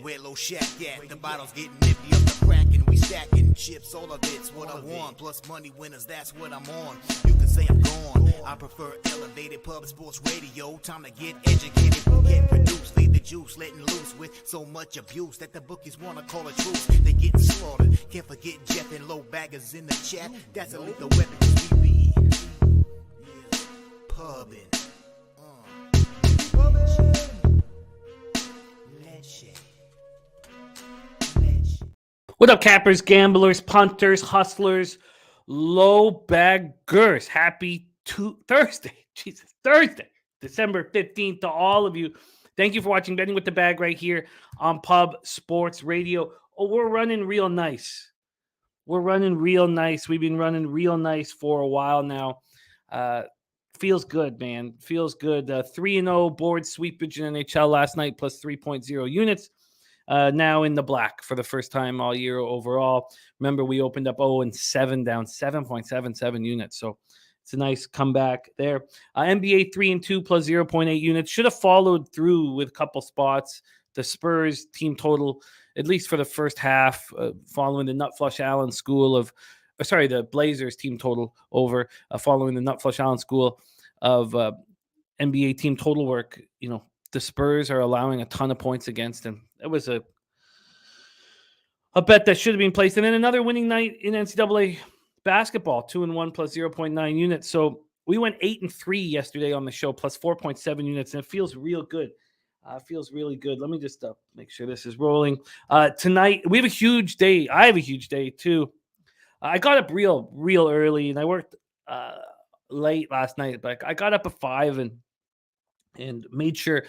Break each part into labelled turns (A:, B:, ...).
A: Where low shack at, the bottles getting empty up the Kraken. We stacking chips, all of it's what I want. Plus money winners, that's what I'm on. You can say I'm gone. I prefer elevated pub sports radio. Time to get educated, get produced. Leave the juice, letting loose with so much abuse that the bookies wanna call a truce. They getting slaughtered. Can't forget Jeff and low baggers in the chat. That's a lethal weapon 'cause we be pubbing.
B: What up, cappers, gamblers, punters, hustlers, low baggers? Happy Thursday. Jesus, Thursday, December 15th to all of you. Thank you for watching Betting with the Bag right here on Pub Sports Radio. Oh, we're running real nice. We've been running real nice for a while now. Feels good, man. Feels good. 3-0 board sweepage in NHL last night, plus 3.0 units. Now in the black for the first time all year overall. Remember, we opened up 0-7, down 7.77 units. So it's a nice comeback there. NBA 3-2 plus 0.8 units. Should have followed through with a couple spots. The Spurs team total, at least for the first half, following the Nutflush Allen school of, the Blazers team total over, following the Nutflush Allen school of NBA team total work. You know, the Spurs are allowing a ton of points against him. It was a bet that should have been placed. And then another winning night in NCAA basketball, 2-1 plus 0.9 units. So we went 8-3 yesterday on the show, plus 4.7 units, and it feels real good. Feels really good. Let me just make sure this is rolling. Tonight, we have a huge day. I have a huge day, too. I got up real early, and I worked late last night, but I got up at 5 and made sure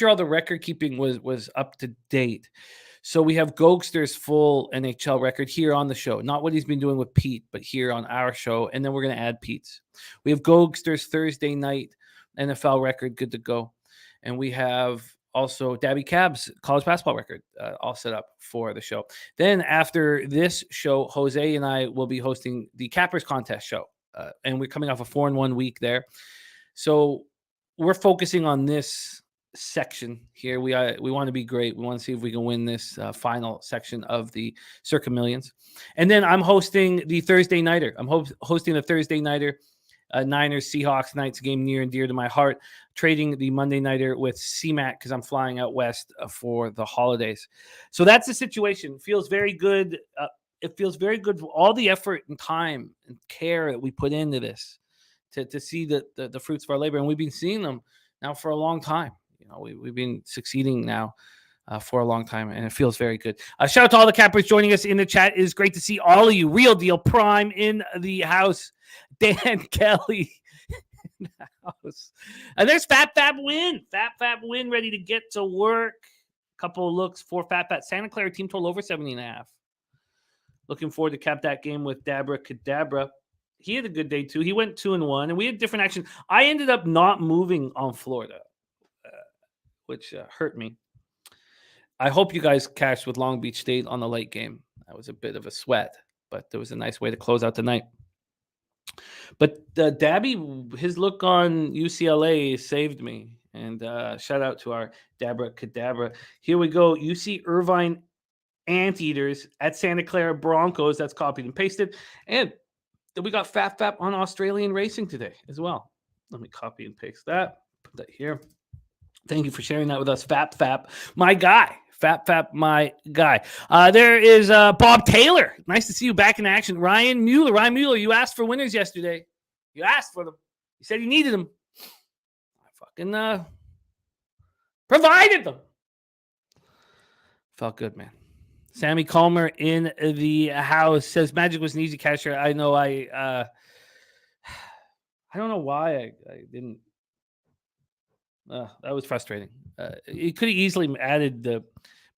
B: all the record keeping was up to date. So we have Gokster's full NHL record here on the show, not what he's been doing with Pete, but here on our show. And then we're going to add Pete's. We have Gokster's Thursday night NFL record good to go. And we have also Dabby Cab's college basketball record all set up for the show. Then after this show, Jose and I will be hosting the Cappers Contest show. And we're coming off a 4-1 week there. So we're focusing on this section here. We want to be great. We want to see if we can win this final section of the Circa Millions. And then I'm hosting the Thursday Nighter. I'm hosting the Thursday Nighter, Niners Seahawks Nights game near and dear to my heart, trading the Monday Nighter with CMAC because I'm flying out west for the holidays. So that's the situation. Feels very good. It feels very good for all the effort and time and care that we put into this to see the fruits of our labor. And we've been seeing them now for a long time. You know, we've been succeeding now for a long time, and it feels very good. Shout out to all the cappers joining us in the chat. It is great to see all of you. Real Deal Prime in the house. Dan Kelly in the house. And there's Fat Fab Win. Fat Fab Win ready to get to work. Couple of looks for Fat Fat. Santa Clara team total over 70.5. Looking forward to cap that game with Dabra Kadabra. He had a good day, too. He went 2-1, and we had different action. I ended up not moving on Florida, which hurt me. I hope you guys cashed with Long Beach State on the late game. That was a bit of a sweat, but it was a nice way to close out the night. But Dabby, his look on UCLA saved me. And shout out to our Dabra Kadabra. Here we go. UC Irvine Anteaters at Santa Clara Broncos. That's copied and pasted. And we got Fap Fap on Australian racing today as well. Let me copy and paste that. Put that here. Thank you for sharing that with us, Fap Fap, my guy. Fap Fap, my guy. There is Bob Taylor. Nice to see you back in action. Ryan Mueller, you asked for winners yesterday. You asked for them. You said you needed them. I fucking provided them. Felt good, man. Sammy Calmer in the house says Magic was an easy casher. I know I don't know why I didn't. That was frustrating. He could have easily added the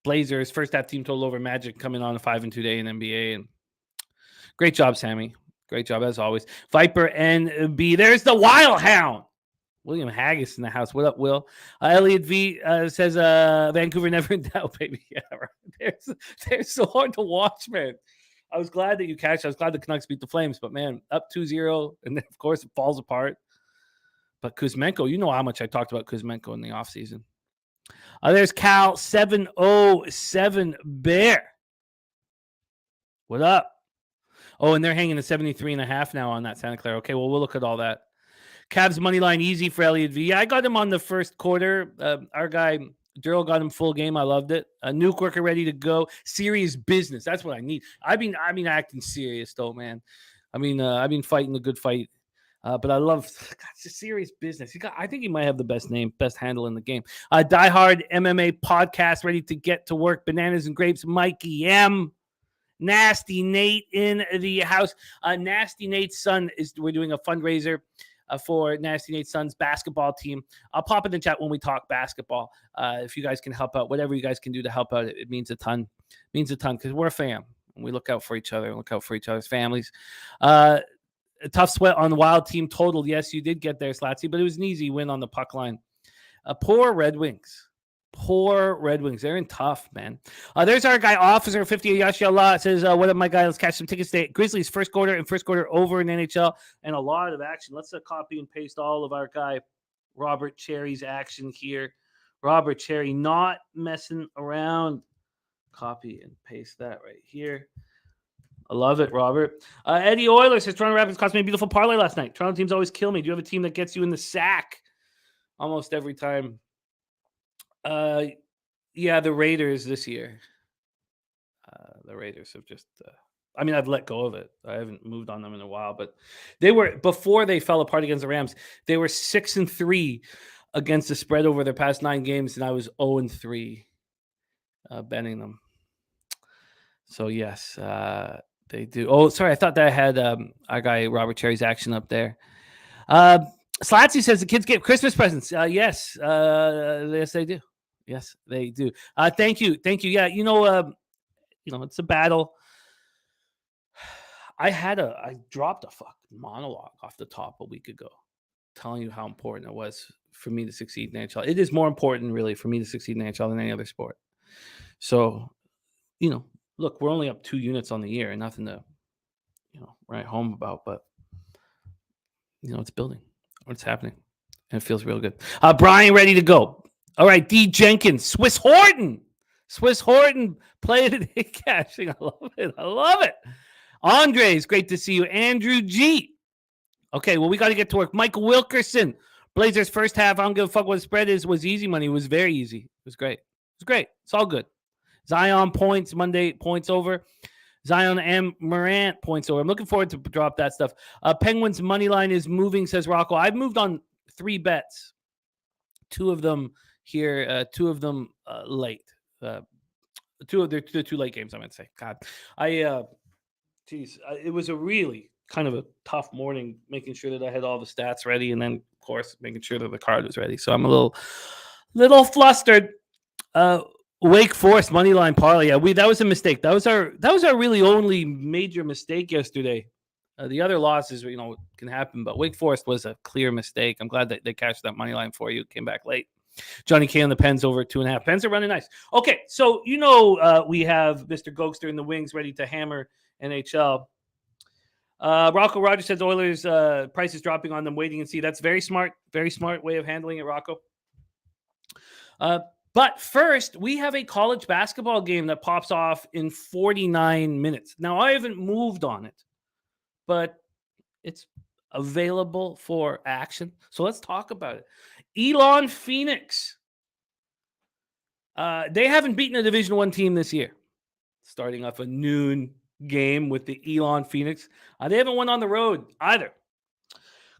B: Blazers first half team total over Magic coming on a 5-2 day in NBA. And great job, Sammy. Great job as always. Viper NB. There's the Wild Hound. William Haggis in the house. What up, Will? Elliot V says Vancouver never in doubt, baby. Yeah, right. They're so hard to watch, man. I was glad that you cashed. I was glad the Canucks beat the Flames, but man, up 2-0, and then of course it falls apart. But Kuzmenko, you know how much I talked about Kuzmenko in the offseason. There's Cal 707 Bear. What up? Oh, and they're hanging at 73.5 now on that Santa Clara. Okay, well, we'll look at all that. Cavs money line easy for Elliott V. I got him on the first quarter. Our guy Daryl got him full game. I loved it. Newark ready to go. Serious business. That's what I need. I've been acting serious though, man. I've been fighting the good fight. But I love it's a serious business. I think he might have the best handle in the game. Die Hard MMA podcast ready to get to work. Bananas and Grapes, Mikey M. Nasty Nate in the house. Nasty Nate's son we're doing a fundraiser for Nasty Nate's son's basketball team. I'll pop in the chat when we talk basketball. If you guys can help out, whatever you guys can do to help out, it means a ton. It means a ton because we're a fam. And we look out for each other and look out for each other's families. A tough sweat on the Wild team total. Yes, you did get there, Slatsy, but it was an easy win on the puck line. Poor Red Wings. They're in tough, man. There's our guy, Officer 58 Yashallah. Says, what up, my guy? Let's catch some tickets today. Grizzlies first quarter over in NHL and a lot of action. Let's copy and paste all of our guy, Robert Cherry's action here. Robert Cherry not messing around. Copy and paste that right here. I love it, Robert. Eddie Euler says, Toronto Raptors cost me a beautiful parlay last night. Toronto teams always kill me. Do you have a team that gets you in the sack almost every time? Yeah, the Raiders this year. The Raiders have just, I've let go of it. I haven't moved on them in a while, but they were, before they fell apart against the Rams, they were 6-3 against the spread over their past 9 games, and I was 0-3 betting them. So yes, they do. Oh, sorry. I thought that I had our guy Robert Cherry's action up there. Slatsy says the kids get Christmas presents. Yes, yes they do. Yes, they do. Thank you. Yeah, it's a battle. I dropped a fucking monologue off the top a week ago, telling you how important it was for me to succeed in NHL. It is more important, really, for me to succeed in NHL than any other sport. So, look, we're only up 2 units on the year, and nothing to, write home about. But it's building. What's happening? And it feels real good. Brian ready to go. All right, D. Jenkins, Swiss Horton played it cashing. I love it. Andres, great to see you. Andrew G. Okay, well, we got to get to work. Michael Wilkerson, Blazers first half. I don't give a fuck what the spread is. Was easy money. It was very easy. It was great. It's all good. Zion points Monday, points over. Zion and Morant points over. I'm looking forward to drop that stuff. Penguins money line is moving, says Rocco. I've moved on 3 bets. 2 of them here, 2 of them late. 2 of the 2 late games, I might say. God, it was a really kind of a tough morning, making sure that I had all the stats ready, and then of course making sure that the card was ready. So I'm a little flustered. Wake Forest money line parlay. Yeah, that was a mistake. That was our really only major mistake yesterday. The other losses, can happen, but Wake Forest was a clear mistake. I'm glad that they cashed that money line for you. Came back late. Johnny K on the Pens over 2.5. Pens are running nice. Okay, so we have Mr. Gokster and the Wings ready to hammer NHL. Rocco Rogers says Oilers price is dropping on them. Waiting and see. That's very smart way of handling it, Rocco. But first, we have a college basketball game that pops off in 49 minutes. Now, I haven't moved on it, but it's available for action. So let's talk about it. Elon Phoenix. They haven't beaten a Division I team this year. Starting off a noon game with the Elon Phoenix. They haven't won on the road either.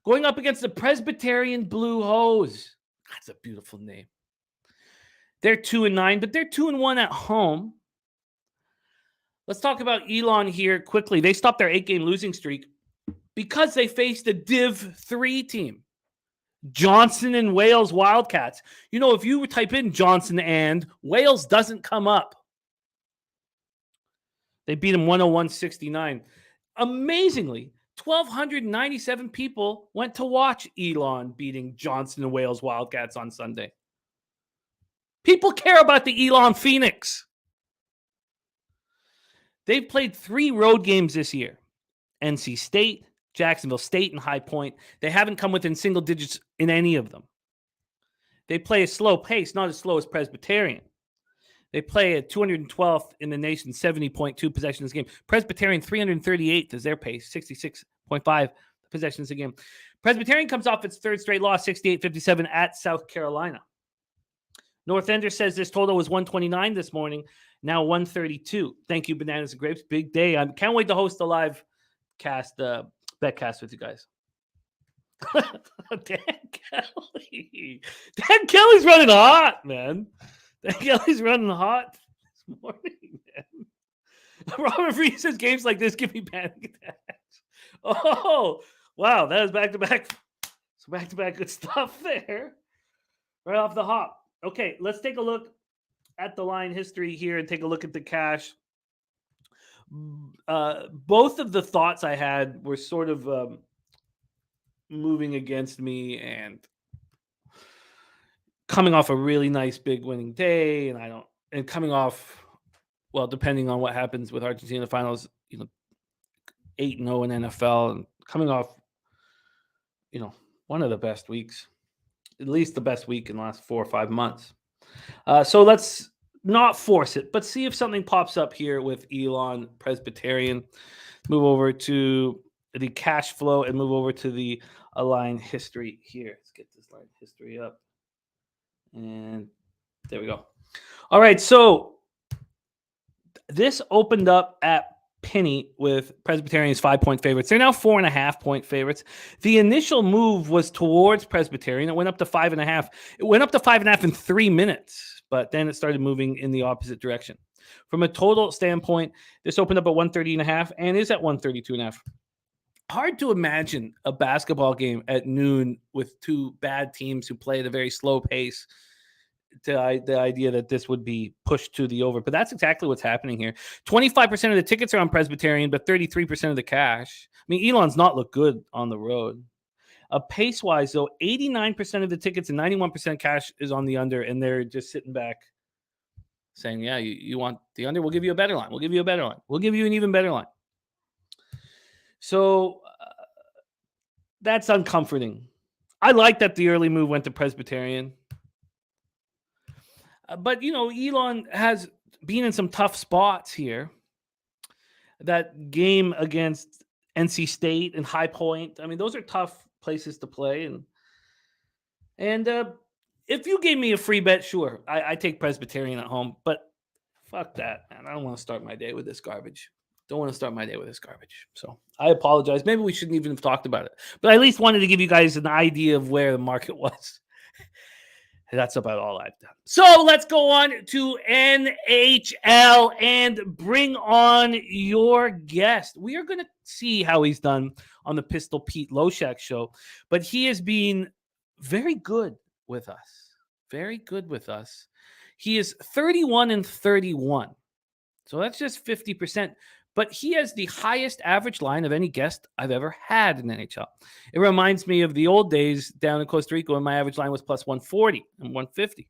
B: Going up against the Presbyterian Blue Hose. That's a beautiful name. They're 2-9, but they're 2-1 at home. Let's talk about Elon here quickly. They stopped their 8-game losing streak because they faced a Div 3 team, Johnson and Wales Wildcats. If you type in Johnson and Wales, doesn't come up. They beat them 101-69. Amazingly, 1,297 people went to watch Elon beating Johnson and Wales Wildcats on Sunday. People care about the Elon Phoenix. They've played 3 road games this year. NC State, Jacksonville State, and High Point. They haven't come within single digits in any of them. They play a slow pace, not as slow as Presbyterian. They play at 212th in the nation, 70.2 possessions a game. Presbyterian 338th is their pace, 66.5 possessions a game. Presbyterian comes off its third straight loss, 68-57 at South Carolina. North Ender says this total was 129 this morning, now 132. Thank you, Bananas and Grapes. Big day. I can't wait to host a live cast, betcast with you guys. Dan Kelly. Dan Kelly's running hot, man. Dan Kelly's running hot this morning, man. Robert Reed says games like this give me panic attacks. Oh, wow. That is back-to-back. So back-to-back good stuff there. Right off the hop. Okay, let's take a look at the line history here and take a look at the cash. Both of the thoughts I had were sort of moving against me and coming off a really nice big winning day, and coming off, well, depending on what happens with Argentina in the finals, 8-0 in NFL, and coming off, one of the best weeks, at least the best week in the last 4 or 5 months. So let's not force it, but see if something pops up here with Elon, Presbyterian. Move over to the cash flow and move over to the line history here. Let's get this line history up. And there we go. All right, so this opened up at penny with Presbyterian's 5-point favorites. They're now 4.5-point favorites. The initial move was towards Presbyterian. It went up to 5.5. It went up to 5.5 in 3 minutes, but then it started moving in the opposite direction. From a total standpoint, this opened up at 130.5 and is at 132.5. Hard to imagine a basketball game at noon with two bad teams who play at a very slow pace. The idea that this would be pushed to the over, but that's exactly what's happening here. 25% of the tickets are on Presbyterian, but 33% of the cash. I mean, Elon's not looked good on the road. Pace-wise, though, 89% of the tickets and 91% cash is on the under, and they're just sitting back saying, yeah, you want the under? We'll give you a better line. We'll give you a better line. We'll give you an even better line. So that's uncomforting. I like that the early move went to Presbyterian. But, Elon has been in some tough spots here. That game against NC State and High Point, I mean, those are tough places to play. And if you gave me a free bet, sure, I take Presbyterian at home. But fuck that, man. I don't want to start my day with this garbage. So I apologize. Maybe we shouldn't even have talked about it. But I at least wanted to give you guys an idea of where the market was. That's about all I've done. So let's go on to NHL and bring on your guest. We are going to see how he's done on the Pistol Pete Loshak show, but he has been very good with us. Very good with us. He is 31-31. So that's just 50%. But he has the highest average line of any guest I've ever had in NHL. It reminds me of the old days down in Costa Rica when my average line was plus 140 and 150.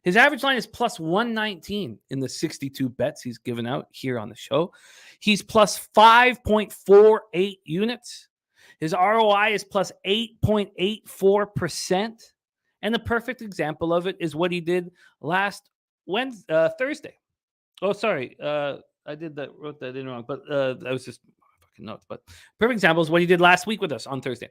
B: His average line is plus 119 in the 62 bets he's given out here on the show. He's plus 5.48 units. His ROI is plus 8.84%. And the perfect example of it is what he did last Thursday. Oh, sorry. I wrote that in wrong, but that was just fucking notes. But perfect example is what he did last week with us on Thursday.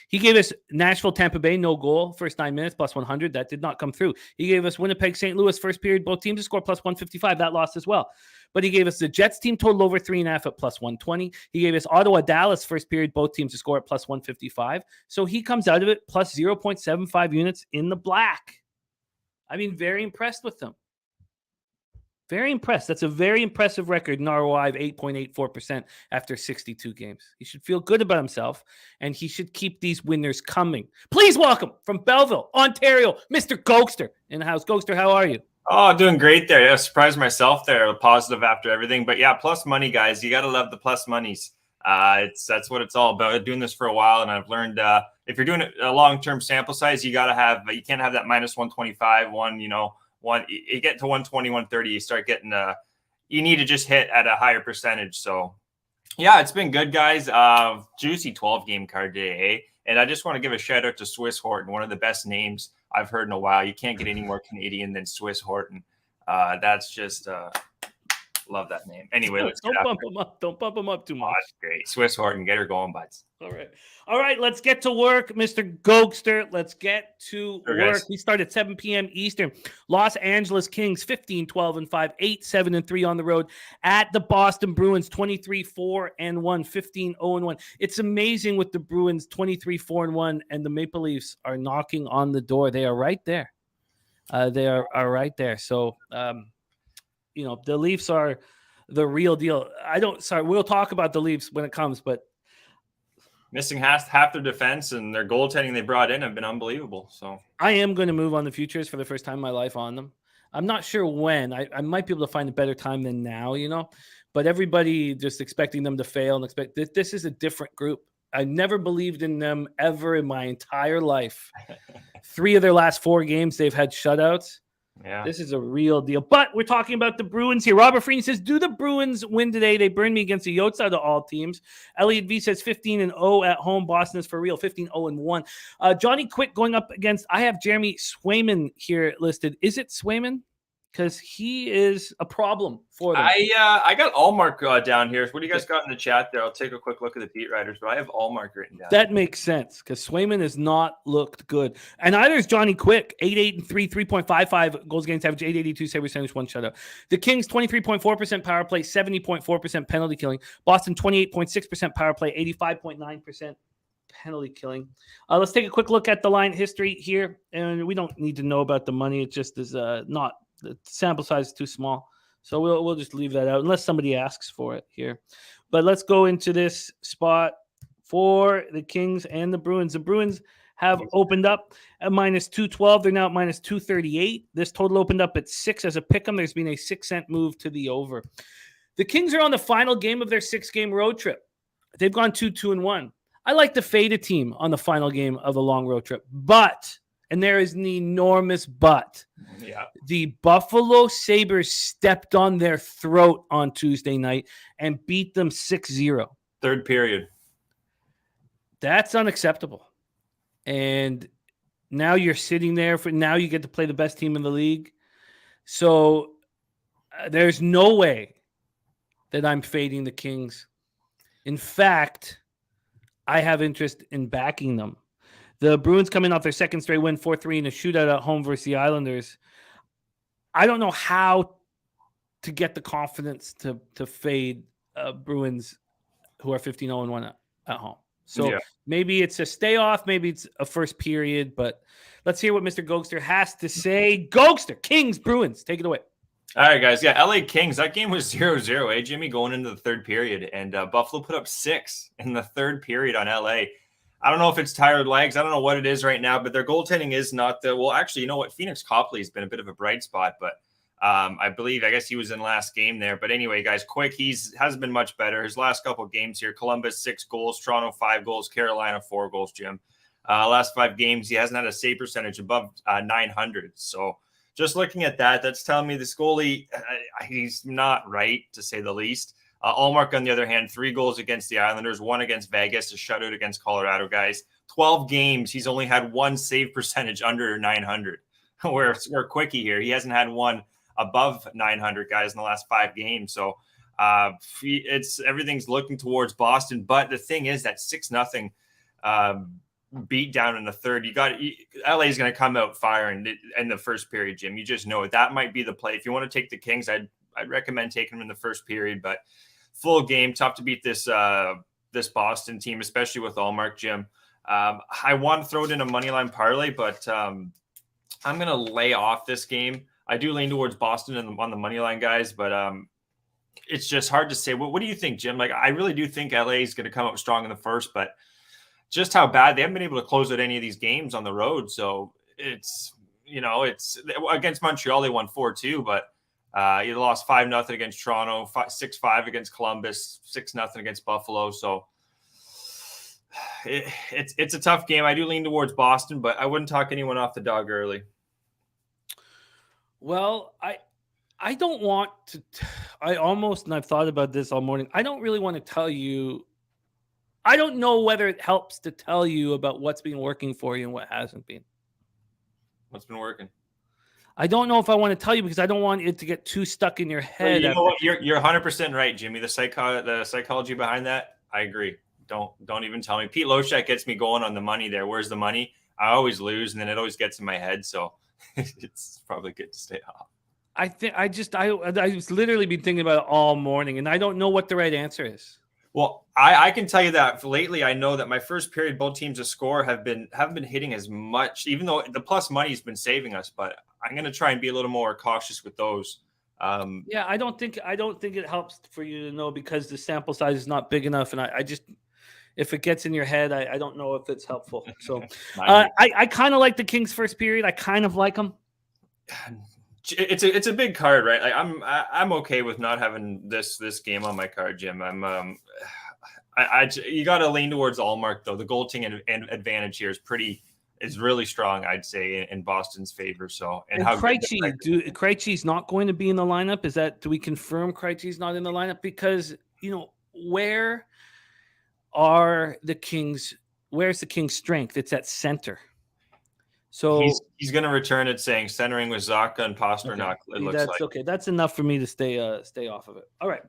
B: He gave us Nashville, Tampa Bay, no goal, first 9 minutes, plus 100. That did not come through. He gave us Winnipeg, St. Louis, first period, both teams to score plus 155. That lost as well. But he gave us the Jets team total over 3.5 at plus 120. He gave us Ottawa, Dallas, first period, both teams to score at plus 155. So he comes out of it plus 0.75 units in the black. I mean, very impressed with them. Very impressed. That's a very impressive record in ROI of 8.84% after 62 games. He should feel good about himself, and he should keep these winners coming. Please welcome from Belleville, Ontario, Mr. Gokster in the house. Gokster, how are you?
C: Oh, doing great there. I surprised myself there, positive after everything. But yeah, plus money, guys. You got to love the plus monies. That's what it's all about. I've been doing this for a while, and I've learned if you're doing a long-term sample size, you can't have that minus 125 you get to 120, 130, you start getting you need to just hit at a higher percentage. So yeah, it's been good, guys. Juicy 12 game card today, And I just want to give a shout out to Swiss Horton, one of the best names I've heard in a while. You can't get any more Canadian than Swiss Horton. That's just love that name. Anyway, let's
B: don't bump him up. Don't bump him up too much.
C: That's great. Swiss Horton, get her going, buds.
B: All right. Let's get to work, Mr. Gokster. Let's get to work.
C: Guys.
B: We start at 7 p.m. Eastern. Los Angeles Kings 15-12-5, 8-7-3 on the road at the Boston Bruins 23-4-1, 15-0-1. It's amazing with the Bruins 23-4-1, and the Maple Leafs are knocking on the door. They are right there. They are right there. So, the Leafs are the real deal. We'll talk about the Leafs when it comes, but
C: missing half their defense and their goaltending they brought in have been unbelievable. So
B: I am going to move on the futures for the first time in my life on them. I'm not sure when. I might be able to find a better time than now, but everybody just expecting them to fail and expect this is a different group. I never believed in them ever in my entire life. 3 of their last 4 games, they've had shutouts.
C: Yeah.
B: This is a real deal. But we're talking about the Bruins here. Robert Freeney says, do the Bruins win today? They burned me against the Yotes out of all teams. Elliot V says 15-0 at home. Boston is for real. 15-0-1. Johnny Quick going up against, I have Jeremy Swayman here listed. Is it Swayman? Because he is a problem for them.
C: I got Allmark down here. What do you guys got in the chat there? I'll take a quick look at the beat writers, but I have Allmark written down.
B: That makes sense because Swayman has not looked good. And either is Johnny Quick, 8-8-3, 3.55 goals against average, 882 save percentage, 1 shutout. The Kings, 23.4% power play, 70.4% penalty killing. Boston, 28.6% power play, 85.9% penalty killing. Let's take a quick look at the line history here. And we don't need to know about the money. It just is not. The sample size is too small. So we'll just leave that out unless somebody asks for it here. But let's go into this spot for the Kings and the Bruins. The Bruins have opened up at minus 212. They're now at minus 238. This total opened up at 6 as a pick 'em. There's been a 6-cent move to the over. The Kings are on the final game of their 6-game road trip. They've gone 2-2-1. I like to fade a team on the final game of a long road trip. But, and there is an enormous but, the Buffalo Sabres stepped on their throat on Tuesday night and beat them 6-0.
C: Third period.
B: That's unacceptable. And now you're sitting there now you get to play the best team in the league. So there's no way that I'm fading the Kings. In fact, I have interest in backing them. The Bruins coming off their second straight win, 4-3 in a shootout at home versus the Islanders. I don't know how to get the confidence to fade Bruins who are 15-0-1 at home. So maybe it's a stay off, maybe it's a first period, but let's hear what Mr. Gokster has to say. Gokster, Kings, Bruins, take it away.
C: All right, guys. Yeah, LA Kings, that game was 0-0, Jimmy, going into the third period. And Buffalo put up 6 in the third period on LA. I don't know if it's tired legs. I don't know what it is right now, but their goaltending is not the – well, actually, you know what? Phoenix Copley has been a bit of a bright spot, but I guess he was in last game there. But anyway, guys, Quick, hasn't been much better. His last couple of games here, Columbus, 6 goals, Toronto, 5 goals, Carolina, 4 goals, Jim. Last 5 games, he hasn't had a save percentage above 900. So just looking at that, that's telling me this goalie, he's not right, to say the least. Allmark, on the other hand, 3 goals against the Islanders, 1 against Vegas, a shutout against Colorado, guys. 12 games, he's only had 1 save percentage under 900. We're Quickie here. He hasn't had one above 900, guys, in the last 5 games. So everything's looking towards Boston. But the thing is that 6-0 beat down in the third. LA is going to come out firing in the first period, Jim. You just know it. That might be the play. If you want to take the Kings, I'd recommend taking them in the first period, but full game, tough to beat this Boston team, especially with Allmark, Jim. I want to throw it in a money line parlay, but I'm going to lay off this game. I do lean towards Boston on the money line, guys, but it's just hard to say. What do you think, Jim? Like, I really do think LA is going to come up strong in the first, but just how bad they haven't been able to close out any of these games on the road. So it's against Montreal, they won 4-2, but you lost 5-0 against Toronto, 6-5 against Columbus, 6-0 against Buffalo. So it's a tough game. I do lean towards Boston, but I wouldn't talk anyone off the dog early.
B: Well, I don't want to. And I've thought about this all morning. I don't really want to tell you. I don't know whether it helps to tell you about what's been working for you and what hasn't been.
C: What's been working?
B: I don't know if I want to tell you because I don't want it to get too stuck in your head.
C: You know what? You're 100% right, Jimmy. The psychology behind that, I agree. Don't even tell me. Pete Loshak gets me going on the money there. Where's the money? I always lose, and then it always gets in my head. So it's probably good to stay off.
B: I was literally been thinking about it all morning, and I don't know what the right answer is.
C: Well, I can tell you that lately, I know that my first period, both teams to score haven't been hitting as much, even though the plus money has been saving us. But I'm going to try and be a little more cautious with those.
B: Yeah, I don't think it helps for you to know because the sample size is not big enough, and I just if it gets in your head, I don't know if it's helpful. So I kind of like the Kings first period. I kind of like them.
C: It's a big card, right? Like I'm okay with not having this game on my card, Jim. You got to lean towards Allmark though. The goaltending and advantage here is really strong, I'd say, in Boston's favor. So
B: and how Krejci's not going to be in the lineup? Do we confirm Krejci's not in the lineup? Because where are the Kings? Where's the Kings' strength? It's at center. So
C: he's going to return it, saying centering with Zacha and Pasternak.
B: Okay. It looks like okay. That's enough for me to stay off of it. All right,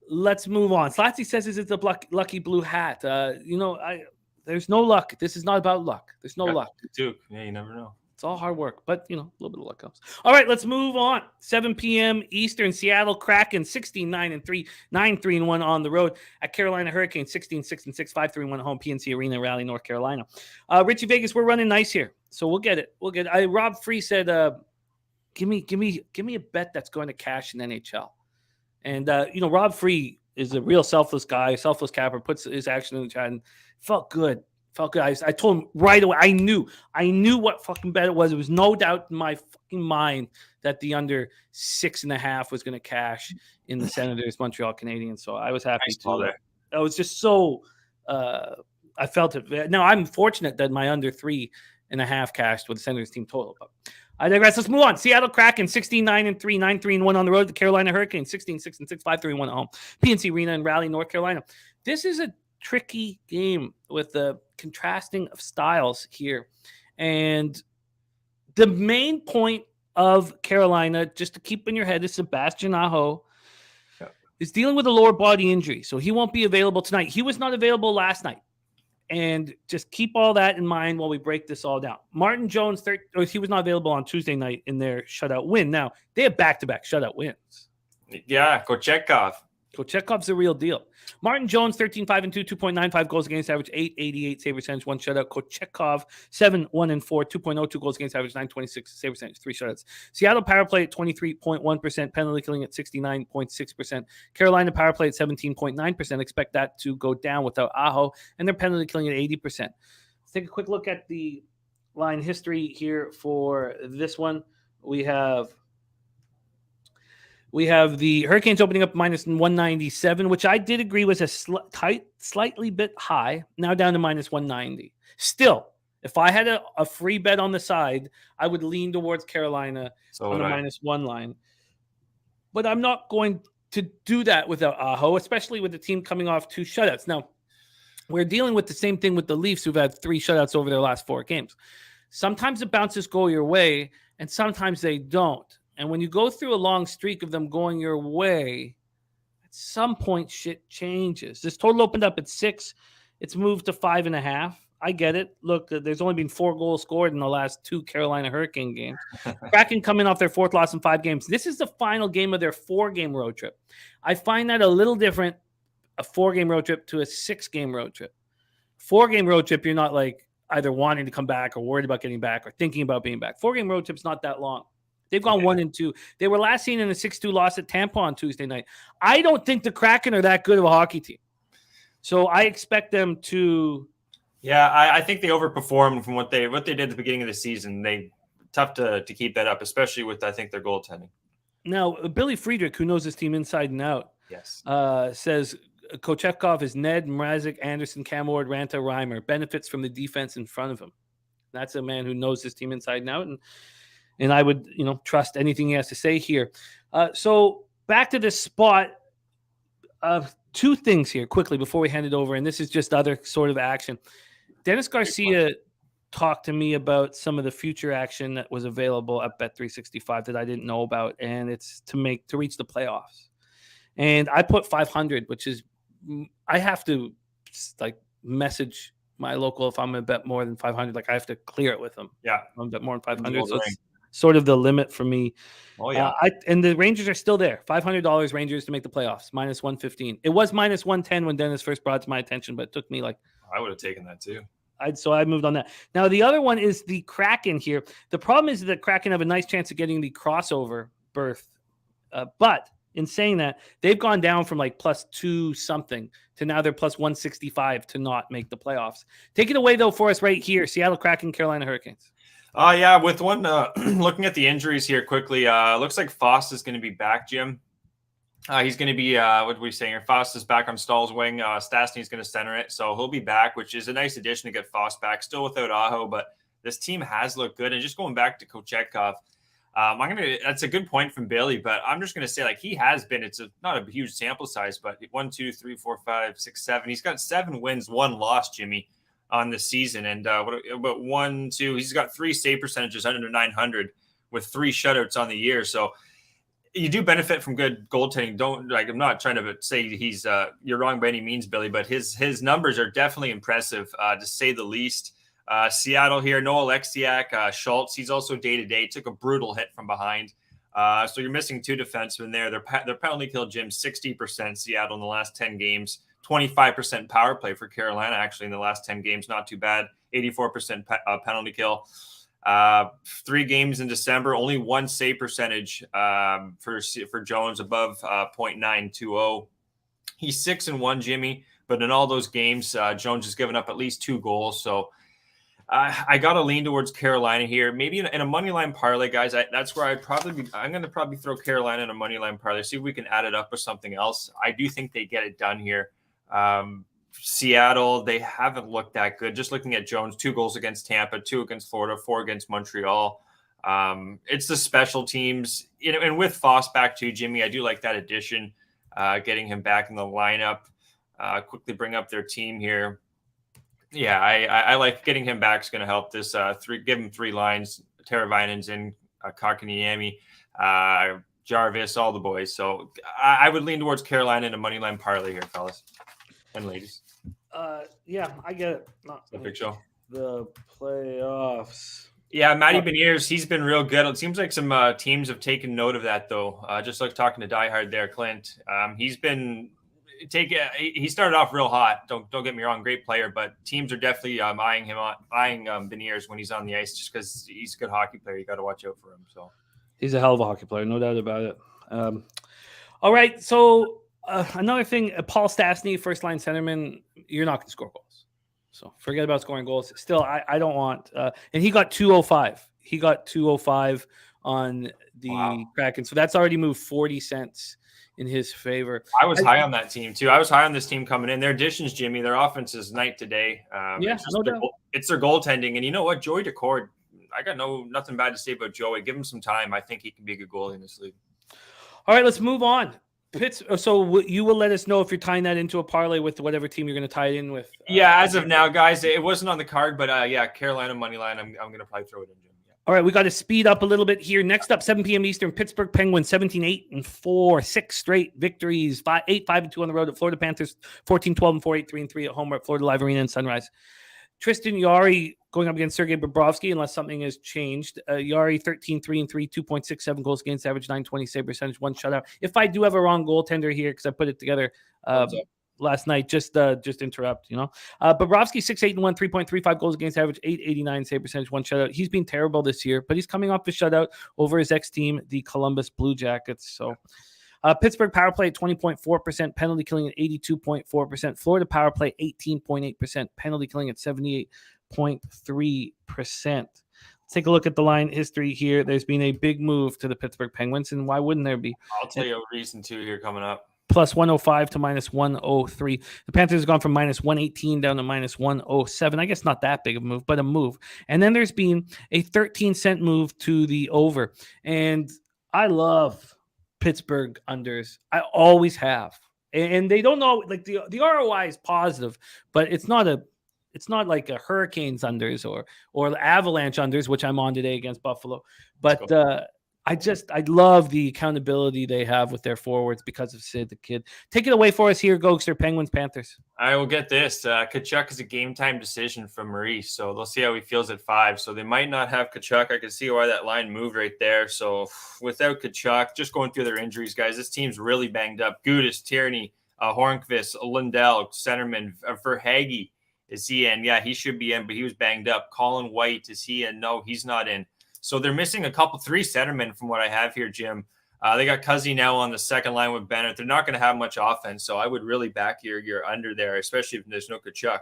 B: let's move on. Slatzy says, "Is it the lucky blue hat?" There's no luck. This is not about luck. There's no luck.
C: Duke, yeah, you never know.
B: It's all hard work, but a little bit of luck helps. All right, let's move on. 7 p.m. Eastern, Seattle Kraken 16-9-3, 9-3-1 on the road at Carolina Hurricanes 16-6-6, 5-3-1 at home. PNC Arena, Raleigh, North Carolina. Richie Vegas, we're running nice here, so we'll get it. Rob Free said, "Give me a bet that's going to cash in NHL." And Rob Free is a real selfless guy, selfless capper. Puts his action in the chat and felt good. I told him right away. I knew what fucking bet it was. There was no doubt in my fucking mind that the under 6.5 was going to cash in the Senators Montreal Canadiens. So I was happy to. I was just so. I felt it. Now I'm fortunate that my under 3.5 cashed with the Senators team total. But I digress. Let's move on. Seattle Kraken 16-9-3, 9-3-1 on the road. The Carolina Hurricanes 16-6-6, 5-3-1 at home. PNC Arena in Raleigh, North Carolina. This is a tricky game with the contrasting of styles here. And the main point of Carolina, just to keep in your head, is Sebastian Aho is dealing with a lower body injury. So he won't be available tonight. He was not available last night. And just keep all that in mind while we break this all down. Martin Jones, he was not available on Tuesday night in their shutout win. Now, they have back-to-back shutout wins.
C: Yeah, Kochetkov.
B: Kochetkov's the real deal. Martin Jones, 13-5-2, 2.95 goals against average, 888 save percentage, 1 shutout. Kochetkov, 7-1-4, 2.02 goals against average, 926 save percentage, 3 shutouts. Seattle power play at 23.1%, penalty killing at 69.6%. Carolina power play at 17.9%. Expect that to go down without Aho, and they're penalty killing at 80%. Let's take a quick look at the line history here for this one. We have the Hurricanes opening up minus 197, which I did agree was a slightly bit high, now down to minus 190. Still, if I had a free bet on the side, I would lean towards Carolina on the minus 1 line. But I'm not going to do that without Aho, especially with the team coming off 2 shutouts. Now, we're dealing with the same thing with the Leafs, who've had 3 shutouts over their last 4 games. Sometimes the bounces go your way, and sometimes they don't. And when you go through a long streak of them going your way, at some point shit changes. This total opened up at 6. It's moved to 5.5. I get it. Look, there's only been 4 goals scored in the last 2 Carolina Hurricane games. Kraken coming off their 4th loss in 5 games. This is the final game of their 4-game road trip. I find that a little different, a 4-game road trip to a 6-game road trip. 4-game road trip, you're not like either wanting to come back or worried about getting back or thinking about being back. 4-game road trip's not that long. They've gone 1-2. They were last seen in a 6-2 loss at Tampa on Tuesday night. I don't think the Kraken are that good of a hockey team. So I expect them to.
C: Yeah, I think they overperformed from what they did at the beginning of the season. Tough to keep that up, especially with, I think, their goaltending.
B: Now, Billy Friedrich, who knows this team inside and out, says Kochetkov is Ned, Mrazek, Anderson, Cam Ward, Ranta, Reimer. Benefits from the defense in front of him. That's a man who knows this team inside and out. And I would, trust anything he has to say here. So back to this spot. two things here quickly before we hand it over, and this is just other sort of action. Dennis Garcia talked to me about some of the future action that was available at Bet365 that I didn't know about, and it's to reach the playoffs. And I put 500, which is I have to like message my local if I'm going to bet more than 500. Like I have to clear it with them.
C: Yeah,
B: I'm bet more than 500. So it's sort of the limit for me.
C: Oh yeah.
B: And the Rangers are still there. $500 Rangers to make the playoffs, minus 115. It was minus 110 when Dennis first brought it to my attention, but it took me like
C: I would have taken that too.
B: So I moved on that. Now the other one is the Kraken here. The problem is that Kraken have a nice chance of getting the crossover berth, but in saying that, they've gone down from like plus 2 something to now they're plus 165 to not make the playoffs. Take it away though for us right here. Seattle Kraken, Carolina Hurricanes.
C: Yeah, with one looking at the injuries here quickly, looks like Foss is going to be back, Jim. He's going to be, what are we saying here? Foss is back on Stahl's wing. Stastny's going to center it. So he'll be back, which is a nice addition to get Foss back. Still without Aho, but this team has looked good. And just going back to Kochetkov, that's a good point from Billy, but I'm just going to say like he has been, not a huge sample size, but 1, 2, 3, 4, 5, 6, 7. He's got 7 wins, 1 loss, Jimmy, on the season. And about 1, 2, he's got 3 save percentages under 900 with 3 shutouts on the year. So you do benefit from good goaltending. I'm not trying to say he's you're wrong by any means, Billy, but his numbers are definitely impressive, to say the least. Seattle here, no Alexiak, Schultz. He's also day-to-day, took a brutal hit from behind. So you're missing 2 defensemen there. Their penalty kill, Jim, 60% Seattle in the last 10 games, 25% power play for Carolina, actually, in the last 10 games. Not too bad. 84% penalty kill. 3 games in December, only 1 save percentage for Jones above .920. He's 6-1, Jimmy, but in all those games, Jones has given up at least 2 goals. So I got to lean towards Carolina here. Maybe in a money line parlay, guys. That's where I'm going to probably throw Carolina in a money line parlay. See if we can add it up with something else. I do think they get it done here. Seattle, they haven't looked that good. Just looking at Jones, 2 goals against Tampa, 2 against Florida, 4 against Montreal. It's the special teams, and with Foss back too, Jimmy, I do like that addition, getting him back in the lineup. Quickly bring up their team here. Yeah, I like getting him back is going to help this. Give him 3 lines. Teravainen's in, Kakaniemi, Jarvis, all the boys. So I would lean towards Carolina in a money line parlay here, fellas and ladies.
B: Yeah, I get it.
C: The big show.
B: The playoffs.
C: Yeah, Matty Beniers, he's been real good. It seems like some teams have taken note of that, though. Just like talking to Die Hard there, Clint. He's been he started off real hot. Don't get me wrong, great player, but teams are definitely eyeing Beniers when he's on the ice, just because he's a good hockey player. You got to watch out for him. So
B: he's a hell of a hockey player, no doubt about it. All right, so another thing, Paul Stastny, first line centerman, you're not going to score goals. So forget about scoring goals. Still, I don't want and he got 205. He got 205 on the Kraken. So that's already moved 40 cents in his favor.
C: I was high on that team too. I was high on this team coming in. Their additions, Jimmy, their offense is night to day. It's their goaltending. And you know what? Joey Decord, I got nothing bad to say about Joey. Give him some time. I think he can be a good goalie in this league. All
B: right, let's move on. So you will let us know if you're tying that into a parlay with whatever team you're going to tie it in with.
C: Yeah, as of now, guys, it wasn't on the card, but Carolina money line. I'm going to probably throw it in, Jim. Yeah.
B: All right, we got to speed up a little bit here. Next up, 7 p.m. Eastern, Pittsburgh Penguins 17-8-4, 6 straight victories, 8-5-2 on the road at Florida Panthers, 14-12-4, 8-3-3 at home at Florida Live Arena and Sunrise. Tristan Jarry going up against Sergei Bobrovsky, unless something has changed. Jarry 13-3-3, 2.67 goals against average, 920 save percentage, 1 shutout. If I do have a wrong goaltender here, because I put it together last night, just interrupt, Bobrovsky 6-8-1, 3.35 goals against average, 889 save percentage, 1 shutout. He's been terrible this year, but he's coming off a shutout over his ex-team, the Columbus Blue Jackets. So Pittsburgh power play at 20.4%, penalty killing at 82.4%, Florida power play 18.8%, penalty killing at 78.3%. Let's take a look at the line history here. There's been a big move to the Pittsburgh Penguins, and why wouldn't there be?
C: I'll tell you a reason too here coming up.
B: Plus 105 to minus 103. The Panthers have gone from minus 118 down to minus 107. I guess not that big of a move, but a move. And then there's been a 13-cent move to the over. And I love Pittsburgh unders. I always have. and they don't know, like the ROI is positive, but it's not like a Hurricanes unders or Avalanche unders, which I'm on today against Buffalo. But I love the accountability they have with their forwards because of Sid the Kid. Take it away for us here, Gokster. Penguins, Panthers.
C: I will get this. Kachuk is a game time decision from Maurice, so they'll see how he feels at 5. So they might not have Kachuk. I can see why that line moved right there. So without Kachuk, just going through their injuries, guys, this team's really banged up. Gudis, Tierney, Hornqvist, Lundell, centerman, Verhaeghe. Is he in? Yeah, he should be in, but he was banged up. Colin White, is he in? No, he's not in. So they're missing 3 centermen from what I have here, Jim. They got Cuzzy now on the second line with Bennett. They're not going to have much offense, so I would really back your under there, especially if there's no Kachuk.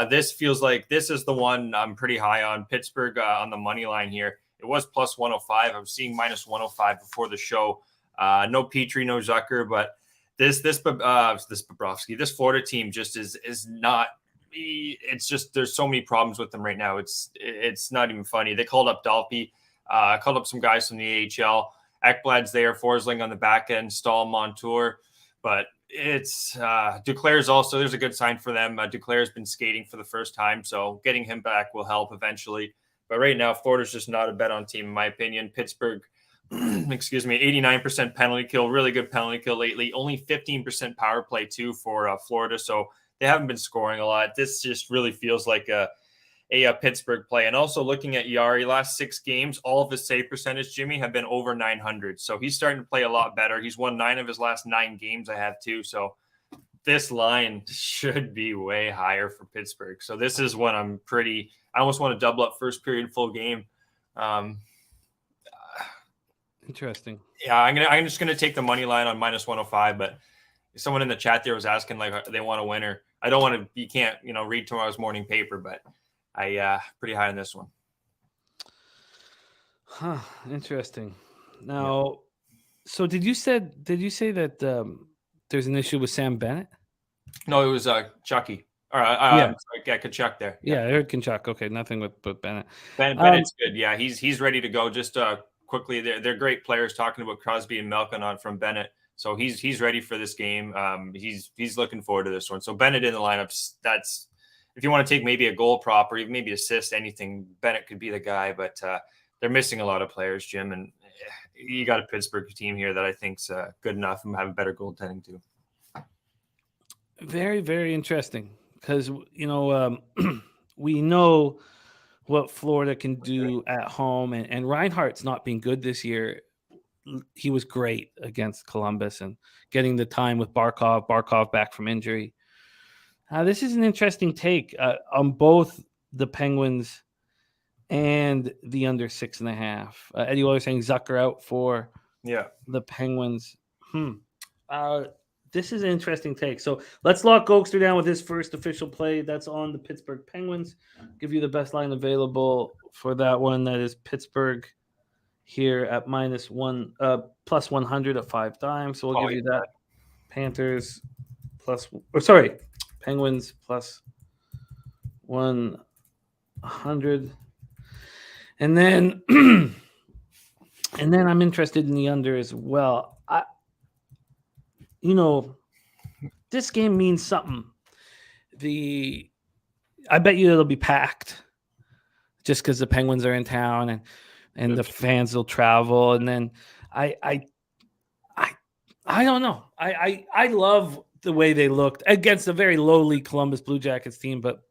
C: This feels like this is the one I'm pretty high on. Pittsburgh on the money line here. It was plus 105. I was seeing minus 105 before the show. No Petrie, no Zucker, but this Bobrovsky, this Florida team just is not. It's just there's so many problems with them right now. It's not even funny. They called up Dalpe, called up some guys from the AHL. Ekblad's there, Forsling on the back end, Stahl, Montour, but it's Duclair's also. There's a good sign for them. Duclair's been skating for the first time, so getting him back will help eventually. But right now, Florida's just not a bet on team in my opinion. Pittsburgh, 89% penalty kill, really good penalty kill lately. Only 15% power play too for Florida, so they haven't been scoring a lot. This just really feels like a Pittsburgh play. And also looking at Yari, last 6 games, all of his save percentage, Jimmy, have been over 900. So he's starting to play a lot better. He's won 9 of his last 9 games, I have too. So this line should be way higher for Pittsburgh. So this is one I almost want to double up first period full game.
B: Interesting.
C: Yeah, I'm just gonna take the money line on minus 105, but someone in the chat there was asking like they want a winner. I don't want to. You can't read tomorrow's morning paper, but I pretty high on this one.
B: Huh. Interesting. Now, So did you say that there's an issue with Sam Bennett?
C: No, it was Chucky. Or
B: yeah,
C: Kachuk there.
B: Yeah, I heard Kachuk. Okay, nothing with Bennett.
C: Bennett's good. Yeah, he's ready to go. Just quickly, they're great players. Talking about Crosby and Malkin on from Bennett. So he's ready for this game. He's looking forward to this one. So Bennett in the lineups. That's if you want to take maybe a goal prop or even maybe assist anything, Bennett could be the guy. But they're missing a lot of players, Jim, and you got a Pittsburgh team here that I think's good enough and have a better goaltending too.
B: Very, very interesting because we know what Florida can do at home, and Reinhart's not been good this year. He was great against Columbus and getting the time with Barkov back from injury. This is an interesting take on both the Penguins and the under 6.5. Eddie Waller saying Zucker out for the Penguins. This is an interesting take. So let's lock Gokster down with his first official play. That's on the Pittsburgh Penguins. Give you the best line available for that one. That is Pittsburgh here at plus 100 at 5 times. So we'll give you that. Panthers Penguins plus 100. And then I'm interested in the under as well. This game means something. I bet you it'll be packed just because the Penguins are in town and the fans will travel. And then I don't know. I love the way they looked against a very lowly Columbus Blue Jackets team, but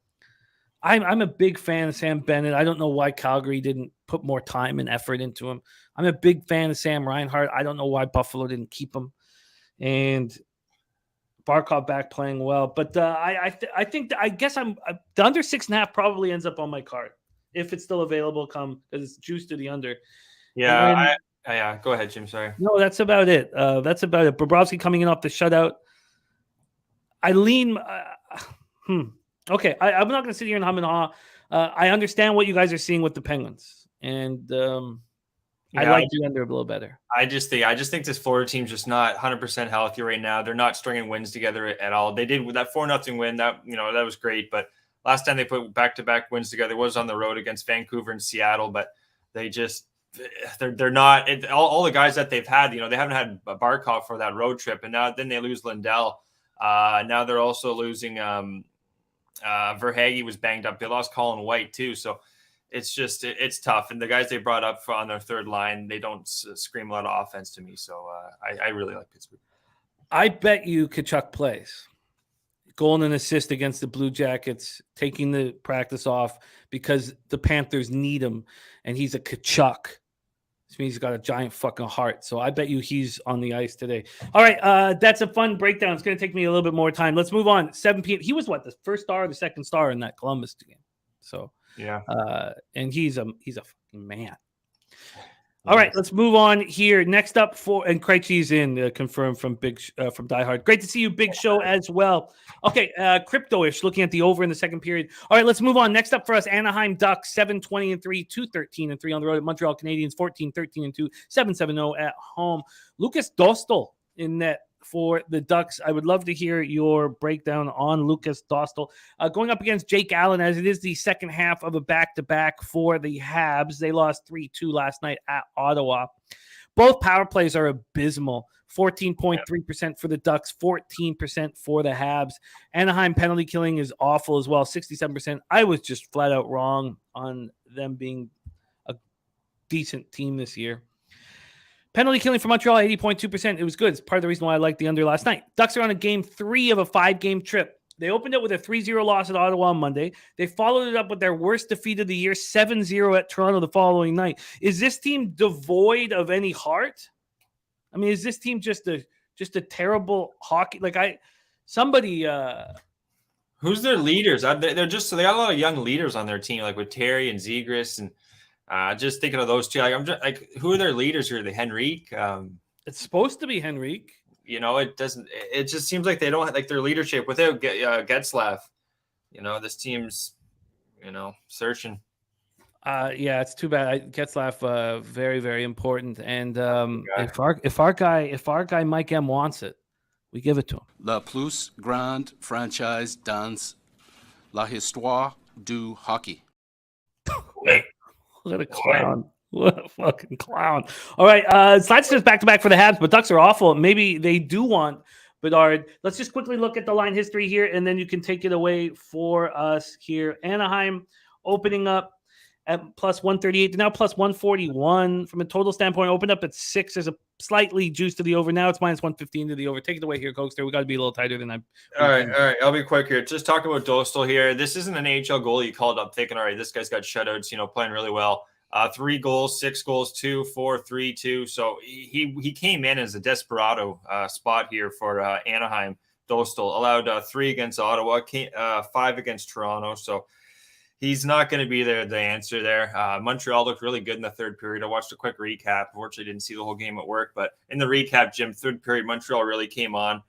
B: I'm a big fan of Sam Bennett. I don't know why Calgary didn't put more time and effort into him. I'm a big fan of Sam Reinhart. I don't know why Buffalo didn't keep him. And Barkov back playing well. But I guess the under 6.5 probably ends up on my card if it's still available because it's juiced to the under.
C: Yeah, go ahead, Jim. Sorry.
B: No, that's about it. Bobrovsky coming in off the shutout. I lean. Okay, I'm not going to sit here and hum and haw. I understand what you guys are seeing with the Penguins, and I like the under a little better. I just think this Florida team's just not 100% healthy right now. They're not stringing wins together at all. They did with that 4-0 win. That was great, but last time they put back-to-back wins together was on the road against Vancouver and Seattle. But they just
C: they're not all the guys that they've had. They haven't had Barkov for that road trip, and then they lose Lindell. Now they're also losing Verhaeghe was banged up. They lost Colin White too, so it's tough. And the guys they brought up on their third line, they don't scream a lot of offense to me. So I really like Pittsburgh.
B: I bet you Tkachuk plays. Goal and an assist against the Blue Jackets, taking the practice off because the Panthers need him, and he's a Tkachuk. This means he's got a giant fucking heart. So I bet you he's on the ice today. All right, that's a fun breakdown. It's going to take me a little bit more time. Let's move on. 7 p.m. He was what, the first star or the second star in that Columbus game? So
C: yeah,
B: and he's a fucking man. All right, let's move on here. Next up and Krejci's in, confirmed from from Die Hard. Great to see you, Big Show, as well. Okay, crypto-ish, looking at the over in the second period. All right, let's move on. Next up for us, Anaheim Ducks, 7-20-3, 2-13-3 on the road. Montreal Canadiens, 14-13-2, 7-7-0 at home. Lucas Dostal in net for the Ducks. I would love to hear your breakdown on Lucas Dostal. Going up against Jake Allen, as it is the second half of a back-to-back for the Habs. They lost 3-2 last night at Ottawa. Both power plays are abysmal. 14.3% for the Ducks, 14% for the Habs. Anaheim penalty killing is awful as well, 67%. I was just flat out wrong on them being a decent team this year. Penalty killing for Montreal, 80.2%. It was good. It's part of the reason why I liked the under last night. Ducks are on a game 3 of a 5-game trip. They opened it with a 3-0 loss at Ottawa on Monday. They followed it up with their worst defeat of the year, 7-0 at Toronto the following night. Is this team devoid of any heart? I mean, is this team just a terrible hockey?
C: Who's their leaders? They got a lot of young leaders on their team, like with Terry and Zegras, and just thinking of those two. Like, I'm just like, who are their leaders here? The Henrique.
B: It's supposed to be Henrique.
C: It doesn't. It just seems like they don't have, like, their leadership without Getzlaf. This team's, searching.
B: Yeah, it's too bad. Getzlaf, very, very important. And if our guy Mike M wants it, we give it to him.
D: La plus grande franchise dans la histoire du hockey.
B: What a clown. What a fucking clown. All right, Slides just back-to-back for the Habs, but Ducks are awful. Maybe they do want Bedard. Let's just quickly look at the line history here, and then you can take it away for us here. Anaheim opening up at plus 138 to now plus 141. From a total standpoint, opened up at 6. There's a slightly juice to the over. Now it's minus 115 to the over. Take it away here, Cokester. We got to be a little tighter than I.
C: All right. I'll be quick here. Just talking about Dostal here. This isn't an AHL goalie you called up thinking, all right, this guy's got shutouts, playing really well. 3 goals, 6 goals, 2, 4, 3, 2. So he came in as a desperado spot here for Anaheim. Dostal allowed 3 against Ottawa, 5 against Toronto. So he's not going to be the answer there. Montreal looked really good in the third period. I watched a quick recap. Unfortunately, didn't see the whole game at work. But in the recap, Jim, third period, Montreal really came on.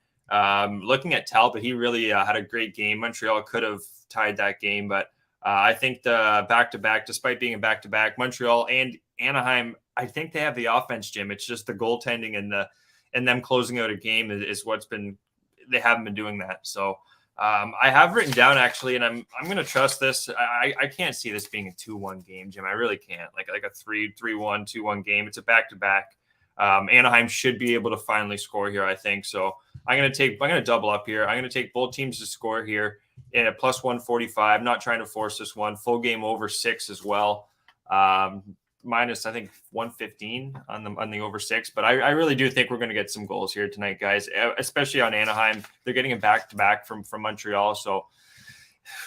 C: Looking at Talbot, he really had a great game. Montreal could have tied that game. But I think the back-to-back, despite being a back-to-back, Montreal and Anaheim, I think they have the offense, Jim. It's just the goaltending and them closing out a game is what's been – they haven't been doing that. So – I have written down, actually, and I'm going to trust this. I can't see this being a 2-1 game, Jim. I really can't. Like a 3-1, 2-1 game. It's a back-to-back. Anaheim should be able to finally score here, I think. So I'm going to double up here. I'm going to take both teams to score here at plus 145. Not trying to force this one. Full game over 6 as well. Minus, I think, 115 on the over 6. But I really do think we're going to get some goals here tonight, guys, especially on Anaheim. They're getting a back-to-back from Montreal. So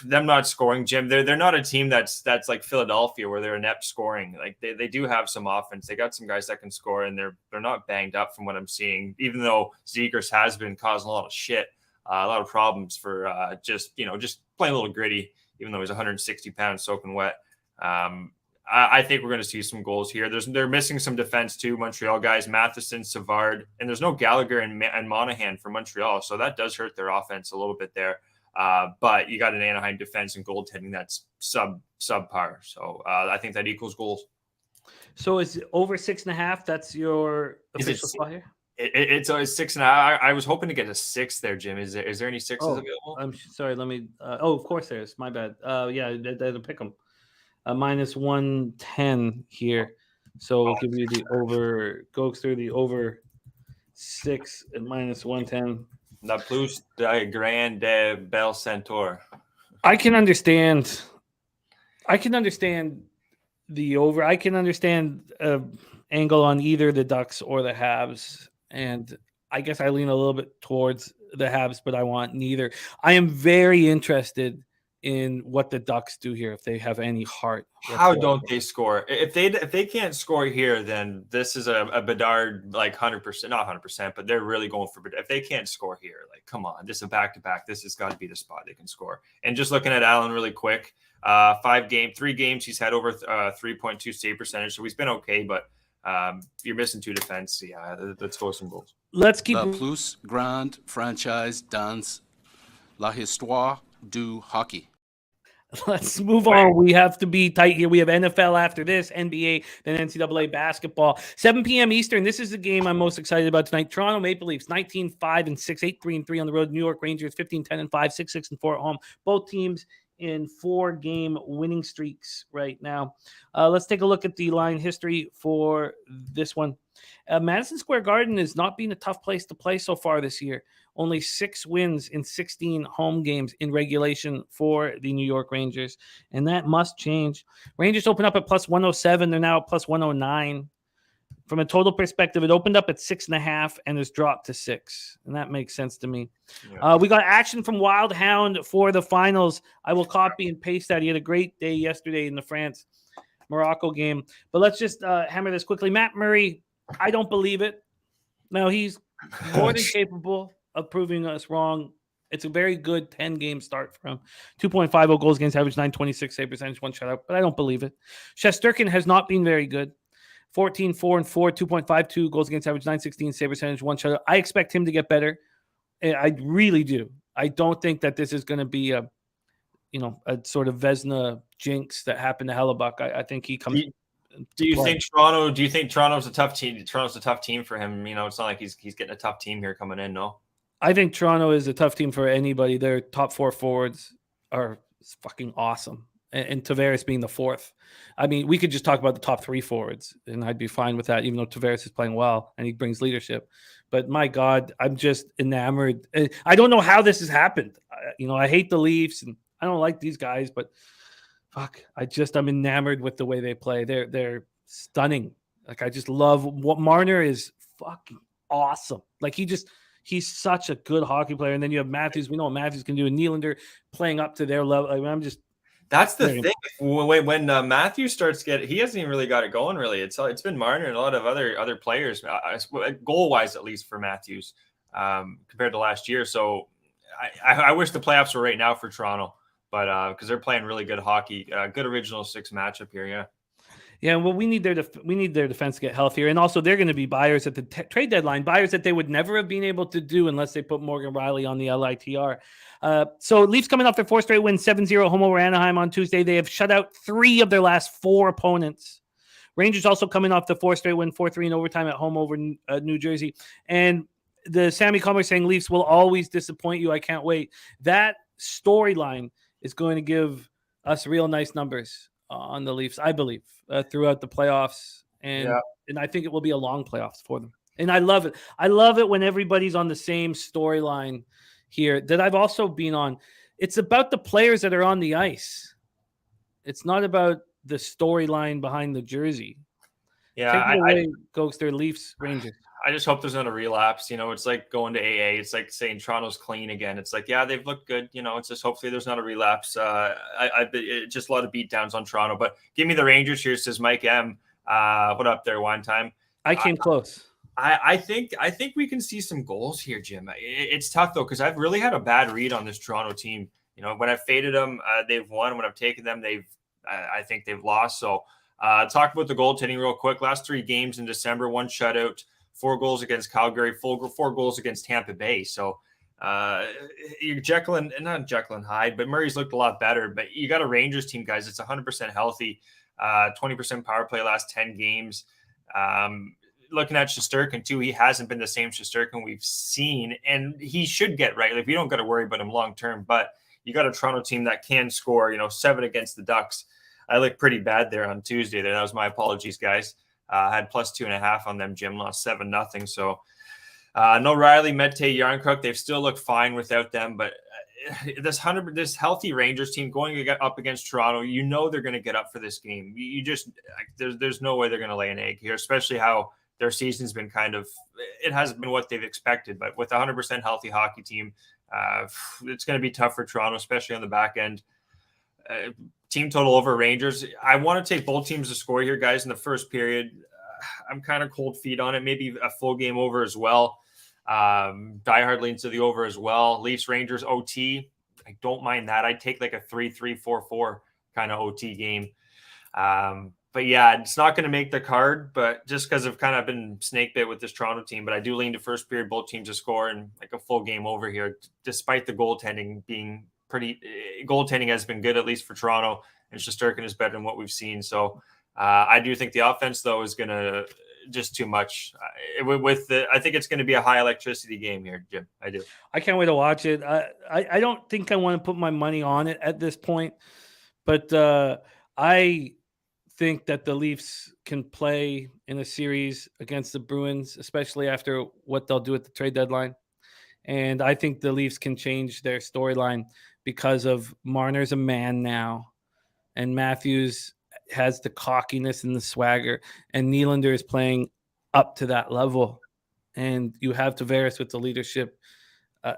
C: them not scoring, Jim, they're not a team that's like Philadelphia where they're inept scoring. Like they do have some offense. They got some guys that can score, and they're not banged up from what I'm seeing, even though Zegras has been causing a lot of shit, a lot of problems for just playing a little gritty, even though he's 160 pounds soaking wet. I think we're going to see some goals here. They're missing some defense too, Montreal guys, Matheson, Savard, and there's no Gallagher and Monahan for Montreal, so that does hurt their offense a little bit there. But you got an Anaheim defense and goaltending that's subpar, so I think that equals goals.
B: So is it over 6.5? That's your official spot here?
C: It's 6.5. I was hoping to get a 6 there, Jim. Is there any 6s available?
B: I'm sorry. Let me. Of course there is. My bad. Yeah, they pick them. Minus 110 here. So we'll give you the over. Goes through the over 6 at -110.
C: La plus de grande bel centaur.
B: I can understand the over. I can understand angle on either the Ducks or the Habs, and I guess I lean a little bit towards the Habs, but I want neither. I am very interested in what the Ducks do here if they have any heart.
C: How don't they score? If they can't score here, then this is a Bedard like 100%, not 100%, but they're really going for Bedard. If they can't score here, like come on, this is a back-to-back. This has got to be the spot they can score. And just looking at Allen really quick, 3 games he's had over 3.2 save percentage, so he's been okay, but you're missing 2 defense. Yeah, let's go some goals.
B: Let's keep
D: La plus grande franchise dans la histoire du hockey.
B: Let's move on. We have to be tight here. We have NFL after this, NBA, then NCAA basketball. 7 p.m. Eastern. This is the game I'm most excited about tonight. Toronto Maple Leafs, 19-5-6, 8-3-3 on the road. New York Rangers, 15-10-5, 6-6-4 at home. Both teams in 4-game winning streaks right now. Let's take a look at the line history for this one. Madison Square Garden has not been a tough place to play so far this year. Only 6 wins in 16 home games in regulation for the New York Rangers, and that must change. Rangers open up at plus 107. They're now at plus 109. From a total perspective, it opened up at 6.5 and has dropped to 6, and that makes sense to me. Yeah. We got action from Wild Hound for the finals. I will copy and paste that. He had a great day yesterday in the France-Morocco game. But let's just hammer this quickly. Matt Murray, I don't believe it. Now, he's more than capable of proving us wrong. It's a very good 10-game start for him. 2.50 goals against average, 926 save percentage, 1 shutout, but I don't believe it. Shesterkin has not been very good. 14-4-4, 2.52 goals against average, 916 save percentage, 1 shutout. I expect him to get better. I really do. I don't think that this is going to be a sort of Vezina jinx that happened to Hellebuck. I think he comes.
C: Do you think Toronto's a tough team? Toronto's a tough team for him. It's not like he's getting a tough team here coming in. No.
B: I think Toronto is a tough team for anybody. Their top 4 forwards are fucking awesome. And Tavares being the 4th. I mean, we could just talk about the top 3 forwards, and I'd be fine with that, even though Tavares is playing well and he brings leadership. But my God, I'm just enamored. I don't know how this has happened. I hate the Leafs, and I don't like these guys, but fuck, I'm enamored with the way they play. They're stunning. Like, I just love what Marner is fucking awesome. Like, he's such a good hockey player. And then you have Matthews. We know what Matthews can do. And Nylander playing up to their level. I mean,
C: that's the thing. When Matthews starts he hasn't even really got it going. Really, it's been Marner and a lot of other players, goal wise at least for Matthews, compared to last year. So I wish the playoffs were right now for Toronto, but because they're playing really good hockey, good original 6 matchup here. Yeah.
B: Yeah, well, we need their defense to get healthier, and also they're going to be buyers at the trade deadline, buyers that they would never have been able to do unless they put Morgan Riley on the LITR. So Leafs coming off their 4 straight wins, 7-0 home over Anaheim on Tuesday. They have shut out 3 of their last 4 opponents. Rangers also coming off the 4 straight win, 4-3 in overtime at home over New Jersey. And the Sammy Comer saying Leafs will always disappoint you. I can't wait. That storyline is going to give us real nice numbers on the Leafs, I believe, throughout the playoffs. And I think it will be a long playoffs for them. And I love it. I love it when everybody's on the same storyline here that I've also been on. It's about the players that are on the ice. It's not about the storyline behind the jersey.
C: Yeah,
B: take it away, Ghost, their Leafs, Rangers.
C: I just hope there's not a relapse. It's like going to AA. It's like saying Toronto's clean again. It's like, yeah, they've looked good. It's just hopefully there's not a relapse. Just a lot of beatdowns on Toronto. But give me the Rangers here, says Mike M. What up there, Wine Time?
B: I came close.
C: I think we can see some goals here, Jim. It's tough, though, because I've really had a bad read on this Toronto team. When I've faded them, they've won. When I've taken them, I think they've lost. So talk about the goaltending real quick. Last 3 games in December, 1 shutout. 4 goals against Calgary, 4 goals against Tampa Bay. So you're not Jekyll and Hyde, but Murray's looked a lot better. But you got a Rangers team, guys. It's 100% healthy, 20% power play last 10 games. Looking at Shesterkin, too, he hasn't been the same Shesterkin we've seen, and he should get right. Like, we don't got to worry about him long term, but you got a Toronto team that can score, 7 against the Ducks. I looked pretty bad there on Tuesday. That was my apologies, guys. Had plus 2.5 on them. Jim lost 7-0. So no Riley, Mete, Yarncrook. They've still looked fine without them. But this healthy Rangers team going up against Toronto, you know they're going to get up for this game. You just there's no way they're going to lay an egg here, especially how their season's been it hasn't been what they've expected. But with a 100% healthy hockey team, it's going to be tough for Toronto, especially on the back end. Team total over Rangers. I want to take both teams to score here, guys, in the first period. I'm kind of cold feet on it. Maybe a full game over as well. Diehard leans to the over as well. Leafs Rangers OT. I don't mind that. I'd take like a 3-3, 4-4 kind of OT game. But yeah, it's not going to make the card, but just because I've kind of been snake bit with this Toronto team, but I do lean to first period, both teams to score and like a full game over here, despite the goaltending being goaltending has been good, at least for Toronto, and Shesterkin is better than what we've seen. So I do think the offense, though, is going to just too much. I think it's going to be a high electricity game here, Jim. I do.
B: I can't wait to watch it. I don't think I want to put my money on it at this point, but I think that the Leafs can play in a series against the Bruins, especially after what they'll do at the trade deadline. And I think the Leafs can change their storyline because of Marner's a man now, and Matthews has the cockiness and the swagger, and Nylander is playing up to that level. And you have Tavares with the leadership.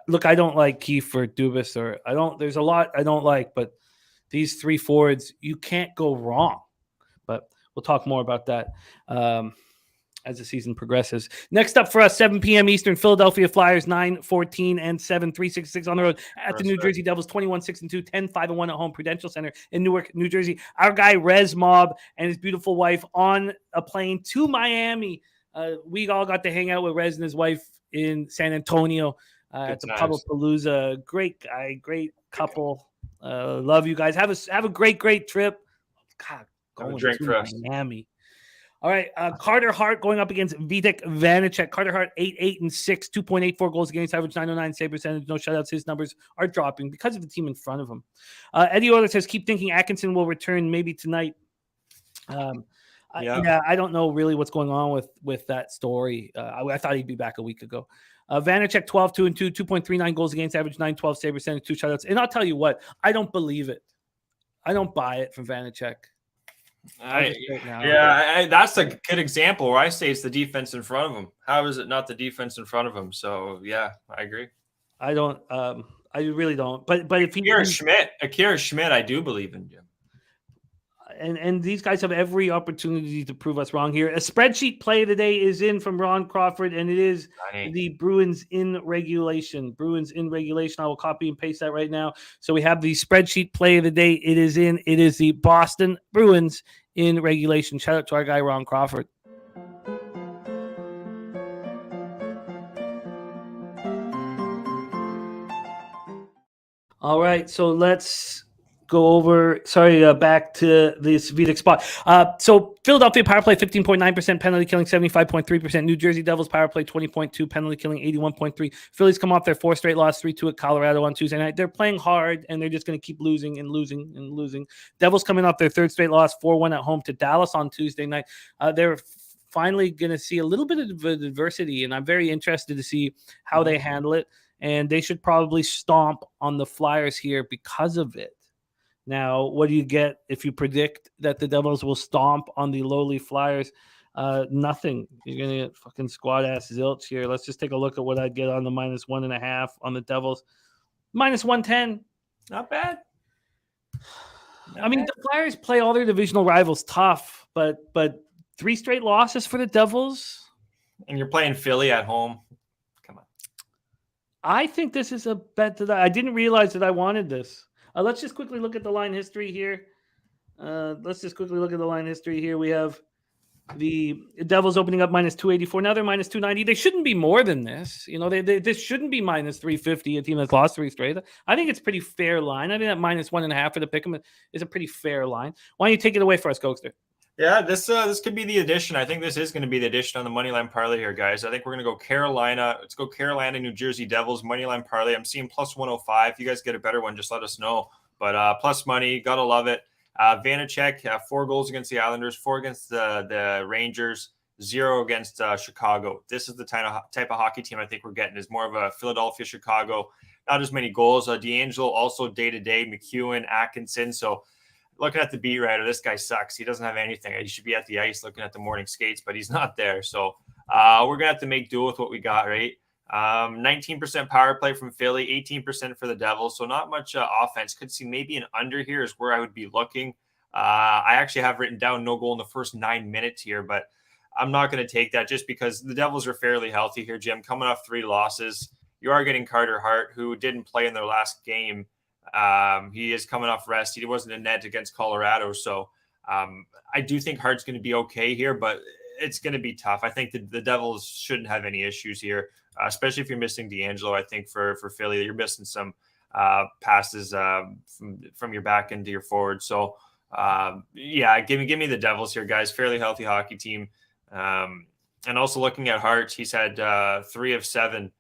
B: Look, I don't like Kiefer, Dubas, there's a lot I don't like, but these three forwards, you can't go wrong. But we'll talk more about that as the season progresses. Next up for us, 7 p.m. Eastern, Philadelphia Flyers, 9-14 and 7, 3-6-6 on the road at the New Jersey Devils, 21-6-2, 10-5-1 at home, Prudential Center in Newark, New Jersey. Our guy, Rez Mob, and his beautiful wife on a plane to Miami. We all got to hang out with Rez and his wife in San Antonio at the Puddlepalooza. Great guy, great couple. Love you guys. Have a great trip. God, going to Miami. All right, Carter Hart going up against Vitek Vanacek. Carter Hart 8-6, 2.84 goals against average, 909 save percentage, no shutouts. His numbers are dropping because of the team in front of him. Eddie Oiler says, keep thinking Atkinson will return maybe tonight. I don't know really what's going on with that story. I thought he'd be back a week ago. Vanacek 12-2-2, 2.39 goals against average, 912 save percentage, 2 shutouts. And I'll tell you what, I don't believe it. I don't buy it from Vanacek.
C: That's a good example where I say it's the defense in front of him. How is it not the defense in front of him? So yeah, I agree.
B: I don't. I really don't. But if
C: Akira Schmidt, I do believe in Jim.
B: And these guys have every opportunity to prove us wrong here. A spreadsheet play of the day is in from Ron Crawford, and it is the Bruins in regulation. I will copy and paste that right now. So we have the spreadsheet play of the day. It is in. It is the Boston Bruins in regulation. Shout out to our guy, Ron Crawford. All right, so let's go over, back to this Vitek spot. So Philadelphia power play 15.9%, penalty killing 75.3%. New Jersey Devils power play 20.2, penalty killing 81.3. Phillies come off their 4 straight loss, 3-2 at Colorado on Tuesday night. They're playing hard, and they're just going to keep losing and losing and losing. Devils coming off their 3rd straight loss, 4-1 at home to Dallas on Tuesday night. They're finally going to see a little bit of adversity, and I'm very interested to see how they handle it. And they should probably stomp on the Flyers here because of it. Now, what do you get if you predict that the Devils will stomp on the lowly Flyers? Nothing. You're going to get fucking squad-ass zilch here. Let's just take a look at what I'd get on the -1.5 on the Devils. -110.
C: Not bad.
B: The Flyers play all their divisional rivals tough, but 3 straight losses for the Devils.
C: And you're playing Philly at home. Come on.
B: I think this is a bet that I didn't realize that I wanted this. Let's just quickly look at the line history here. We have the Devils opening up -284. Now they're -290. They shouldn't be more than this. This shouldn't be -350, a team that's lost 3 straight. I think it's a pretty fair line. I think that -1.5 for the pick'em is a pretty fair line. Why don't you take it away for us, Gokster?
C: Yeah, this could be the addition. I think this is going to be the addition on the moneyline parlay here, guys. I think we're going to go Carolina. Let's go Carolina, New Jersey Devils moneyline parlay. I'm seeing +105. If you guys get a better one, just let us know. But plus money, gotta love it. Vanacek, 4 goals against the Islanders, 4 against the Rangers, 0 against Chicago. This is the type of hockey team I think we're getting, is more of a Philadelphia, Chicago, not as many goals. D'Angelo also day-to-day, McEwen, Atkinson. So looking at the beat writer, this guy sucks. He doesn't have anything. He should be at the ice looking at the morning skates, but he's not there. So we're going to have to make do with what we got, right? 19% power play from Philly, 18% for the Devils. So not much offense. Could see maybe an under here is where I would be looking. I actually have written down no goal in the first 9 minutes here, but I'm not going to take that just because the Devils are fairly healthy here, Jim. Coming off 3 losses, you are getting Carter Hart, who didn't play in their last game. He is coming off rest. He wasn't in net against Colorado. So I do think Hart's going to be okay here, but it's going to be tough. I think the Devils shouldn't have any issues here, especially if you're missing D'Angelo. I think for Philly, you're missing some passes from your back into your forward. So yeah, give me the Devils here, guys. Fairly healthy hockey team. And also looking at Hart, he's had 3 of 7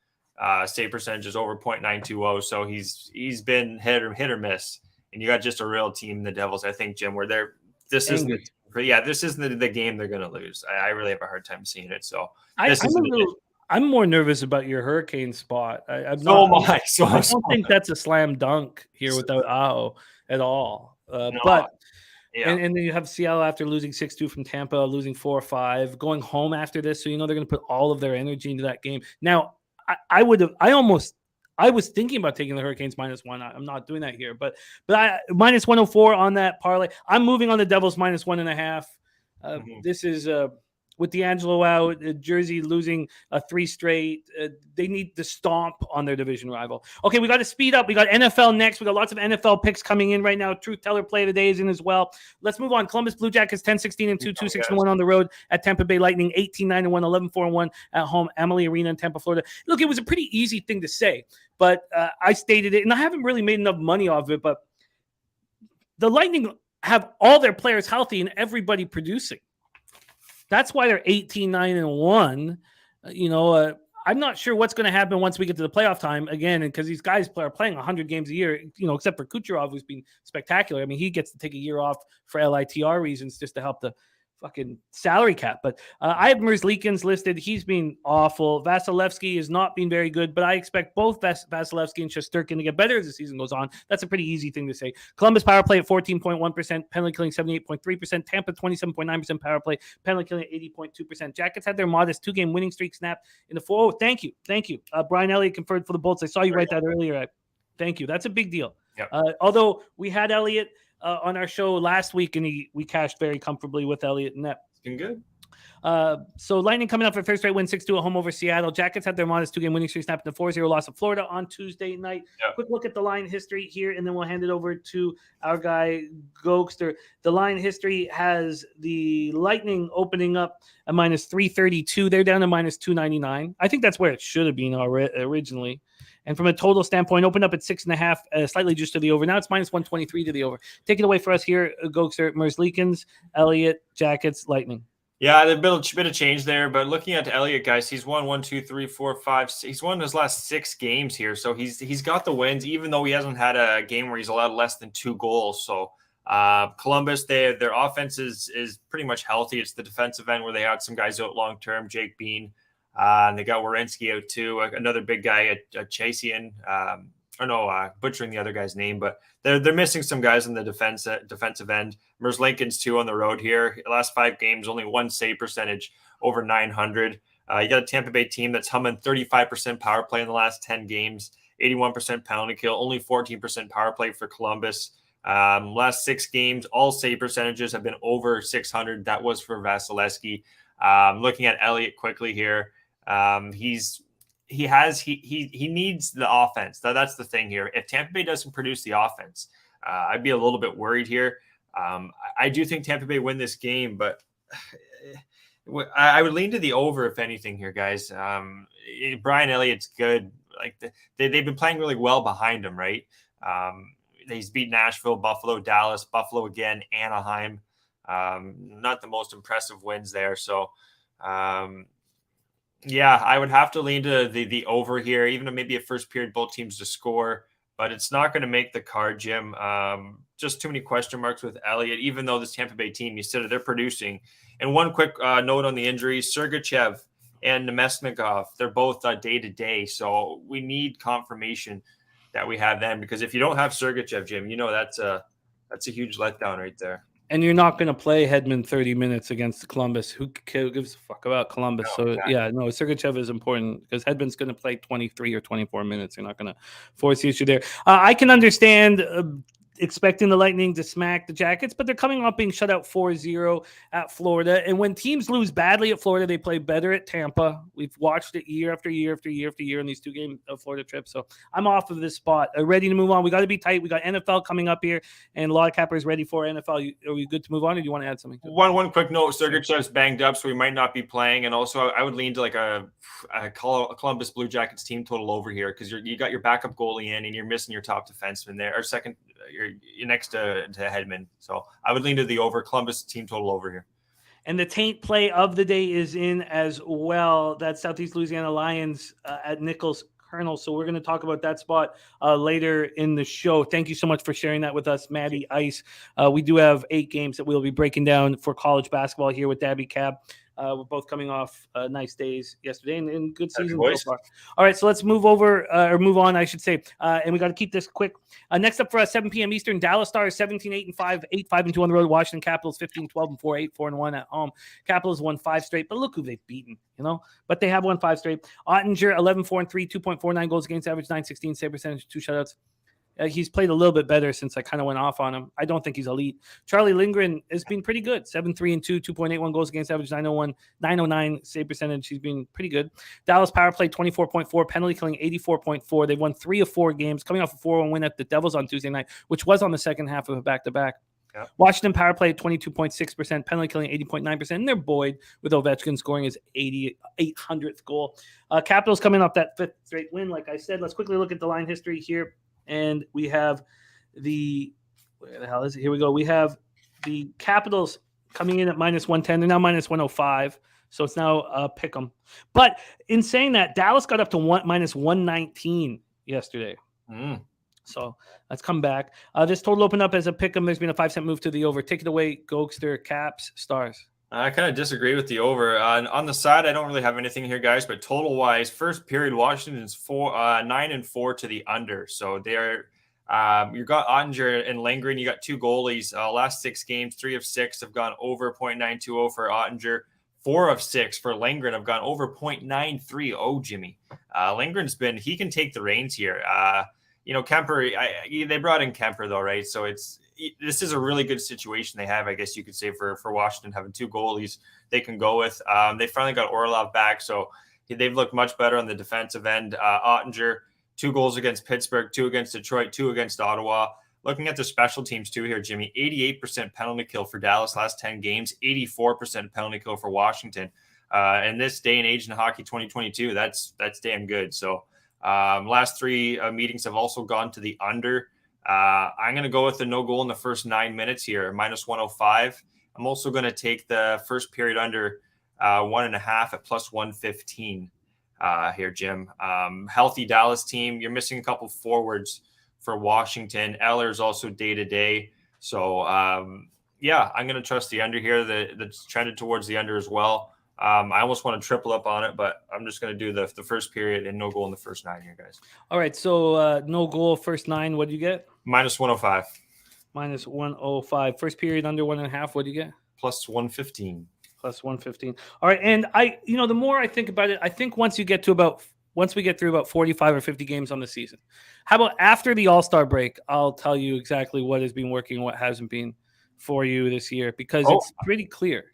C: save percentages over .920. So he's been hit or miss. And you got just a real team, the Devils. I think, Jim, where this isn't the game they're going to lose. I really have a hard time seeing it. So
B: I'm more nervous about your Hurricane spot. I
C: don't
B: think that's a slam dunk here without Aho at all. But yeah. And then you have Seattle after losing 6-2 from Tampa, losing 4-5, going home after this. So, they're going to put all of their energy into that game. Now, I was thinking about taking the Hurricanes -1. I'm not doing that here, but I -104 on that parlay. I'm moving on the Devils -1.5. This is with D'Angelo out, Jersey losing 3 straight. They need to stomp on their division rival. Okay, we got to speed up. We got NFL next. We got lots of NFL picks coming in right now. Truth Teller play today is in as well. Let's move on. Columbus Blue Jackets 10-16-2, 2-6-1 on the road at Tampa Bay Lightning, 18-9-1, 11-4-1 at home, Amalie Arena in Tampa, Florida. Look, it was a pretty easy thing to say, but I stated it, and I haven't really made enough money off it, but the Lightning have all their players healthy and everybody producing. That's why they're 18-9-1. I'm not sure what's going to happen once we get to the playoff time again, and because these guys are playing 100 games a year, except for Kucherov, who's been spectacular. I mean, he gets to take a year off for LITR reasons just to help the fucking salary cap. But I have Merzlikins listed. He's been awful. Vasilevsky has not been very good, but I expect both Vasilevsky and Shesterkin to get better as the season goes on. That's a pretty easy thing to say. Columbus power play at 14.1%, penalty killing 78.3%, Tampa 27.9% power play, penalty killing 80.2%. Jackets had their modest 2-game winning streak snapped in the 4. Oh, thank you. Brian Elliott conferred for the Bolts. I saw you write that earlier. Thank you. That's a big deal.
C: Yep.
B: Although we had Elliott on our show last week, and we cashed very comfortably with Elliott and that.
C: It's been good.
B: So Lightning coming up for third straight win, 6-2 at home over Seattle. Jackets had their modest 2-game winning streak snapped in the 4-0 loss of Florida on Tuesday night.
C: Yep.
B: Quick look at the line history here, and then we'll hand it over to our guy Gokster. The line history has the Lightning opening up at -332. They're down to -299. I think that's where it should have been originally. And from a total standpoint, opened up at 6.5, slightly just to the over. Now it's -123 to the over. Take it away for us here, Gokster. Merzlikins, Elliott, Jackets, Lightning.
C: Yeah, there's a bit of change there, but looking at Elliott, guys, he's won 1, 2, 3, 4, 5. He's won his last 6 games here, so he's got the wins, even though he hasn't had a game where he's allowed less than 2 goals. So Columbus, their offense is pretty much healthy. It's the defensive end where they had some guys out long term, Jake Bean. And they got Werenski out too, another big guy at Chasian. Butchering the other guy's name, but they're missing some guys in the defensive end. Merzlikins too on the road here. The last 5 games, only 1 save percentage over 900. You got a Tampa Bay team that's humming 35% power play in the last 10 games, 81% penalty kill, only 14% power play for Columbus. Last 6 games, all save percentages have been over 600. That was for Vasilevsky. Looking at Elliott quickly here. He needs the offense. That's the thing here. If Tampa Bay doesn't produce the offense, I'd be a little bit worried here. I do think Tampa Bay win this game, but I would lean to the over if anything here, guys. Brian Elliott's good. They've been playing really well behind him, right? He's beat Nashville, Buffalo, Dallas, Buffalo again, Anaheim. Not the most impressive wins there. So, yeah, I would have to lean to the over here, even maybe a first period both teams to score, but it's not going to make the card, Jim. just too many question marks with Elliott, even though this Tampa Bay team, you said they're producing. And one quick note on the injuries, Sergachev and Nemesnikov, they're both day-to-day. So we need confirmation that we have them, because if you don't have Sergachev, Jim, that's a huge letdown right there.
B: And you're not going to play Hedman 30 minutes against Columbus. Who gives a fuck about Columbus? Sergachev is important because Hedman's going to play 23 or 24 minutes. You're not going to force the issue there. I can understand expecting the Lightning to smack the Jackets, but they're coming off being shut out 4-0 at Florida. And when teams lose badly at Florida, they play better at Tampa. We've watched it year after year after year after year in these 2-game Florida trips. So I'm off of this spot. Ready to move on. We got to be tight. We got NFL coming up here, and a lot of cappers ready for NFL. Are we good to move on, or do you want to add something?
C: One quick note: Sergachev's banged up, so we might not be playing. And also, I would lean to like a Columbus Blue Jackets team total over here, because you got your backup goalie in, and you're missing your top defenseman there, or second. You're next to Hedman. So I would lean to the over. Columbus team total over here.
B: And the taint play of the day is in as well. That's Southeast Louisiana Lions at Nichols Colonel. So we're going to talk about that spot later in the show. Thank you so much for sharing that with us, Maddie Ice. We do have 8 games that we'll be breaking down for college basketball here with Dabby Cab. We're both coming off nice days yesterday and good season so far. All right, so let's move on, I should say. And we got to keep this quick. Next up for us, 7 p.m. Eastern, Dallas Stars 17-8-5, 8-5-2 on the road. Washington Capitals 15-12-4, 8-4-1 at home. Capitals won 5 straight, but look who they've beaten, But they have won 5 straight. Ottinger 11-4-3, 2.49 goals against average, 916 save percentage, 2 shutouts. He's played a little bit better since I kind of went off on him. I don't think he's elite. Charlie Lindgren has been pretty good. 7-3-2, 2.81 goals against average, 909 save percentage. He's been pretty good. Dallas power play 24.4, penalty killing 84.4. They've won 3 of 4 games, coming off a 4-1 win at the Devils on Tuesday night, which was on the second half of a back-to-back. Yep. Washington power play 22.6%, penalty killing 80.9%, and they're buoyed with Ovechkin scoring his 800th goal. Capitals coming off that 5th straight win, like I said. Let's quickly look at the line history here. And we have where the hell is it? Here we go. We have the Capitals coming in at -110. They're now -105. So it's now pick 'em. But in saying that, Dallas got up to -119 yesterday. So let's come back. This total opened up as a pick 'em. There's been a 5-cent move to the over. Take it away, Gokster, Caps, Stars.
C: I kind of disagree with the over. On the side, I don't really have anything here, guys. But total wise, first period, Washington's 9-4 to the under. So they're you got Ottinger and Lindgren. You got 2 goalies. Last 6 games, 3 of 6 have gone over 0.920 for Ottinger. 4 of 6 for Lindgren have gone over 0.930. Jimmy. Lindgren's he can take the reins here. Kemper. They brought in Kemper though, right? So this is a really good situation they have, I guess you could say, for Washington, having 2 goalies they can go with. They finally got Orlov back, so they've looked much better on the defensive end. Ottinger, 2 goals against Pittsburgh, 2 against Detroit, 2 against Ottawa. Looking at the special teams too here, Jimmy, 88% penalty kill for Dallas last 10 games, 84% penalty kill for Washington. In this day and age in hockey 2022, that's damn good. So last 3 meetings have also gone to the under. I'm going to go with the no goal in the first 9 minutes here, -105. I'm also going to take the first period under 1.5 at +115 here, Jim. Healthy Dallas team. You're missing a couple forwards for Washington. Eller's also day-to-day. So, I'm going to trust the under here. That's trended towards the under as well. I almost want to triple up on it, but I'm just going to do the first period and no goal in the first 9 here, guys.
B: All right, so no goal first 9. What do you get?
C: -105.
B: -105. First period under 1.5. What do you get?
C: +115.
B: +115. All right, and the more I think about it, I think once we get through about 45 or 50 games on the season, how about after the All-Star break? I'll tell you exactly what has been working, what hasn't been for you this year, because it's pretty clear.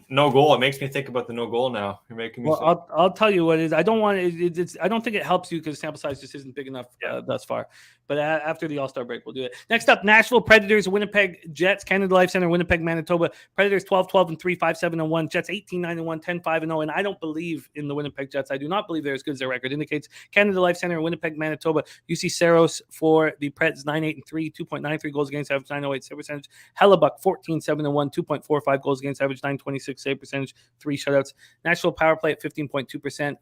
C: No goal. It makes me think about the no goal now. You're making me.
B: Well, I'll tell you what it is. I don't want it. I don't think it helps you because sample size just isn't big enough thus far. But after the All-Star break, we'll do it. Next up, Nashville Predators, Winnipeg Jets, Canada Life Center, Winnipeg, Manitoba. Predators 12-12-3, 5-7-1. Jets 18-9-1, 10-5-0. And I don't believe in the Winnipeg Jets. I do not believe they're as good as their record indicates. Canada Life Center, Winnipeg, Manitoba. UC Saros for the Preds 9-8-3, 2.93 goals against average, 908 save percentage. Hellebuck 14-7-1, 2.45 goals against against average, 926 save percentage, 3 shutouts. Nashville power play at 15.2%.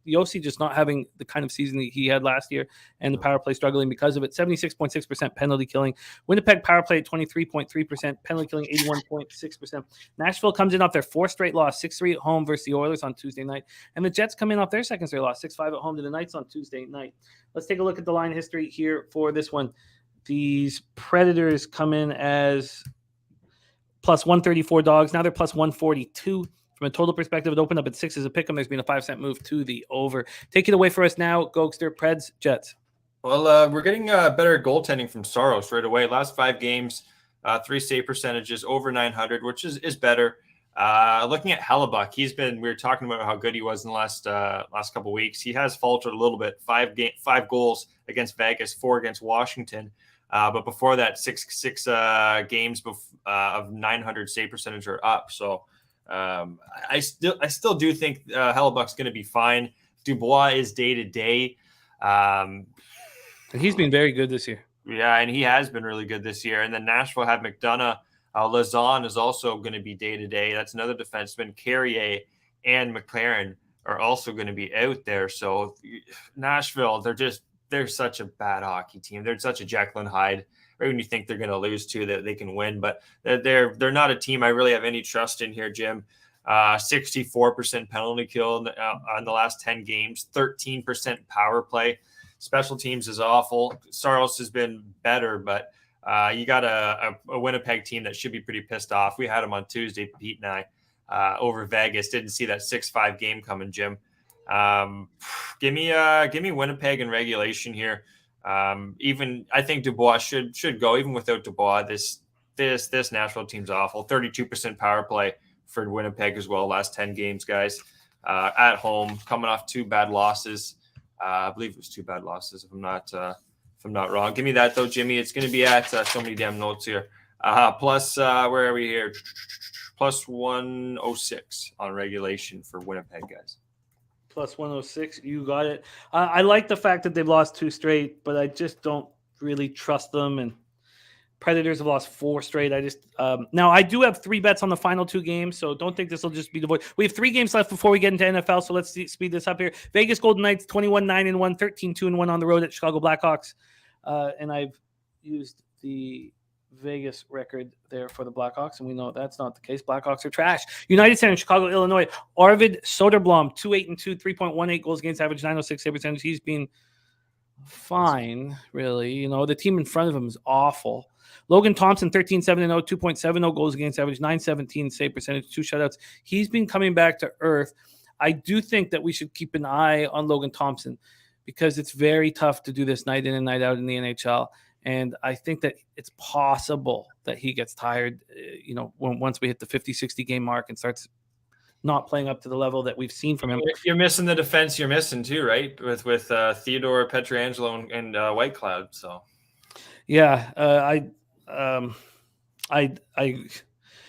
B: Yossi just not having the kind of season that he had last year, and the power play struggling because of it. 76.6% penalty killing. Winnipeg power play at 23.3%, penalty killing 81.6%. Nashville comes in off their 4th straight loss, 6-3 at home versus the Oilers on Tuesday night. And the Jets come in off their 2nd straight loss, 6-5 at home to the Knights on Tuesday night. Let's take a look at the line history here for this one. These Predators come in as plus 134 dogs. Now they're plus 142. From a total perspective, it opened up at 6 as a pick 'em. There's been a 5-cent move to the over. Take it away for us now, Gokster. Preds, Jets.
C: Well, we're getting better goaltending from Saros right away. Last 5 games, 3 save percentages, over 900, which is better. Looking at Hellebuck, we were talking about how good he was in the last couple of weeks. He has faltered a little bit. 5 goals against Vegas, 4 against Washington. But before that, six games of 900 save percentage or up. So I still do think Hellebuck's going to be fine. Dubois is day to day.
B: He's been very good this year.
C: Yeah, and he has been really good this year. And then Nashville had McDonough. Lazon is also going to be day to day. That's another defenseman. Carrier and McLaren are also going to be out there. So Nashville, they're such a bad hockey team. They're such a Jekyll and Hyde. Right when you think they're going to lose to, that they can win, but they're not a team I really have any trust in here, Jim. 64% penalty kill on the last 10 games, 13% power play. Special teams is awful. Saros has been better, but you got a Winnipeg team that should be pretty pissed off. We had them on Tuesday, Pete and I, over Vegas. Didn't see that 6-5 game coming, Jim. Give me Winnipeg in regulation here. Even I think Dubois should go even without Dubois. This Nashville team's awful. 32% power play for Winnipeg as well. Last 10 games, guys, at home, coming off 2 bad losses. I believe it was 2 bad losses, if I'm not wrong. Give me that though, Jimmy. It's going to be at so many damn notes here. Plus, where are we here? Plus 106 on regulation for Winnipeg, guys.
B: Plus 106. You got it. I like the fact that they've lost 2 straight, but I just don't really trust them. And Predators have lost 4 straight. Now I do have 3 bets on the final 2 games, so don't think this will just be the void. We have 3 games left before we get into NFL, so let's speed this up here. Vegas Golden Knights 21-9-1, 13-2-1 on the road at Chicago Blackhawks, and I've used the Vegas record there for the Blackhawks, and we know that's not the case. Blackhawks are trash. United Center, Chicago, Illinois. Arvid Soderblom, 2-8-2, 3.18 goals against average, 906 save percentage. He's been fine, really. The team in front of him is awful. Logan Thompson, 13-7-0, 2.70 goals against average, 917 save percentage, 2 shutouts. He's been coming back to earth. I do think that we should keep an eye on Logan Thompson because it's very tough to do this night in and night out in the NHL. And I think that it's possible that he gets tired, once we hit the 50-60 game mark and starts not playing up to the level that we've seen from him.
C: You're missing the defense. You're missing too, right? With Theodore, Pietrangelo, and Whitecloud. So, yeah,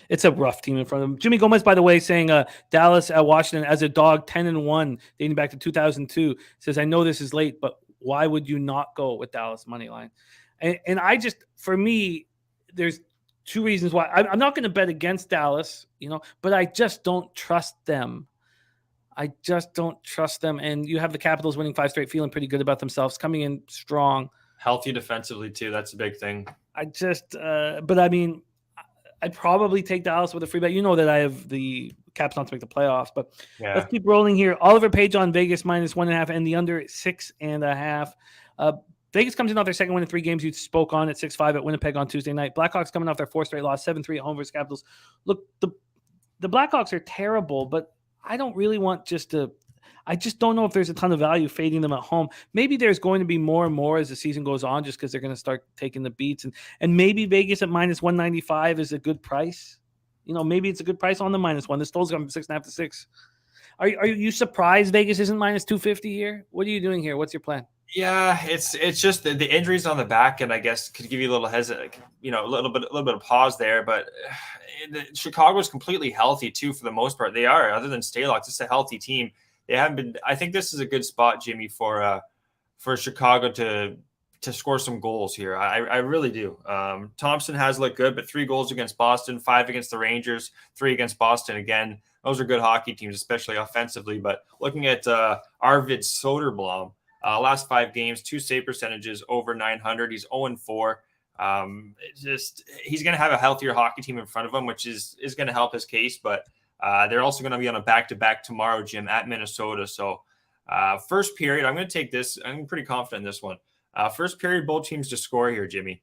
B: it's a rough team in front of him. Jimmy Gomez, by the way, saying Dallas at Washington as a dog, 10-1, dating back to 2002. Says, I know this is late, but why would you not go with Dallas money line? And for me, there's 2 reasons why. I'm not going to bet against Dallas, but I just don't trust them. And you have the Capitals winning 5 straight, feeling pretty good about themselves, coming in strong.
C: Healthy defensively, too. That's a big thing.
B: I'd probably take Dallas with a free bet. You know that I have the Caps not to make the playoffs, but
C: yeah.
B: Let's keep rolling here. Oliver Page on Vegas -1.5 and the under 6.5. Vegas comes in off their second win in 3 games. You spoke on at 6-5 at Winnipeg on Tuesday night. Blackhawks coming off their 4th straight loss, 7-3 at home versus Capitals. Look, the Blackhawks are terrible, but I don't really want I just don't know if there's a ton of value fading them at home. Maybe there's going to be more and more as the season goes on, just because they're going to start taking the beats. And maybe Vegas at -195 is a good price. Maybe it's a good price on the -1. This total's going from 6.5 to 6. Are you surprised Vegas isn't -250 here? What are you doing here? What's your plan?
C: Yeah, it's just the injuries on the back end, I guess, could give you a little a little bit of pause there. But Chicago's completely healthy too for the most part. They are, other than Stalock, just a healthy team. They haven't been. I think this is a good spot, Jimmy, for Chicago to to score some goals here. I really do. Thompson has looked good, but 3 goals against Boston, 5 against the Rangers, 3 against Boston. Again, those are good hockey teams, especially offensively. But looking at Arvid Soderblom, last 5 games, 2 save percentages over 900. He's 0-4. He's going to have a healthier hockey team in front of him, which is going to help his case. But they're also going to be on a back-to-back tomorrow, Jim, at Minnesota. So first period, I'm going to take this. I'm pretty confident in this one. First period, both teams to score here, Jimmy.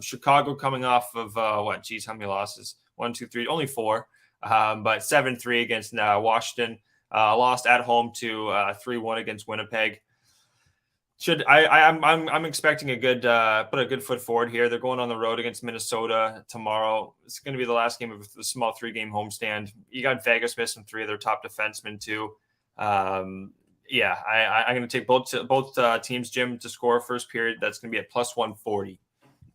C: Chicago coming off of how many losses? 1, 2, 3, only 4. But 7-3 against Washington. Lost at home to 3-1 against Winnipeg. I'm expecting a good put a good foot forward here. They're going on the road against Minnesota tomorrow. It's going to be the last game of the small 3-game homestand. You got Vegas missing 3 of their top defensemen too. I'm going to take both teams, Jim, to score first period. That's going to be at plus 140.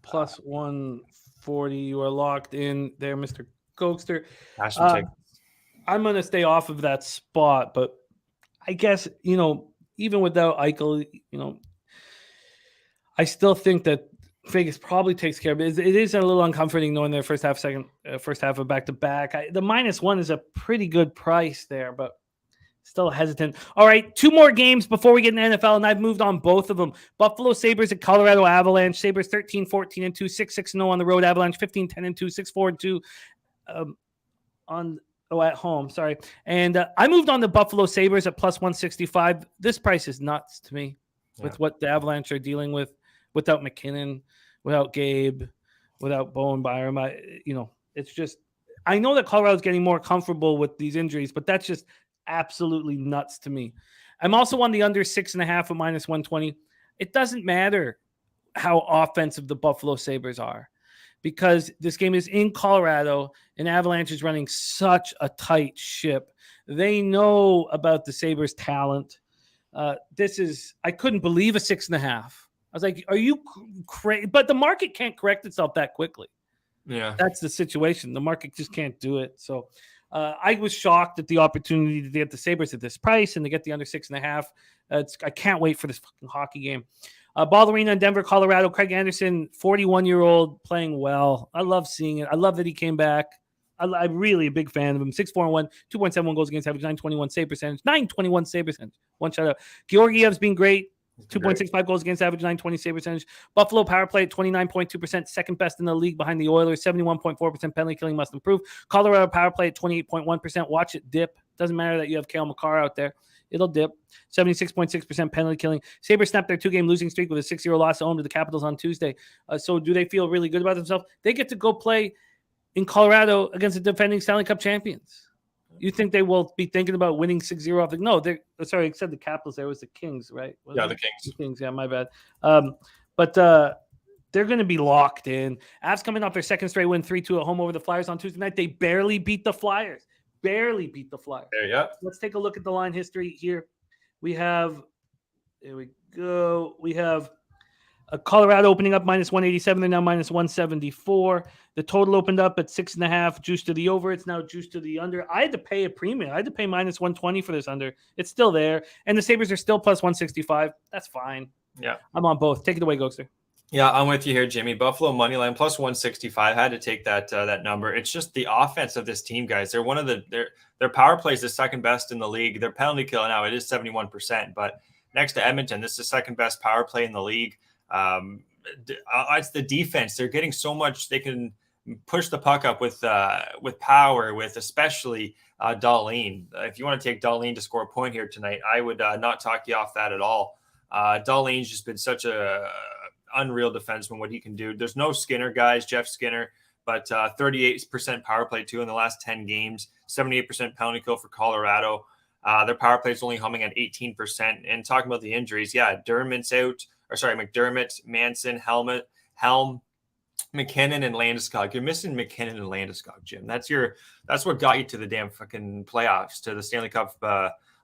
B: Plus 140. You are locked in there, Mr. Gokster. I'm going to stay off of that spot, but I guess, even without Eichel, I still think that Vegas probably takes care of it. It is a little uncomforting knowing their first half of back-to-back. The -1 is a pretty good price there, but still hesitant. All right, 2 more games before we get in the NFL, and I've moved on both of them. Buffalo Sabres at Colorado Avalanche. Sabres 13-14-2, 6-6-0 on the road. Avalanche 15-10-2, 6-4-2 at home. Sorry. And I moved on the Buffalo Sabres at plus 165. This price is nuts to me with what the Avalanche are dealing with without McKinnon, without Gabe, without Bowen Byram. It's just, I know that Colorado's getting more comfortable with these injuries, but that's just absolutely nuts to me. I'm also on the under 6.5 at minus 120. It doesn't matter how offensive the Buffalo Sabres are because this game is in Colorado and Avalanche is running such a tight ship. They know about the Sabres' talent. I couldn't believe a 6.5. I was like, are you crazy? But the market can't correct itself that quickly.
C: Yeah.
B: That's the situation. The market just can't do it. So I was shocked at the opportunity to get the Sabres at this price and to get the under 6.5. I can't wait for this fucking hockey game. Ball Arena in Denver, Colorado. Craig Anderson, 41-year-old, playing well. I love seeing it. I love that he came back. I'm really a big fan of him. 6-4-1, 2.71 goals against average, 921 save percentage, 921 save percentage. One shutout. Georgiev's been great. 2.65 goals against average, 920 save percentage. Buffalo power play at 29.2%, second best in the league behind the Oilers. 71.4% penalty killing must improve. Colorado power play at 28.1%. Watch it dip. Doesn't matter that you have Cale Makar out there. It'll dip. 76.6% penalty killing. Sabres snapped their 2-game losing streak with a 6-0 loss at home to the Capitals on Tuesday. So do they feel really good about themselves? They get to go play in Colorado against the defending Stanley Cup champions. You think they will be thinking about winning 6-0 off the – no, sorry, I said the Capitals there. It was the Kings, right?
C: The Kings.
B: The Kings, yeah, my bad. But they're going to be locked in. Avs coming off their second straight win, 3-2 at home over the Flyers on Tuesday night. They barely beat the Flyers. There you go. Let's take a look at the line history here. Here we go. We have Colorado opening up minus 187. They're now minus 174. The total opened up at 6.5, juice to the over. It's now juice to the under. I had to pay a premium. I had to pay minus 120 for this under. It's still there. And the Sabres are still plus 165. That's fine.
C: Yeah.
B: I'm on both. Take it away, Gokster.
C: Yeah, I'm with you here, Jimmy. Buffalo money line plus 165. I had to take that number. It's just the offense of this team, guys. They're one of their power plays is second best in the league. Their penalty kill now it is 71%, but next to Edmonton, this is the second best power play in the league. It's the defense. They're getting so much. They can push the puck up with power, with especially Dahlin. If you want to take Dahlin to score a point here tonight, I would not talk you off that at all. Dahlin's just been such a unreal defenseman, what he can do. There's no Skinner, guys, Jeff Skinner, but 38% power play too in the last 10 games, 78% penalty kill for Colorado. Their power play is only humming at 18%. And talking about the injuries, McDermott, Manson, Helm, McKinnon, and Landeskog. You're missing McKinnon and Landeskog, Jim. That's what got you to the damn fucking playoffs, to the Stanley Cup,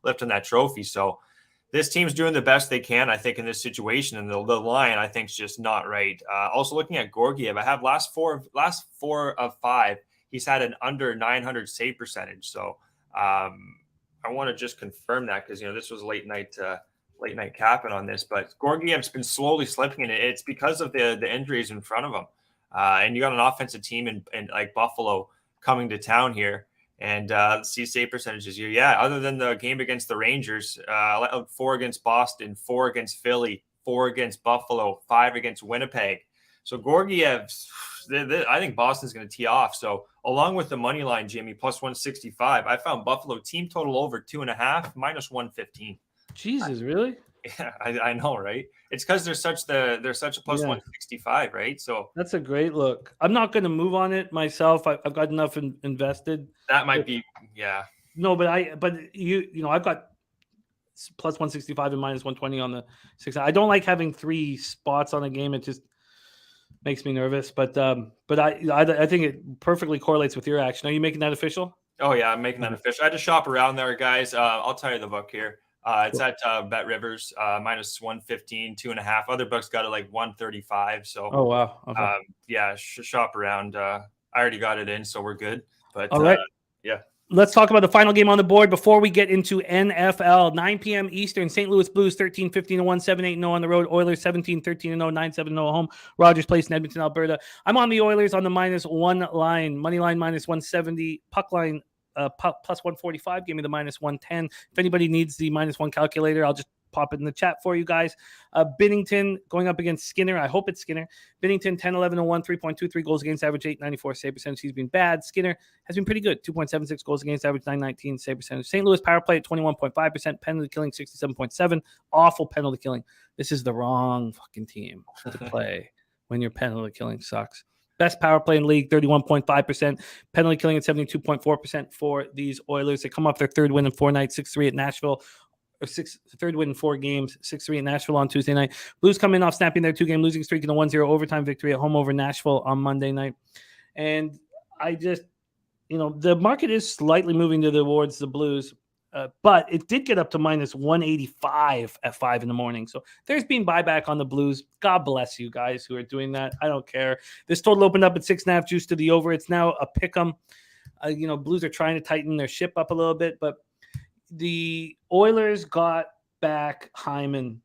C: lifting that trophy. So this team's doing the best they can, I think, in this situation, and the line, I think, is just not right. Also, looking at Georgiev, I have last four of 5, he's had an under 900 save percentage. So I want to just confirm that because this was late night late night capping on this, but Georgiev's been slowly slipping in it. It's because of the injuries in front of him. And you got an offensive team in like Buffalo coming to town here. And see save percentages here. Yeah, other than the game against the Rangers, 4 against Boston, 4 against Philly, 4 against Buffalo, 5 against Winnipeg. So Georgiev's, I think Boston's going to tee off. So along with the money line, Jimmy, plus 165, I found Buffalo team total over 2.5, minus 115.
B: Jesus, really?
C: Yeah, I know, right? It's because they're such a plus 165, right? So
B: that's a great look. I'm not going to move on it myself. I've got enough invested.
C: That might be, yeah.
B: No, but I've got plus 165 and minus 120 on the 6. I don't like having 3 spots on a game. It just makes me nervous. But I think it perfectly correlates with your action. Are you making that official?
C: Oh yeah, I'm making that official. I just shop around there, guys. I'll tell you the book here. It's at Bet Rivers, minus 115, 2.5. Other books got it like 135. So,
B: oh wow, okay.
C: Yeah, shop around. I already got it in, so we're good. But
B: all right,
C: yeah.
B: Let's talk about the final game on the board before we get into NFL. 9 p.m. Eastern. St. Louis Blues 13-15-1, 7-8-0 on the road. Oilers 17-13-0, 9-7-0 at home. Rogers Place in Edmonton, Alberta. I'm on the Oilers on the -1 line. Money line minus 170. Puck line. Plus 145, give me the minus 110. If anybody needs the minus 1 calculator, I'll just pop it in the chat for you guys. Binnington going up against Skinner. I hope it's Skinner. Binnington 10-11-1, 3.23 goals against average, 894 save percentage. He's been bad. Skinner has been pretty good. 2.76 goals against average, 919 save percentage. St. Louis power play at 21.5%. Penalty killing 67.7. Awful penalty killing. This is the wrong fucking team to play when your penalty killing sucks. Best power play in league, 31.5%. Penalty killing at 72.4% for these Oilers. They come off their 3rd win in 4 nights, 6-3 at Nashville. Or 3rd win in 4 games, 6-3 at Nashville on Tuesday night. Blues come in off snapping their 2-game losing streak in a 1-0 overtime victory at home over Nashville on Monday night. And I just, the market is slightly moving towards the Blues. But it did get up to minus 185 at 5 in the morning. So there's been buyback on the Blues. God bless you guys who are doing that. I don't care. This total opened up at 6.5 juice to the over. It's now a pick 'em. Blues are trying to tighten their ship up a little bit, but the Oilers got back Hyman,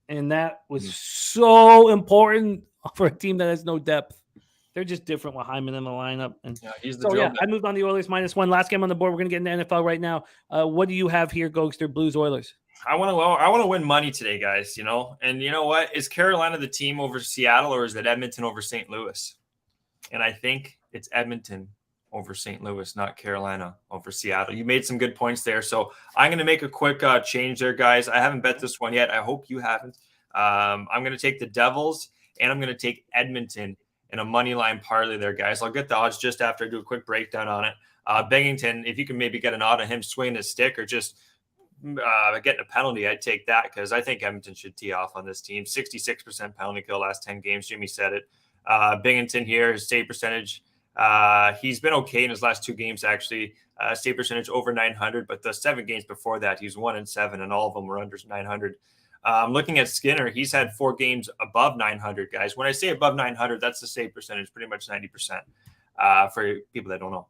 B: and that was so important for a team that has no depth. They're just different with Hyman in the lineup. And I moved on the Oilers -1. Last game on the board. We're going to get into NFL right now. What do you have here, Gokster? Blues, Oilers.
C: I want to win money today, guys, And you know what? Is Carolina the team over Seattle, or is it Edmonton over St. Louis? And I think it's Edmonton over St. Louis, not Carolina over Seattle. You made some good points there. So I'm going to make a quick change there, guys. I haven't bet this one yet. I hope you haven't. I'm going to take the Devils, and I'm going to take Edmonton in a money line parlay there, guys. I'll get the odds just after I do a quick breakdown on it. Bennington, if you can maybe get an odd on him swinging his stick or just getting a penalty, I'd take that because I think Edmonton should tee off on this team. 66% penalty kill last 10 games. Jimmy said it. Bennington here, his save percentage. He's been okay in his last 2 games, actually. Save percentage over 900, but the 7 games before that, he's 1-7, and all of them were under 900. Looking at Skinner, he's had 4 games above 900, guys. When I say above 900, that's the save percentage, pretty much 90% for people that don't know.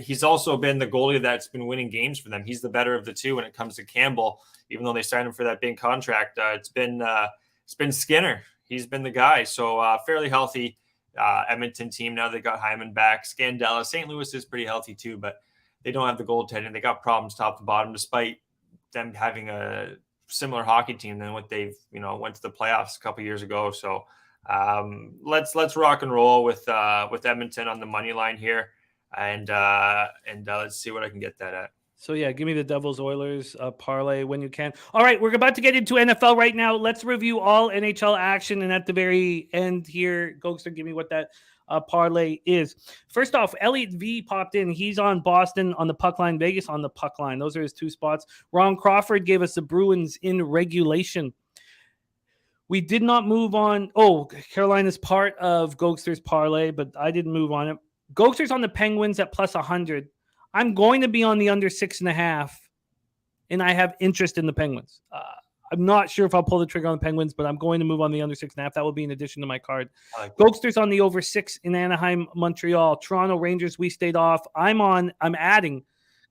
C: He's also been the goalie that's been winning games for them. He's the better of the 2 when it comes to Campbell, even though they signed him for that big contract. It's been Skinner. He's been the guy. So fairly healthy Edmonton team. Now they got Hyman back. Scandella. St. Louis is pretty healthy too, but they don't have the goaltending. They got problems top to bottom, despite them having a similar hockey team than what they've went to the playoffs a couple years ago. So let's rock and roll with Edmonton on the money line here, and let's see what I can get that at.
B: So yeah, give me the Devils Oilers parlay when you can. All right, we're about to get into NFL right now. Let's review all NHL action, and at the very end here, Gokster, give me what that parlay is. First off, Elliot V popped in. He's on Boston on the puck line, Vegas on the puck line. Those are his 2 spots. Ron Crawford gave us the Bruins in regulation. We did not move on. Oh, Carolina's part of Gokster's parlay, but I didn't move on it. Gokster's on the Penguins at plus 100. I'm going to be on the under 6.5, and I have interest in the Penguins. I'm not sure if I'll pull the trigger on the Penguins, but I'm going to move on the under 6.5. That will be in addition to my card. Gokster's on the over 6 in Anaheim, Montreal. Toronto Rangers, we stayed off. I'm adding,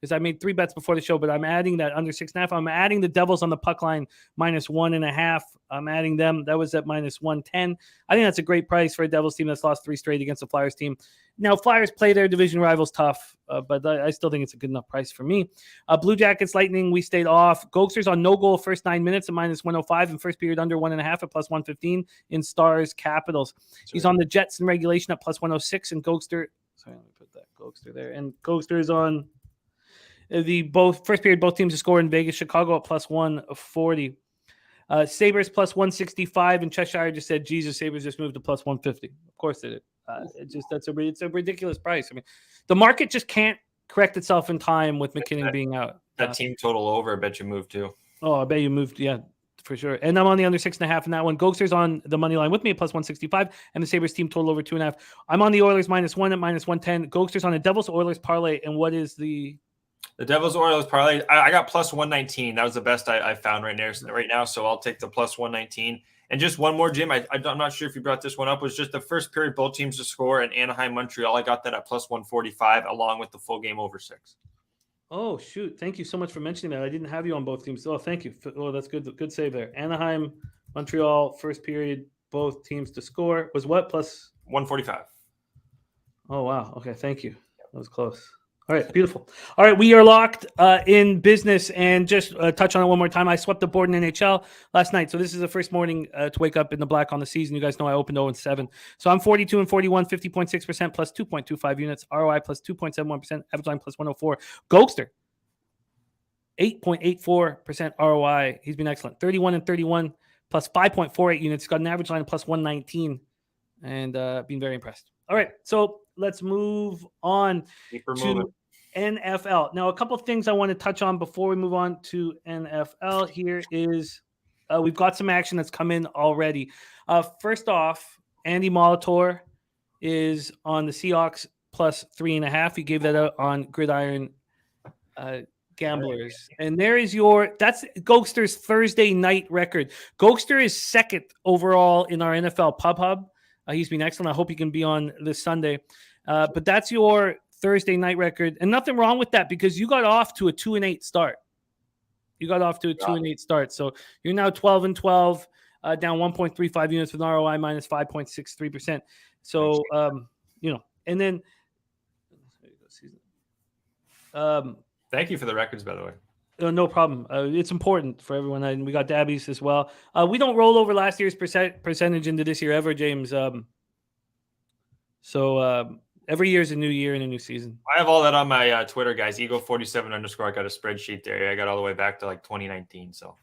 B: because I made 3 bets before the show, but I'm adding that under 6.5. I'm adding the Devils on the puck line -1.5. I'm adding them. That was at -110. I think that's a great price for a Devils team that's lost 3 straight against the Flyers team. Now, Flyers play their division rivals tough, but I still think it's a good enough price for me. Blue Jackets, Lightning, we stayed off. Gokster's on no goal first 9 minutes at -105 and first period under 1.5 at +115 in Stars Capitals. He's on the Jets in regulation at +106 and Gokster. Sorry, let me put that Gokster there. And Gokster is on the both first period, both teams to score in Vegas, Chicago at +140. Sabres +165 and Cheshire just said, Jesus, Sabres just moved to +150. Of course they did. It's a ridiculous price. I mean, the market just can't correct itself in time with McKinnon being out.
C: That team total over, I bet you moved too.
B: Oh, I bet you moved. Yeah, for sure. And I'm on the under 6.5 in that one. Gokster's on the money line with me at +165 and the Sabres team total over 2.5. I'm on the Oilers -1 at -110. Gokster's on the Devils Oilers parlay. And what is the
C: Devils Oilers parlay? I got +119. That was the best I found right now. So I'll take the +119. And just one more, Jim. I'm not sure if you brought this one up. Was just the first period both teams to score in Anaheim, Montreal. I got that at +145 along with the full game over 6.
B: Oh, shoot. Thank you so much for mentioning that. I didn't have you on both teams. Oh, thank you. Oh, that's good. Good save there. Anaheim, Montreal, first period, both teams to score. Was what?
C: +145.
B: Oh, wow. Okay, thank you. That was close. All right, beautiful. All right, we are locked in business. And just touch on it one more time. I swept the board in NHL last night. So this is the first morning to wake up in the black on the season. You guys know I opened 0-7. So I'm 42-41, 50.6%, plus 2.25 units. ROI plus 2.71%, average line plus 104. Gokster, 8.84% ROI. He's been excellent. 31-31, plus 5.48 units. He's got an average line of plus 119, and been very impressed. All right, so let's move on to NFL. Now, a couple of things I want to touch on before we move on to NFL here is we've got some action that's come in already. First off, Andy Molitor is on the Seahawks plus 3.5. He gave that out on Gridiron Gamblers. And there is that's Gokster's Thursday night record. Gokster is second overall in our NFL Pub Hub. He's been excellent. I hope he can be on this Sunday. But that's your Thursday night record. And nothing wrong with that because you got off to a 2-8 start. So you're now 12-12, down 1.35 units with an ROI minus 5.63%. So, and then
C: thank you for the records, by the way.
B: No problem. It's important for everyone. And we got Dabbies as well. We don't roll over last year's percentage into this year ever, James. So every year is a new year and a new season.
C: I have all that on my Twitter, guys. Ego47_. I got a spreadsheet there. I got all the way back to like 2019. So.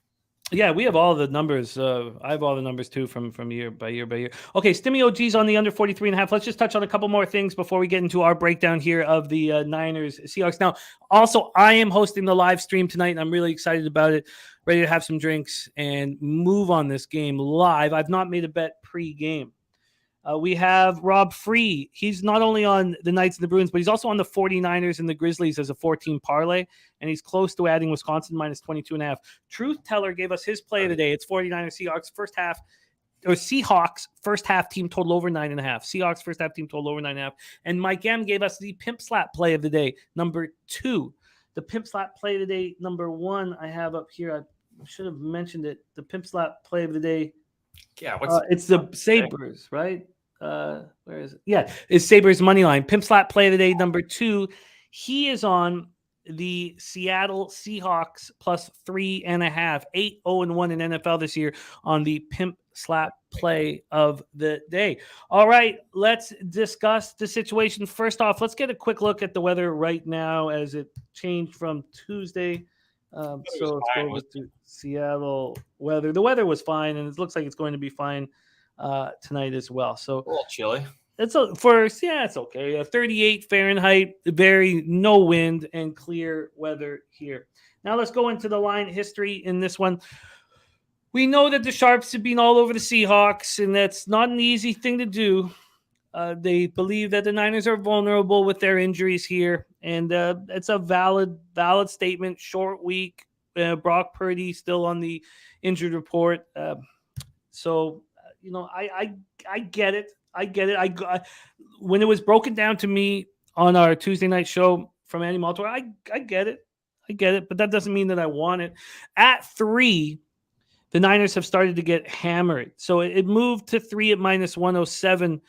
B: Yeah, we have all the numbers. I have all the numbers too from year by year by year. Okay, Stimmy OG's on the under 43.5. Let's just touch on a couple more things before we get into our breakdown here of the Niners Seahawks. Now, also, I am hosting the live stream tonight, and I'm really excited about it. Ready to have some drinks and move on this game live. I've not made a bet pre-game. We have Rob Free. He's not only on the Knights and the Bruins, but he's also on the 49ers and the Grizzlies as a 14 parlay, and he's close to adding Wisconsin minus 22.5. Truth Teller gave us his play of the day. It's 49ers Seahawks first half, or Seahawks first half team total over 9.5. Seahawks first half team total over 9.5. And Mike M gave us the Pimp Slap play of the day, number 2. The Pimp Slap play of the day, number 1, I have up here. I should have mentioned it. The Pimp Slap play of the day.
C: Yeah,
B: it's the Sabres, right? Where is it? Yeah, it's Sabres money line. Pimp Slap play of the day, number 2. He is on the Seattle Seahawks plus 3.5. 8-0-1 in NFL this year on the Pimp Slap play of the day. All right, let's discuss the situation. First off, let's get a quick look at the weather right now as it changed from Tuesday. So let's go over to Seattle weather. The weather was fine, and it looks like it's going to be fine tonight as well. So
C: a little chilly.
B: It's okay. 38 Fahrenheit, no wind and clear weather here. Now let's go into the line history in this one. We know that the Sharps have been all over the Seahawks, and that's not an easy thing to do. They believe that the Niners are vulnerable with their injuries here, and it's a valid statement. Short week. Brock Purdy still on the injured report. So I get it. When it was broken down to me on our Tuesday night show from Andy Maltor. I get it. But that doesn't mean that I want it. At 3, the Niners have started to get hammered. So it moved to 3 at minus 107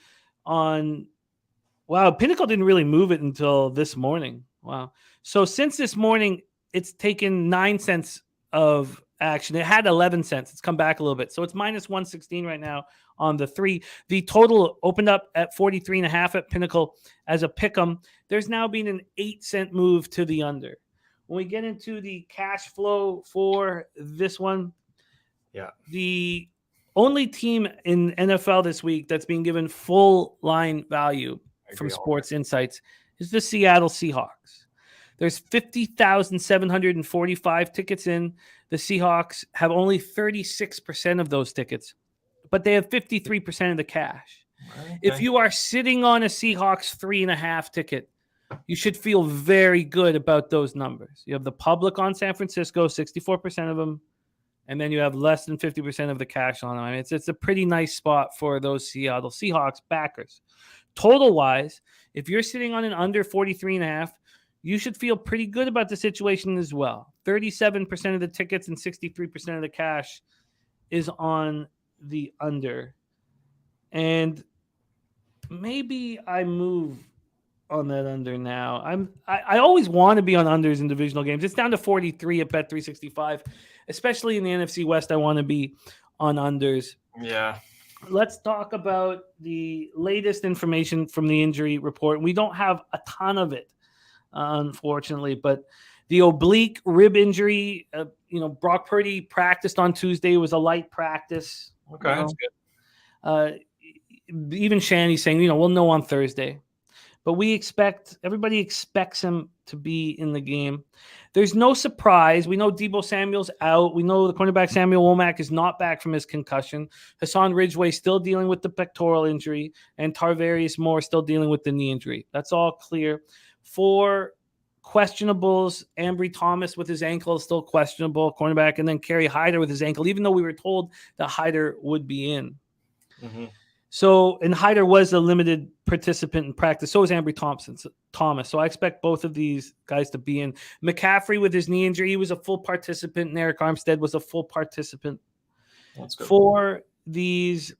B: on – wow, Pinnacle didn't really move it until this morning. Wow. So since this morning, it's taken 9 cents of action. It had 11 cents. It's come back a little bit. So it's minus 116 right now on the 3. The total opened up at 43.5 at Pinnacle as a pick'em. There's now been an 8-cent move to the under. When we get into the cash flow for this one, the only team in NFL this week that's being given full line value from Sports Insights is the Seattle Seahawks. There's 50,745 tickets in. The Seahawks have only 36% of those tickets, but they have 53% of the cash. Okay. If you are sitting on a Seahawks 3.5 ticket, you should feel very good about those numbers. You have the public on San Francisco, 64% of them, and then you have less than 50% of the cash on them. I mean, it's a pretty nice spot for those Seattle Seahawks backers. Total-wise, if you're sitting on an under 43.5, you should feel pretty good about the situation as well. 37% of the tickets and 63% of the cash is on the under. And maybe I move on that under now. I always want to be on unders in divisional games. It's down to 43 at Bet365. Especially in the NFC West, I want to be on unders.
C: Yeah.
B: Let's talk about the latest information from the injury report. We don't have a ton of it, unfortunately, but the oblique rib injury, Brock Purdy practiced on Tuesday. It was a light practice.
C: Okay, that's good.
B: Even Shanny's saying, we'll know on Thursday. But everybody expects him to be in the game. There's no surprise. We know Deebo Samuel's out. We know the cornerback Samuel Womack is not back from his concussion. Hassan Ridgeway still dealing with the pectoral injury, and Tarvarius Moore still dealing with the knee injury. That's all clear. For questionables, Ambry Thomas with his ankle is still questionable, cornerback, and then Kerry Hyder with his ankle, even though we were told that Hyder would be in. Mm-hmm. So, and Hyder was a limited participant in practice. So was Ambry Thomas. So I expect both of these guys to be in. McCaffrey with his knee injury, he was a full participant, and Eric Armstead was a full participant. That's good. For these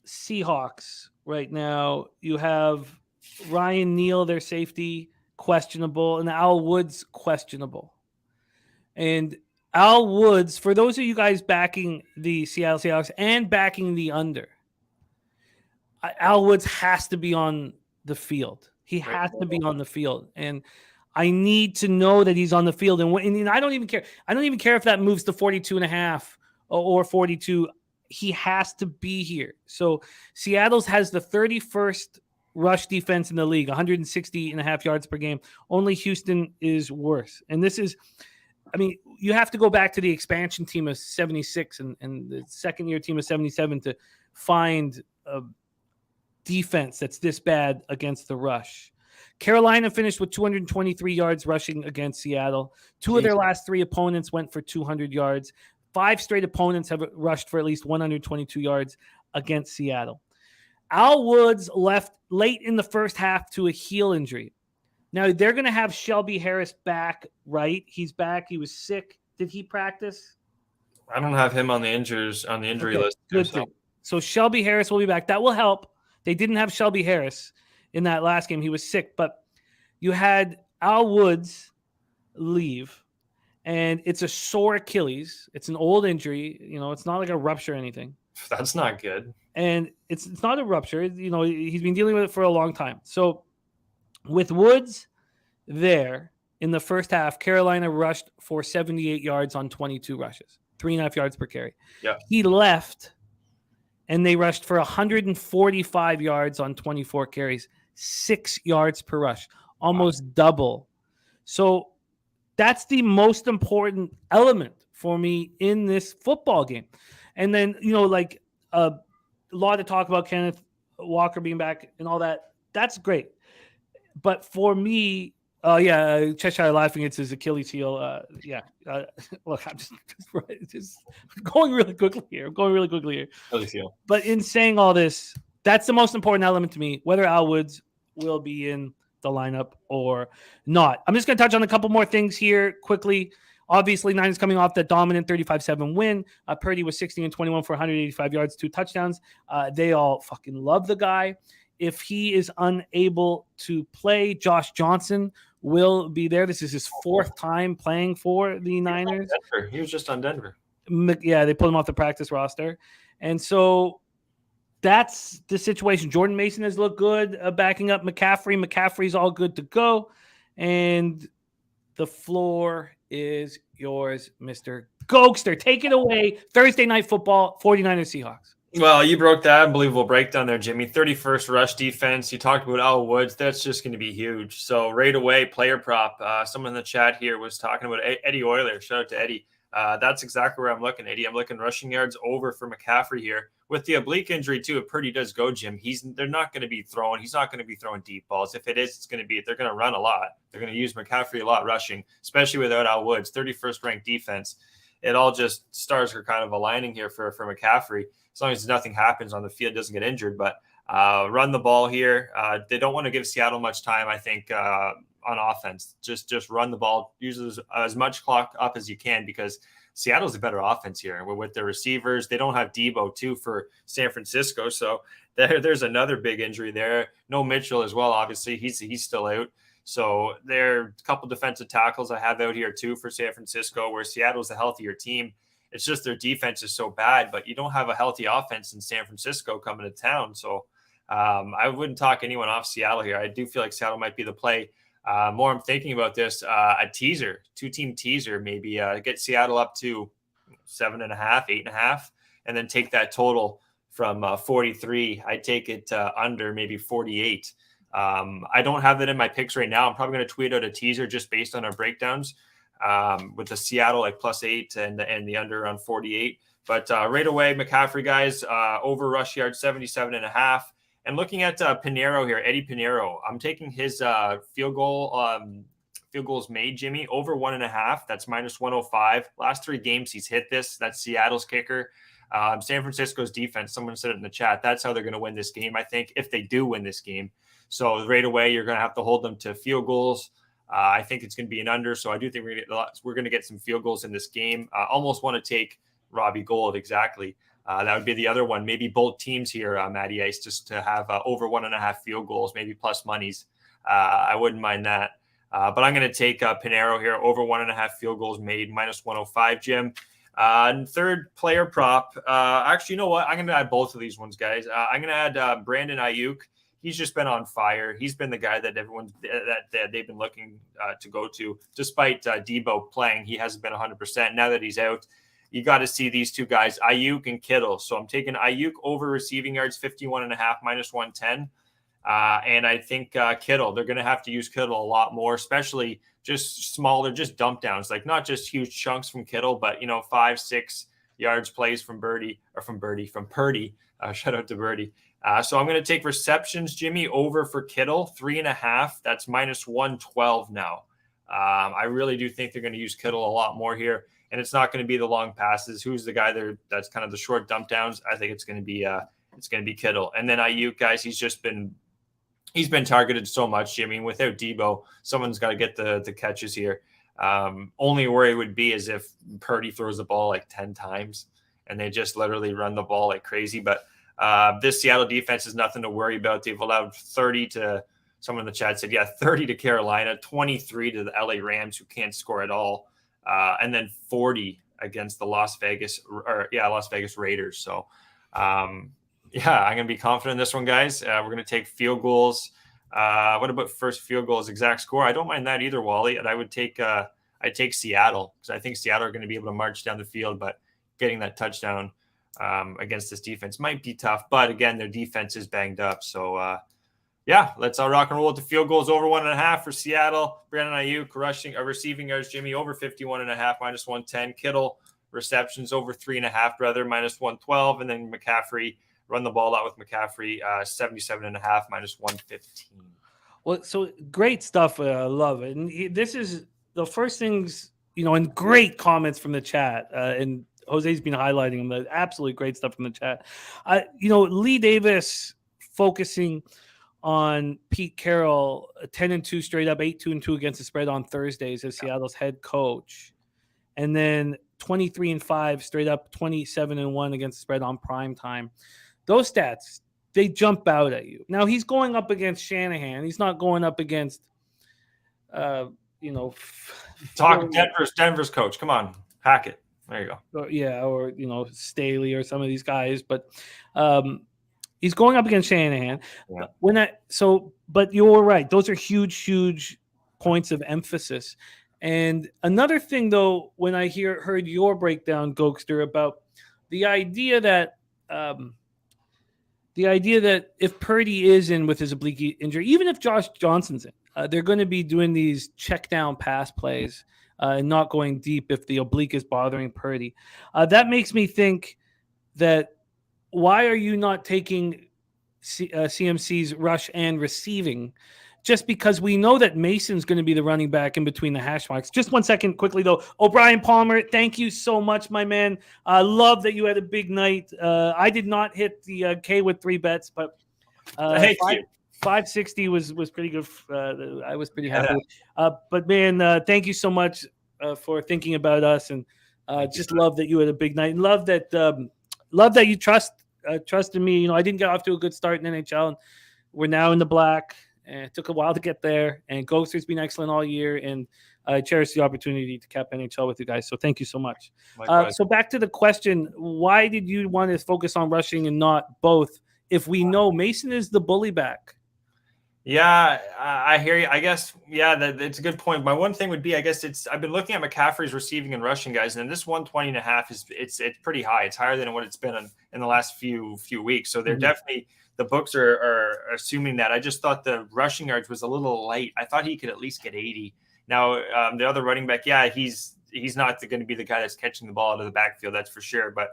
B: Seahawks right now, you have Ryan Neal, their safety, questionable, and Al Woods questionable. And Al Woods, for those of you guys backing the Seattle Seahawks and backing the under, Al Woods has to be on the field. He has to be on the field. And I need to know that he's on the field. And I don't even care. I don't even care if that moves to 42.5 or 42. He has to be here. So Seattle's has the 31st rush defense in the league, 160.5 yards per game. Only Houston is worse. And this is, you have to go back to the expansion team of 76 and the second-year team of 77 to find a defense that's this bad against the rush. Carolina finished with 223 yards rushing against Seattle. Two of their last 3 opponents went for 200 yards. 5 straight opponents have rushed for at least 122 yards against Seattle. Al Woods left late in the first half to a heel injury. Now they're going to have Shelby Harris back, right? He's back. He was sick. Did he practice?
C: I don't have him on the injury list.
B: Good thing. So Shelby Harris will be back. That will help. They didn't have Shelby Harris in that last game. He was sick, but you had Al Woods leave, and it's a sore Achilles. It's an old injury. It's not like a rupture or anything.
C: That's not good.
B: And it's not a rupture. He's been dealing with it for a long time. So with Woods there in the first half, Carolina rushed for 78 yards on 22 rushes, 3.5 yards per carry.
C: Yeah.
B: He left, and they rushed for 145 yards on 24 carries, 6 yards per rush, almost double. So that's the most important element for me in this football game. And then, a lot of talk about Kenneth Walker being back and all that. That's great. But for me, Cheshire laughing, it's his Achilles heel. Look, I'm just going really quickly here.
C: Achilles heel.
B: But in saying all this, that's the most important element to me, whether Al Woods will be in the lineup or not. I'm just going to touch on a couple more things here quickly. Obviously, Niners coming off that dominant 35-7 win. Purdy was 16-21 for 185 yards, 2 touchdowns. They all fucking love the guy. If he is unable to play, Josh Johnson will be there. This is his 4th time playing for the Niners.
C: He was just on Denver.
B: Yeah, they pulled him off the practice roster. And so that's the situation. Jordan Mason has looked good backing up McCaffrey. McCaffrey's all good to go. And the floor is yours, Mr. Gokster. Take it away. Thursday Night Football, 49ers Seahawks.
C: Well, you broke that unbelievable breakdown there, Jimmy. 31st rush defense. You talked about Al Woods. That's just going to be huge. So right away, player prop. Someone in the chat here was talking about Eddie Euler. Shout out to Eddie. That's exactly where I'm looking, Eddie. I'm looking rushing yards over for McCaffrey here. With the oblique injury, too, if Purdy does go, Jim, they're not going to be throwing. He's not going to be throwing deep balls. If it is, they're going to run a lot. They're going to use McCaffrey a lot rushing, especially without Al Woods. 31st ranked defense. It all just stars are kind of aligning here for McCaffrey. As long as nothing happens on the field, doesn't get injured. But run the ball here. They don't want to give Seattle much time, I think, on offense. Just run the ball. Use as much clock up as you can because Seattle's a better offense here with their receivers. They don't have Debo, too, for San Francisco. So there's another big injury there. No Mitchell as well, obviously. He's still out. So there are a couple defensive tackles I have out here, too, for San Francisco, where Seattle's a healthier team. It's just their defense is so bad, but you don't have a healthy offense in San Francisco coming to town. So I wouldn't talk anyone off Seattle here. I do feel like Seattle might be the play. More I'm thinking about this, a teaser, 2-team teaser, maybe get Seattle up to 7.5, 8.5, and then take that total from 43. I take it under maybe 48. I don't have that in my picks right now. I'm probably going to tweet out a teaser just based on our breakdowns with the Seattle like +8 and the under on 48. But right away, McCaffrey, guys, over rush yard 77.5. And looking at Pinheiro here, Eddie Pinheiro, I'm taking his field goals made, Jimmy, over 1.5. That's -105. Last 3 games he's hit this. That's Seattle's kicker. San Francisco's defense, someone said it in the chat, that's how they're going to win this game, I think, if they do win this game. So right away, you're going to have to hold them to field goals. I think it's going to be an under, so I do think we're going to get some field goals in this game. Almost want to take Robbie Gould, exactly. That would be the other one. Maybe both teams here, Matty Ice, just to have over 1.5 field goals, maybe plus monies. I wouldn't mind that. But I'm going to take Pinheiro here, over 1.5 field goals made, -105, Jim. And third player prop. Actually, you know what? I'm going to add both of these ones, guys. I'm going to add Brandon Ayuk. He's just been on fire. He's been the guy that they've been looking to go to. Despite Debo playing, he hasn't been 100%. Now that he's out, you got to see these two guys, Ayuk and Kittle. So I'm taking Ayuk over receiving yards, 51.5, -110. And I think Kittle, they're going to have to use Kittle a lot more, especially just smaller, just dump downs, like not just huge chunks from Kittle, but, 5-6 yards plays from Purdy. Shout out to Birdie. So I'm going to take receptions, Jimmy, over for Kittle, 3.5. That's -112 now. I really do think they're going to use Kittle a lot more here, and it's not going to be the long passes. Who's the guy there that's kind of the short dump downs? I think it's going to be Kittle. And then Ayuk, guys, he's been targeted so much, Jimmy. Without Debo, someone's got to get the catches here. Only worry would be is if Purdy throws the ball like 10 times and they just literally run the ball like crazy. But this Seattle defense is nothing to worry about. They've allowed 30 to – someone in the chat said, 30 to Carolina, 23 to the LA Rams, who can't score at all, and then 40 against the Las Vegas Raiders. So, I'm going to be confident in this one, guys. We're going to take field goals. What about first field goals, exact score? I don't mind that either, Wally. And I would take Seattle, because I think Seattle are going to be able to march down the field, but getting that touchdown against this defense might be tough. But again, their defense is banged up. So, let's rock and roll with the field goals over 1.5 for Seattle. Brandon Ayuk receiving yards, Jimmy, over 51.5, -110. Kittle receptions over 3.5, brother, -112. And then McCaffrey, run the ball out with McCaffrey, 77.5, -115.
B: Well, so great stuff. I love it. And this is the first things, and great comments from the chat. And Jose's been highlighting them. Absolutely great stuff from the chat. Lee Davis focusing on Pete Carroll, 10-2 straight up, 8-2-2 against the spread on Thursdays as Seattle's head coach. And then 23-5 straight up, 27-1 against the spread on prime time. Those stats, they jump out at you. Now he's going up against Shanahan. He's not going up against,
C: Talk Denver's coach. Come on, hack it. There you go.
B: Or Staley or some of these guys, but he's going up against Shanahan.
C: Yeah.
B: But you're right. Those are huge points of emphasis. And another thing, though, when I heard your breakdown, Gokster, about the idea that if Purdy is in with his oblique injury, even if Josh Johnson's in, they're going to be doing these check down pass plays and not going deep if the oblique is bothering Purdy. That makes me think that why are you not taking CMC's rush and receiving? Just because we know that Mason's going to be the running back in between the hash marks. Just 1 second quickly, though. O'Brien Palmer, thank you so much, my man. I love that you had a big night. I did not hit the K with 3 bets, but 560 was pretty good. I was pretty happy. But, man, thank you so much for thinking about us. And just love that you had a big night. And love that you trusted me. I didn't get off to a good start in NHL. And we're now in the black. And it took a while to get there, and Ghoster's been excellent all year, and I cherish the opportunity to cap NHL with you guys. So thank you so much. So back to the question, why did you want to focus on rushing and not both if we know Mason is the bully back?
C: Yeah, I hear you. I guess, that's a good point. My one thing would be, I guess I've been looking at McCaffrey's receiving and rushing guys, and this 120.5 it's pretty high. It's higher than what it's been in the last few weeks. So they're definitely – the books are assuming that. I just thought the rushing yards was a little light. I thought he could at least get 80. Now, the other running back, he's not going to be the guy that's catching the ball out of the backfield, that's for sure. But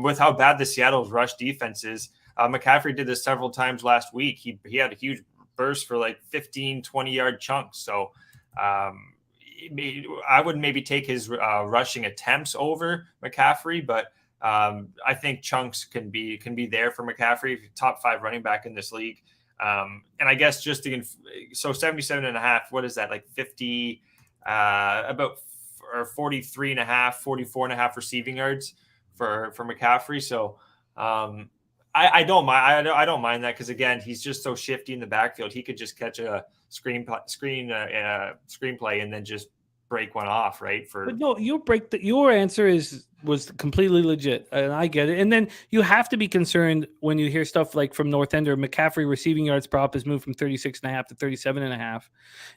C: with how bad the Seattle's rush defense is, McCaffrey did this several times last week. He had a huge burst for like 15, 20-yard chunks. So I would maybe take his rushing attempts over McCaffrey, but I think chunks can be there for McCaffrey, top 5 running back in this league. And I guess so 77.5, what is that? Like 50, about or 43.5, 44.5 receiving yards for McCaffrey. So, I don't mind. I don't mind that because again, he's just so shifty in the backfield. He could just catch a screenplay and then just break one off, right?
B: But no, your answer was completely legit, and I get it. And then you have to be concerned when you hear stuff like from North Ender, McCaffrey receiving yards prop has moved from 36.5 to 37.5.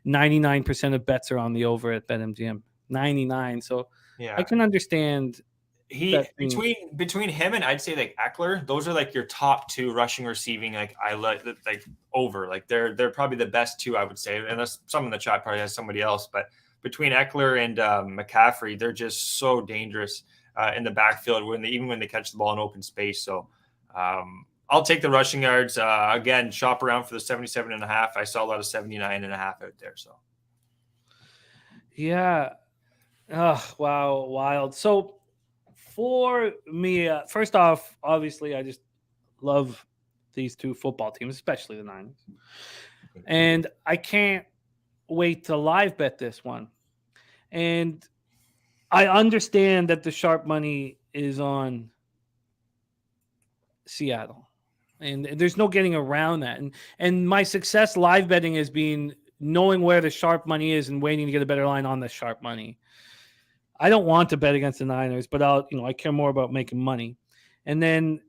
B: 99% of bets are on the over at BetMGM. 99. So yeah, I can understand.
C: Between him and I'd say like Eckler, those are like your top 2 rushing, receiving. Like I like over. Like they're probably the best 2, I would say. Unless someone in the chat probably has somebody else, but between Eckler and McCaffrey, they're just so dangerous in the backfield even when they catch the ball in open space. So I'll take the rushing yards. Again, shop around for the 77.5. I saw a lot of 79.5 out there. So
B: yeah. Oh, wow. Wild. So for me, first off, obviously, I just love these 2 football teams, especially the Niners. And I can't wait to live bet this one. And I understand that the sharp money is on Seattle. And there's no getting around that. And my success live betting has been knowing where the sharp money is and waiting to get a better line on the sharp money. I don't want to bet against the Niners, but I care more about making money. And then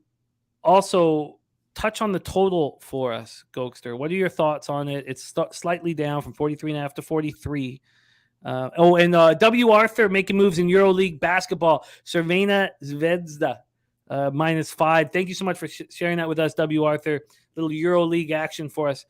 B: also touch on the total for us, Gokster. What are your thoughts on it? It's slightly down from 43.5 to 43. W. Arthur making moves in EuroLeague basketball. Cervena Zvezda -5. Thank you so much for sharing that with us, W. Arthur. Little EuroLeague action for us.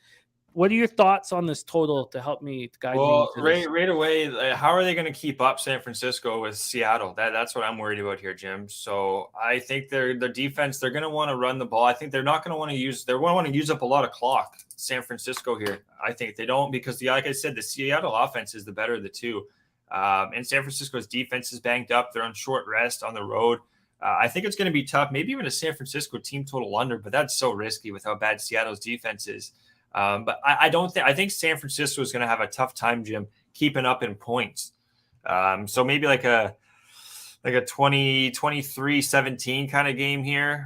B: What are your thoughts on this total to help me guide me?
C: Right away, how are they going to keep up San Francisco with Seattle? That's what I'm worried about here, Jim. So I think their defense, they're going to want to run the ball. I think they're not going to want to use. They're going to want to use up a lot of clock. San Francisco here, I think they don't because like I said, the Seattle offense is the better of the 2, and San Francisco's defense is banged up. They're on short rest on the road. I think it's going to be tough. Maybe even a San Francisco team total under, but that's so risky with how bad Seattle's defense is. But I don't think, I think San Francisco is going to have a tough time, Jim, keeping up in points. So maybe like a 23-17 kind of game here.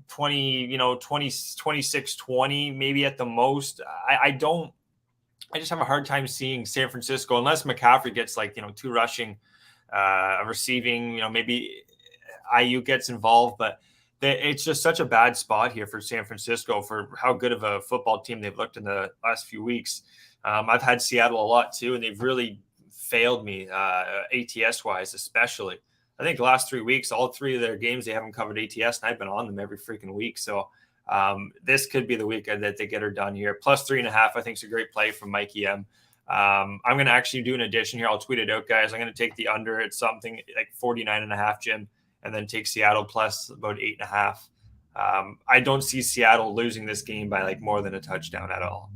C: 26-20 maybe at the most. I just have a hard time seeing San Francisco, unless McCaffrey gets like, 2 rushing, receiving, maybe IU gets involved, but it's just such a bad spot here for San Francisco for how good of a football team they've looked in the last few weeks. I've had Seattle a lot too, and they've really failed me ATS wise, especially. I think the last 3 weeks, all 3 of their games, they haven't covered ATS, and I've been on them every freaking week. So this could be the week that they get her done here. Plus 3.5, I think is a great play from Mikey M. I'm going to actually do an addition here. I'll tweet it out, guys. I'm going to take the under at something like 49.5, Jim, and then take Seattle plus about 8.5. I don't see Seattle losing this game by like more than a touchdown at all.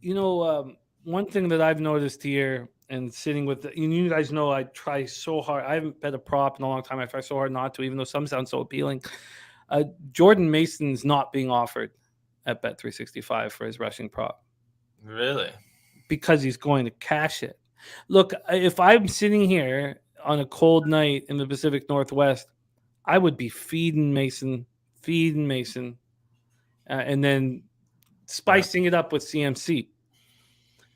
B: One thing that I've noticed here, and sitting with you guys know I try so hard. I haven't bet a prop in a long time. I try so hard not to, even though some sound so appealing. Jordan Mason's not being offered at Bet365 for his rushing prop.
C: Really?
B: Because he's going to cash it. Look, if I'm sitting here on a cold night in the Pacific Northwest, I would be feeding Mason, and then spicing it up with CMC.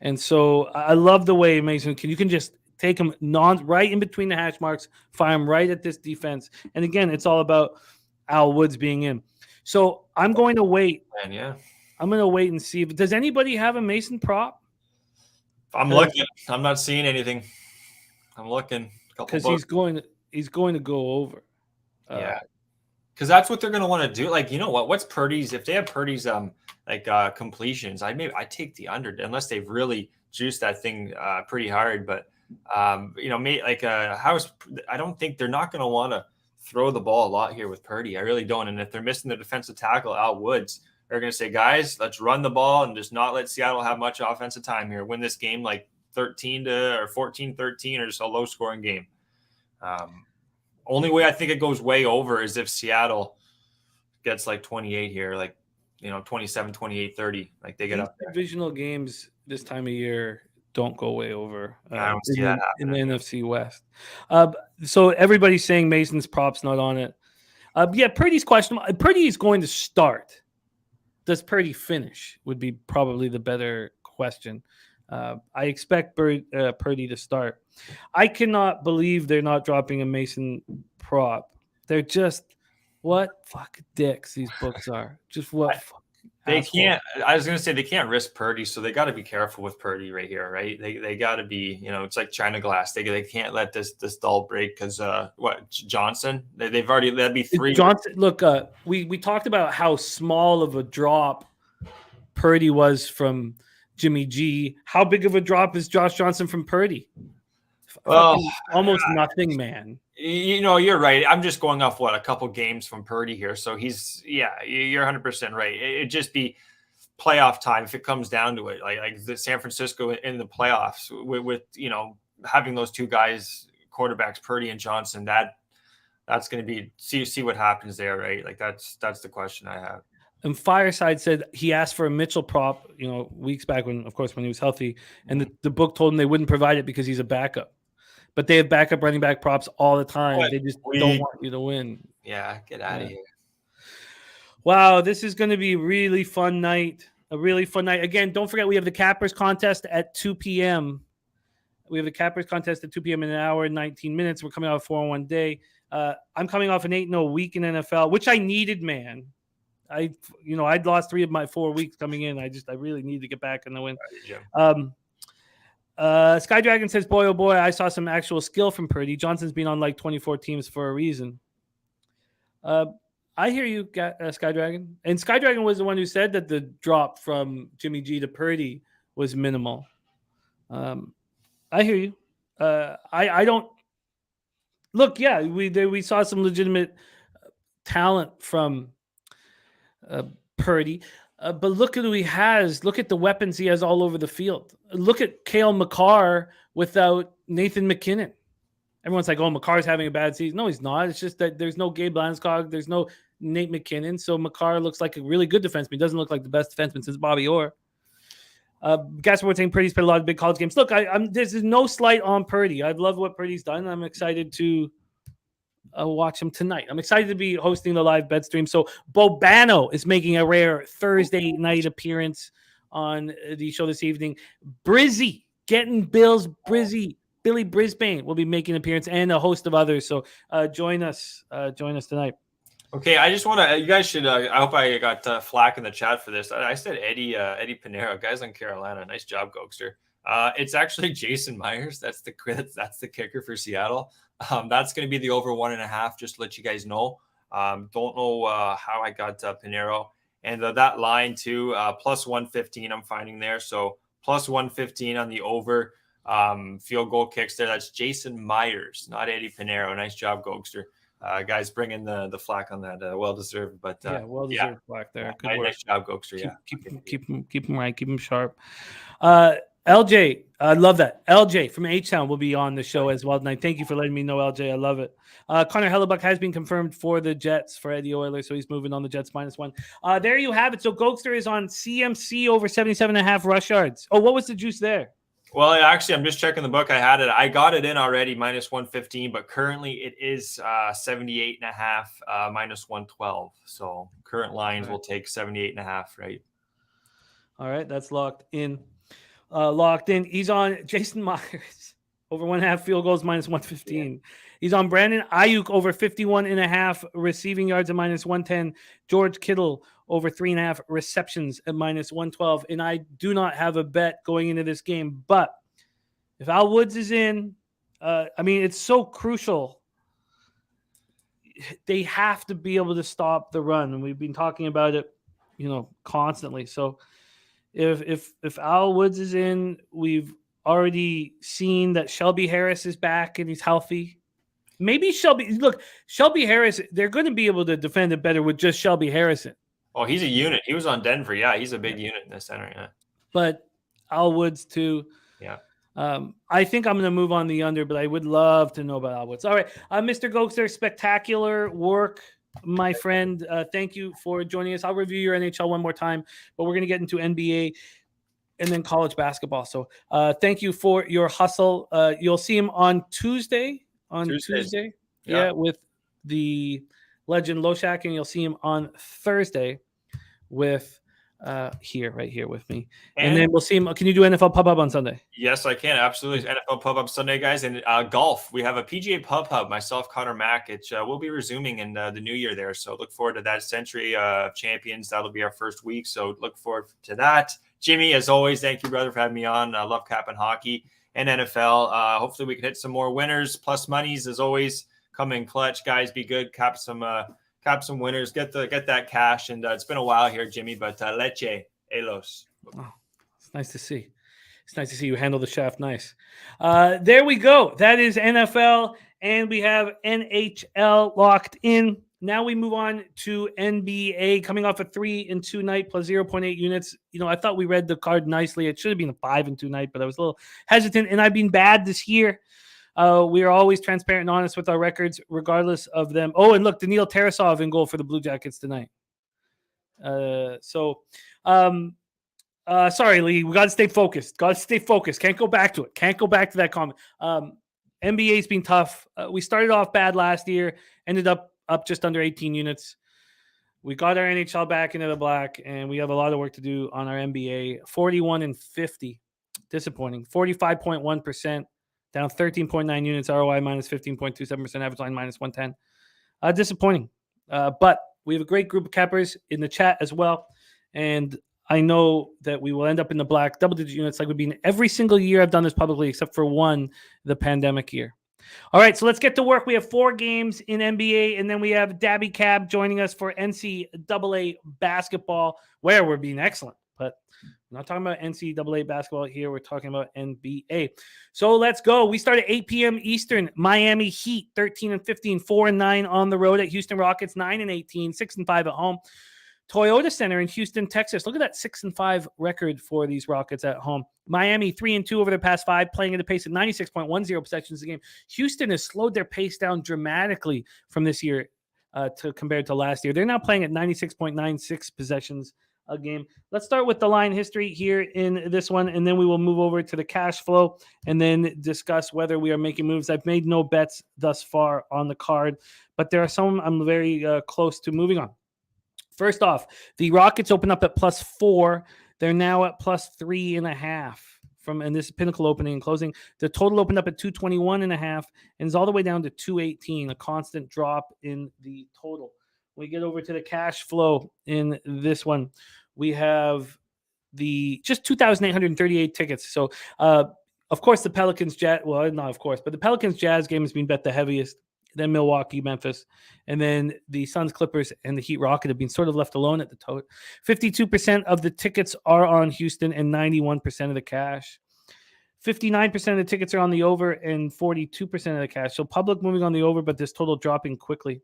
B: And so I love the way Mason you can just take him right in between the hash marks, fire him right at this defense. And again, it's all about Al Woods being in. So I'm going to wait.
C: Yeah.
B: I'm going to wait and see. Does anybody have a Mason prop?
C: I'm looking. I'm not seeing anything. I'm looking.
B: Because he's going to go over.
C: Yeah. Because that's what they're going to want to do. Like, what's Purdy's? If they have Purdy's completions, I take the under unless they've really juiced that thing pretty hard. But I don't think they're not going to want to throw the ball a lot here with Purdy. I really don't. And if they're missing the defensive tackle, Al Woods, they're going to say, guys, let's run the ball and just not let Seattle have much offensive time here. Win this game like 13-14-13 or just a low scoring game. Only way I think it goes way over is if Seattle gets like 28 here, like, 27, 28, 30. Like they get up there.
B: Divisional games this time of year don't go way over.
C: I don't see that
B: in the NFC West. So everybody's saying Mason's prop's not on it. Purdy's questionable. Purdy is going to start. Does Purdy finish? Would be probably the better question. I expect Purdy to start. I cannot believe they're not dropping a Mason prop. They're just what fuck dicks these books are. Just what
C: they
B: assholes.
C: can't. I was going to say they can't risk Purdy, so they got to be careful with Purdy right here, right? They got to be, it's like China glass. They can't let this doll break because Johnson? They've already that'd be 3.
B: Johnson. Look, we talked about how small of a drop Purdy was from Jimmy G. How big of a drop is Josh Johnson from Purdy? Well, almost nothing, man.
C: You're right. I'm just going off a couple games from Purdy here. So you're 100% right. It'd just be playoff time if it comes down to it. Like the San Francisco in the playoffs with having those 2 guys, quarterbacks, Purdy and Johnson. That's going to be see what happens there, right? Like that's the question I have.
B: And Fireside said he asked for a Mitchell prop, weeks back when he was healthy, and the book told him they wouldn't provide it because he's a backup. But they have backup running back props all the time. They just don't want you to win.
C: Yeah, get out of here.
B: Wow, this is going to be a really fun night. Again, don't forget we have the Cappers contest at 2 p.m. We have the Cappers contest at 2 p.m. in an hour and 19 minutes. We're coming out 4-1 day. I'm coming off an 8-0 week in NFL, which I needed, man. I'd lost 3 of my 4 weeks coming in. I really need to get back in the win. Sky Dragon says, boy, oh boy, I saw some actual skill from Purdy. Johnson's been on like 24 teams for a reason. I hear you, Sky Dragon. And Sky Dragon was the one who said that the drop from Jimmy G to Purdy was minimal. I hear you. I don't look. Yeah, we saw some legitimate talent from Purdy. But look at who he has. Look at the weapons he has all over the field. Look at Cale Makar without Nathan McKinnon. Everyone's like, oh, Makar's having a bad season. No, he's not. It's just that there's no Gabe Landeskog. There's no Nate McKinnon. So Makar looks like a really good defenseman. He doesn't look like the best defenseman since Bobby Orr. Guys, we're saying Purdy's played a lot of big college games. Look, this is no slight on Purdy. I love what Purdy's done. I'm excited to watch him tonight. I'm excited to be hosting the live bet stream. So Bobano is making a rare Thursday night appearance on the show this evening. Brizzy, getting Bills Brizzy. Billy Brisbane will be making an appearance, and a host of others. So join us tonight.
C: Okay, I just want to. You guys should. I hope I got flack in the chat for this. I said Eddie Pinero, guys on Carolina. Nice job, Gokster. It's actually Jason Myers. That's the kicker for Seattle. That's going to be the over 1.5. Just to let you guys know. Don't know how I got Pinero, and that line too. Plus 115. I'm finding there. So plus 115 on the over. Field goal kicks there. That's Jason Myers, not Eddie Pinero. Nice job, Gokster. Guys, bringing the flack on that. Well deserved, but
B: well-deserved flack there. Good work.
C: Nice job, Gokster.
B: Keep him right, keep him sharp. LJ, I love that. LJ from H-Town will be on the show as well tonight. Thank you for letting me know, LJ. I love it. Connor Hellebuck has been confirmed for the Jets for Eddie Oilers, so he's moving on the Jets -1. There you have it. So Gokster is on CMC over 77.5 rush yards. Oh, what was the juice there?
C: Well, actually, I'm just checking the book. I had it. I got it in already, minus 115, but currently it is 78.5, minus 112. So current lines will take 78.5, right?
B: All right, that's locked in. He's on Jason Myers over 1.5 field goals, minus 115. Yeah. He's on Brandon Ayuk over 51.5 receiving yards at minus 110. George Kittle over 3.5 receptions at minus 112. And I do not have a bet going into this game, but if Al Woods is in, it's so crucial. They have to be able to stop the run, and we've been talking about it, constantly. So if Al Woods is in, we've already seen that Shelby Harris is back and he's healthy. Maybe Shelby Harris, they're going to be able to defend it better with just Shelby Harrison.
C: Oh, he's a unit. He was on Denver. Yeah, he's a big unit in the center. Yeah.
B: But Al Woods too.
C: Yeah.
B: I think I'm going to move on the under, but I would love to know about Al Woods. All right. Mr. Gokster, spectacular work, my friend. Thank you for joining us. I'll review your NHL one more time, but we're going to get into NBA and then college basketball. So thank you for your hustle. You'll see him on Tuesday. Yeah, with the legend Loshak, and you'll see him on Thursday with right here with me. And then we'll see him. Can you do NFL Pub Hub on Sunday?
C: Yes, I can. Absolutely. NFL Pub Hub Sunday, guys. And golf. We have a PGA Pub Hub, myself, Connor Mack. It will be resuming in the new year there. So look forward to that. Century of Champions. That'll be our first week. So look forward to that. Jimmy, as always, thank you, brother, for having me on. I love capping hockey and NFL. Hopefully we can hit some more winners, plus monies, as always. Come in clutch, guys. Be good. Cap some winners. Get that cash. And it's been a while here, Jimmy, but leche, elos.
B: Oh, it's nice to see. It's nice to see you handle the shaft nice. There we go. That is NFL, and we have NHL locked in. Now we move on to NBA, coming off a 3-2 night plus 0.8 units. I thought we read the card nicely. It should have been a 5-2 night, but I was a little hesitant, and I've been bad this year. We are always transparent and honest with our records, regardless of them. Oh, and look, Daniil Tarasov in goal for the Blue Jackets tonight. Sorry, Lee. We got to stay focused. Can't go back to it. Can't go back to that comment. NBA's been tough. We started off bad last year, ended up just under 18 units. We got our NHL back into the black, and we have a lot of work to do on our NBA. 41-50. Disappointing. 45.1%. Down 13.9 units. ROI minus 15.27%. Average line minus 110. Disappointing. But we have a great group of cappers in the chat as well. And I know that we will end up in the black double-digit units like we've been every single year I've done this publicly, except for one, the pandemic year. All right, so let's get to work. We have 4 games in NBA, and then we have Dabby Cab joining us for NCAA basketball, where we're being excellent. But we're not talking about NCAA basketball here. We're talking about NBA. So let's go. We start at 8 p.m. Eastern. Miami Heat, 13-15, 4-9 on the road at Houston Rockets, 9-18, 6-5 at home. Toyota Center in Houston, Texas. Look at that 6-5 record for these Rockets at home. Miami 3-2 over their past 5, playing at a pace of 96.10 possessions a game. Houston has slowed their pace down dramatically from this year compared to last year. They're now playing at 96.96 possessions a game. Let's start with the line history here in this one, and then we will move over to the cash flow and then discuss whether we are making moves. I've made no bets thus far on the card, but there are some I'm very close to moving on. First off, the Rockets open up at +4. They're now at +3.5 and this is Pinnacle opening and closing. The total opened up at 221.5 and is all the way down to 218, a constant drop in the total. We get over to the cash flow in this one. We have just 2,838 tickets. So, of course, the Pelicans Jazz. Well, not of course, but the Pelicans Jazz game has been bet the heaviest. Then Milwaukee, Memphis, and then the Suns, Clippers, and the Heat Rocket have been sort of left alone at the tote. 52% of the tickets are on Houston and 91% of the cash. 59% of the tickets are on the over and 42% of the cash. So public moving on the over, but this total dropping quickly.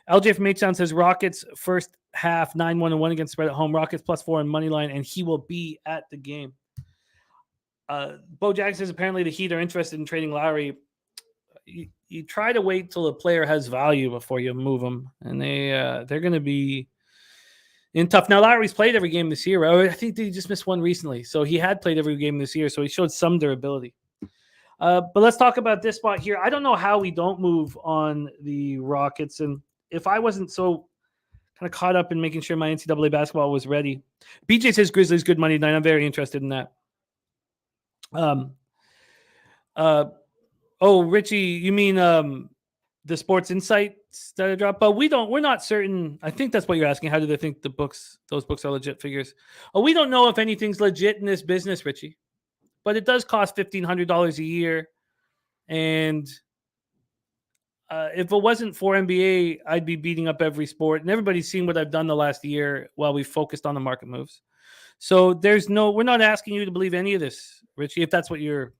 B: LJ from H-Town says Rockets first half 9-1-1 against spread at home. Rockets +4 on money line, and he will be at the game. Bo Jackson says apparently the Heat are interested in trading Lowry. You try to wait till a player has value before you move them, and they're going to be in tough. Now, Lowry's played every game this year. Right? I think he just missed one recently, so he had played every game this year, so he showed some durability. But let's talk about this spot here. I don't know how we don't move on the Rockets, and if I wasn't so kind of caught up in making sure my NCAA basketball was ready. BJ says Grizzlies good money tonight. I'm very interested in that. Oh, Richie, you mean the Sports Insights that I dropped? But we're not certain. I think that's what you're asking. How do they think those books are legit figures? Oh, we don't know if anything's legit in this business, Richie. But it does cost $1,500 a year. And if it wasn't for NBA, I'd be beating up every sport. And everybody's seen what I've done the last year while we focused on the market moves. So we're not asking you to believe any of this, Richie, if that's what you're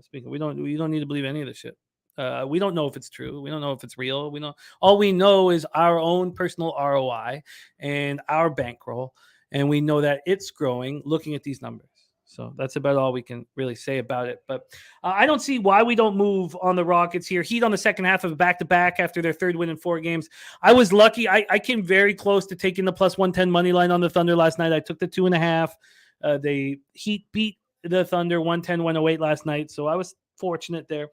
B: speaking. You don't need to believe any of this shit. We don't know if it's true. We don't know if it's real. All we know is our own personal ROI and our bankroll, and we know that it's growing looking at these numbers. So that's about all we can really say about it. But I don't see why we don't move on the Rockets here. Heat on the second half of back-to-back after their third win in 4 games. I was lucky. I came very close to taking the +110 money line on the Thunder last night. I took the 2.5. The Heat beat the Thunder 110-108 last night, so I was fortunate there.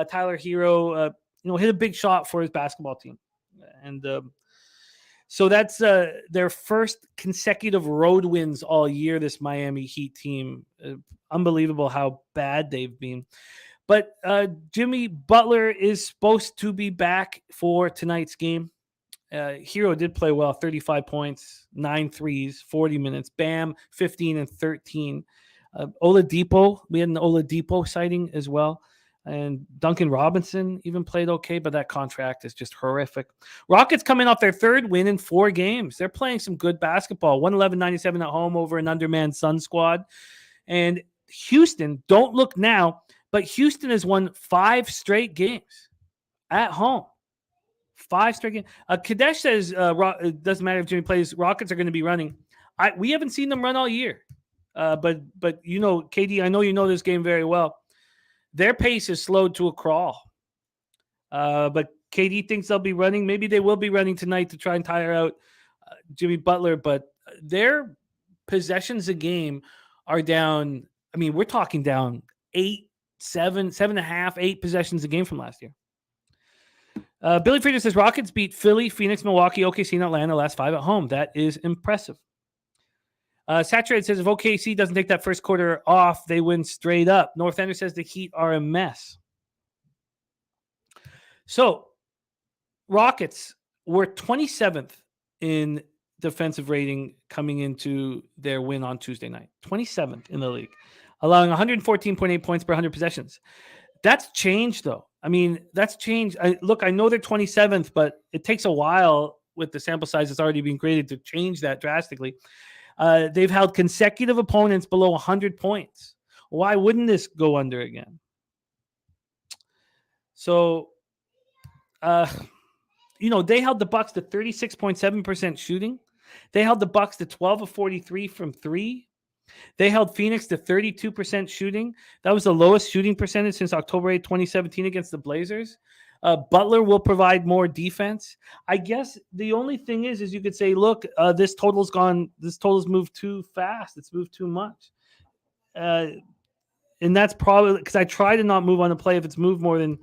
B: Tyler Hero, hit a big shot for his basketball team, and so that's their first consecutive road wins all year. This Miami Heat team, unbelievable how bad they've been. But Jimmy Butler is supposed to be back for tonight's game. Hero did play well, 35 points, 9 threes, 40 minutes. Bam, 15 and 13. Oladipo, we had an Oladipo sighting as well. And Duncan Robinson even played okay, but that contract is just horrific. Rockets coming off their third win in 4 games. They're playing some good basketball. 111-97 at home over an undermanned Sun squad. And Houston, don't look now, but Houston has won 5 straight games at home. 5 straight games. Kadesh says it doesn't matter if Jimmy plays. Rockets are going to be running. We haven't seen them run all year. But KD, I know you know this game very well. Their pace is slowed to a crawl. But KD thinks they'll be running. Maybe they will be running tonight to try and tire out Jimmy Butler. But their possessions a game are down. I mean, we're talking down 8, 7, 7.5, 8 possessions a game from last year. Billy Frieder says Rockets beat Philly, Phoenix, Milwaukee, OKC, and Atlanta last 5 at home. That is impressive. Saturated says if OKC doesn't take that first quarter off, they win straight up. North Ender says the Heat are a mess. So, Rockets were 27th in defensive rating coming into their win on Tuesday night. 27th in the league, allowing 114.8 points per 100 possessions. That's changed, though. I mean, that's changed. I know they're 27th, but it takes a while with the sample size that's already been created to change that drastically. They've held consecutive opponents below 100 points. Why wouldn't this go under again? So, they held the Bucks to 36.7% shooting. They held the Bucks to 12 of 43 from 3. They held Phoenix to 32% shooting. That was the lowest shooting percentage since October 8, 2017 against the Blazers. Butler will provide more defense. I guess the only thing is you could say, look, this total's moved too fast. It's moved too much. And that's probably because I try to not move on the play if it's moved more than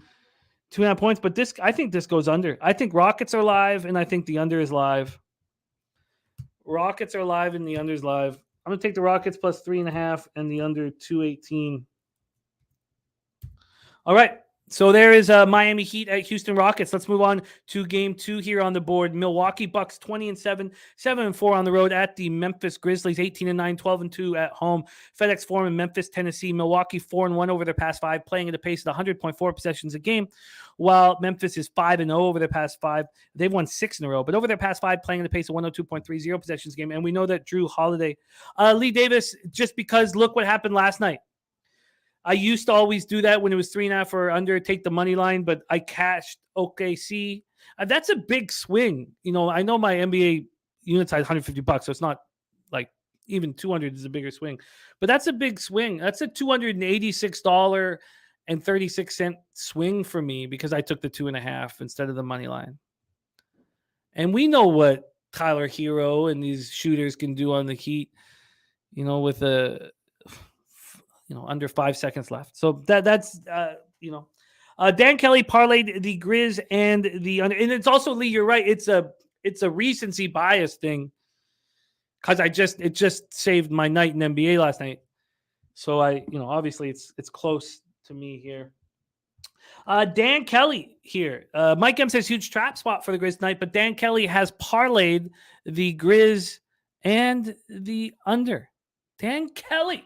B: 2.5 points. But I think this goes under. I think Rockets are live, and I think the under is live. Rockets are live, and the under is live. I'm going to take the Rockets plus 3.5 and the under 218. All right. So there is Miami Heat at Houston Rockets. Let's move on to game 2 here on the board. Milwaukee Bucks 20-7, 7-4 on the road at the Memphis Grizzlies, 18-9, 12-2 at home. FedEx Forum in Memphis, Tennessee. Milwaukee 4-1 over their past 5, playing at a pace of 100.4 possessions a game, while Memphis is 5-0 over their past 5. They've won 6 in a row, but over their past 5, playing at a pace of 102.30 possessions a game. And we know that Drew Holiday, Lee Davis, just because look what happened last night. I used to always do that when it was 3.5 or under, take the money line, but I cashed OKC. That's a big swing. You know, I know my NBA unit size $150, so it's not like even 200 is a bigger swing, but that's a big swing. That's a $286.36 swing for me because I took the 2.5 instead of the money line. And we know what Tyler Hero and these shooters can do on the Heat, you know, with under 5 seconds left. So that's Dan Kelly parlayed the Grizz and the under, and it's also, Lee, you're right. It's a recency bias thing because it just saved my night in NBA last night. So obviously it's close to me here. Dan Kelly here. Mike M says huge trap spot for the Grizz tonight, but Dan Kelly has parlayed the Grizz and the under. Dan Kelly.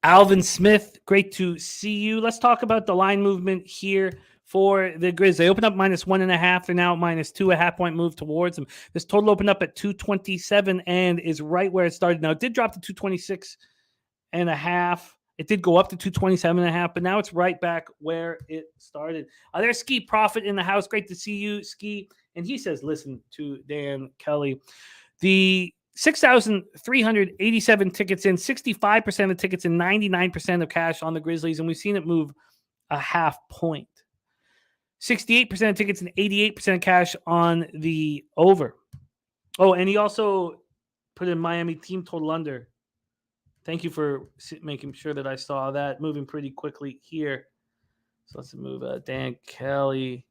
B: Alvin Smith, great to see you. Let's talk about the line movement here for the Grizz. They opened up -1.5. They're now at -2, a half-point move towards them. This total opened up at 227 and is right where it started. Now, it did drop to 226.5. It did go up to 227.5, but now it's right back where it started. There's Ski Profit in the house. Great to see you, Ski. And he says, listen to Dan Kelly. The 6,387 tickets in, 65% of tickets in, 99% of cash on the Grizzlies, and we've seen it move a half point. 68% of tickets and 88% of cash on the over. Oh, and he also put in Miami team total under. Thank you for making sure that I saw that. Moving pretty quickly here. So let's move Dan Kelly.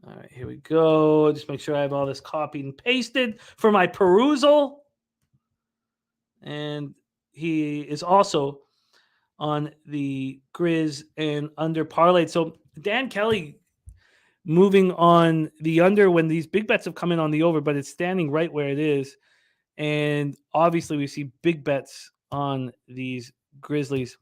B: All right, here we go. Just make sure I have all this copied and pasted for my perusal. And he is also on the Grizz and under parlayed. So Dan Kelly moving on the under when these big bets have come in on the over, but it's standing right where it is. And obviously we see big bets on these Grizzlies.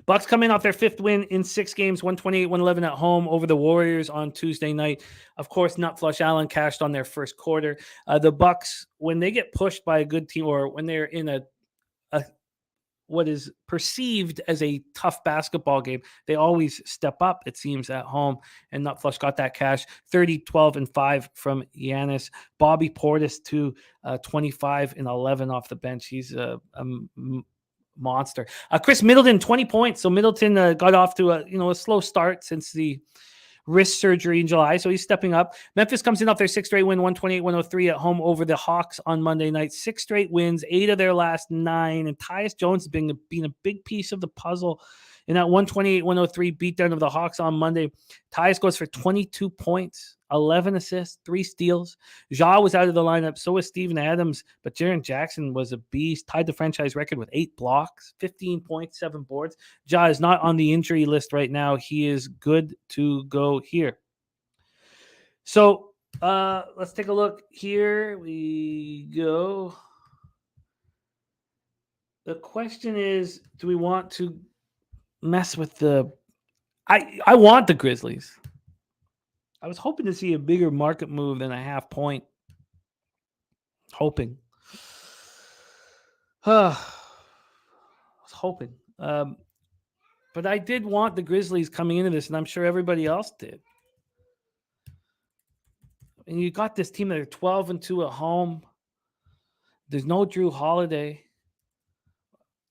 B: Bucks come in off their 5th win in 6 games, 128-111 at home over the Warriors on Tuesday night. Of course, Nut Flush Allen cashed on their first quarter. The Bucks, when they get pushed by a good team or when they're in a what is perceived as a tough basketball game, they always step up, it seems, at home. And Nut Flush got that cash. 30, 12, and 5 from Giannis. Bobby Portis, too, 25 and 11 off the bench. He's a monster. Chris Middleton, 20 points. So Middleton got off to a slow start since the wrist surgery in July, so he's stepping up. Memphis comes in off their 6th straight win, 128-103 at home over the Hawks on Monday night. 6 straight wins, 8 of their last 9, and Tyus Jones has been a big piece of the puzzle in that 128-103 beatdown of the Hawks on Monday. Tyus goes for 22 points, 11 assists, 3 steals. Ja was out of the lineup, so was Steven Adams, but Jaren Jackson was a beast, tied the franchise record with 8 blocks, 15 points, 7 boards. Ja is not on the injury list right now. He is good to go here. So let's take a look. Here we go. The question is, do we want to mess with the I want the Grizzlies. I was hoping to see a bigger market move than a half point. Hoping. I was hoping. But I did want the Grizzlies coming into this, and I'm sure everybody else did. And you got this team that are 12-2 at home. There's no Drew Holiday.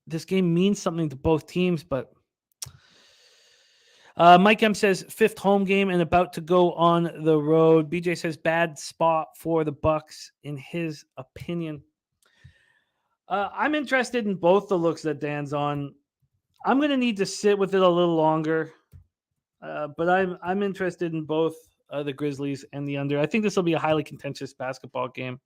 B: This game means something to both teams, but Mike M says 5th home game and about to go on the road. BJ says bad spot for the Bucks in his opinion. I'm interested in both the looks that Dan's on. I'm going to need to sit with it a little longer, but I'm interested in both the Grizzlies and the under. I think this will be a highly contentious basketball game.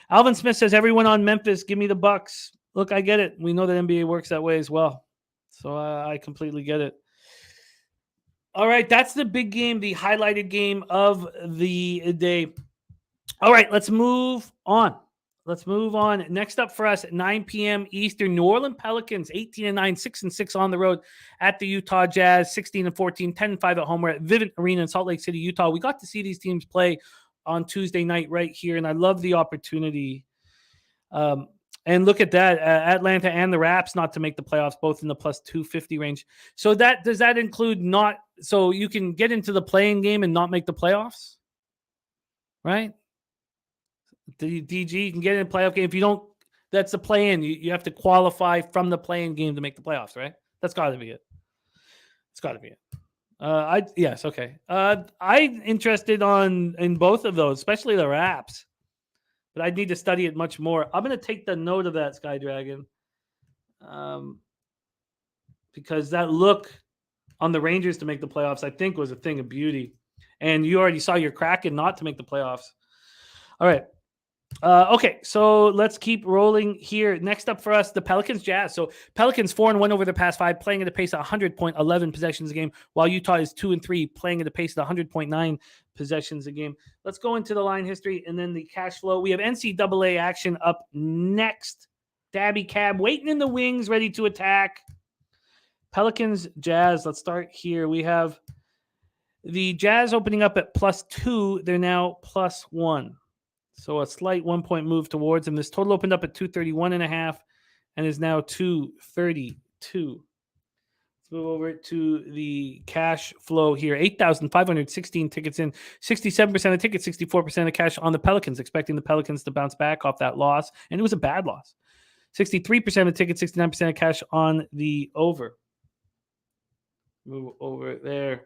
B: Alvin Smith says everyone on Memphis, give me the Bucks. Look, I get it. We know that NBA works that way as well, so I completely get it. All right, that's the big game, the highlighted game of the day. All right, let's move on. Next up for us at 9 p.m. Eastern, New Orleans Pelicans, 18-9, 6-6 on the road at the Utah Jazz, 16-14, 10-5 at home. We're at Vivint Arena in Salt Lake City, Utah. We got to see these teams play on Tuesday night right here, and I love the opportunity. And look at that, Atlanta and the Raps not to make the playoffs, both in the plus 250 range. So does that include not – so you can get into the play-in game and not make the playoffs, right? The DG, you can get in a playoff game. If you don't, that's the play-in. You have to qualify from the play-in game to make the playoffs, right? That's got to be it. It's got to be it. Yes, okay. I'm interested in both of those, especially the Raps. But I'd need to study it much more. I'm going to take the note of that, Sky Dragon, because that look on the Rangers to make the playoffs, I think, was a thing of beauty. And you already saw your Kraken not to make the playoffs. All right. Okay, so let's keep rolling here. Next up for us, the Pelicans Jazz. So Pelicans 4-1 over the past 5, playing at a pace of 100.11 possessions a game, while Utah is 2-3, playing at a pace of 100.9 possessions a game. Let's go into the line history and then the cash flow. We have NCAA action up next. Dabby Cab waiting in the wings, ready to attack. Pelicans Jazz. Let's start here. We have the Jazz opening up at +2. They're now +1. So a slight 1-point move towards them. This total opened up at 231.5 and is now 232. Let's move over to the cash flow here. 8,516 tickets in, 67% of tickets, 64% of cash on the Pelicans, expecting the Pelicans to bounce back off that loss. And it was a bad loss. 63% of tickets, 69% of cash on the over. Move over there.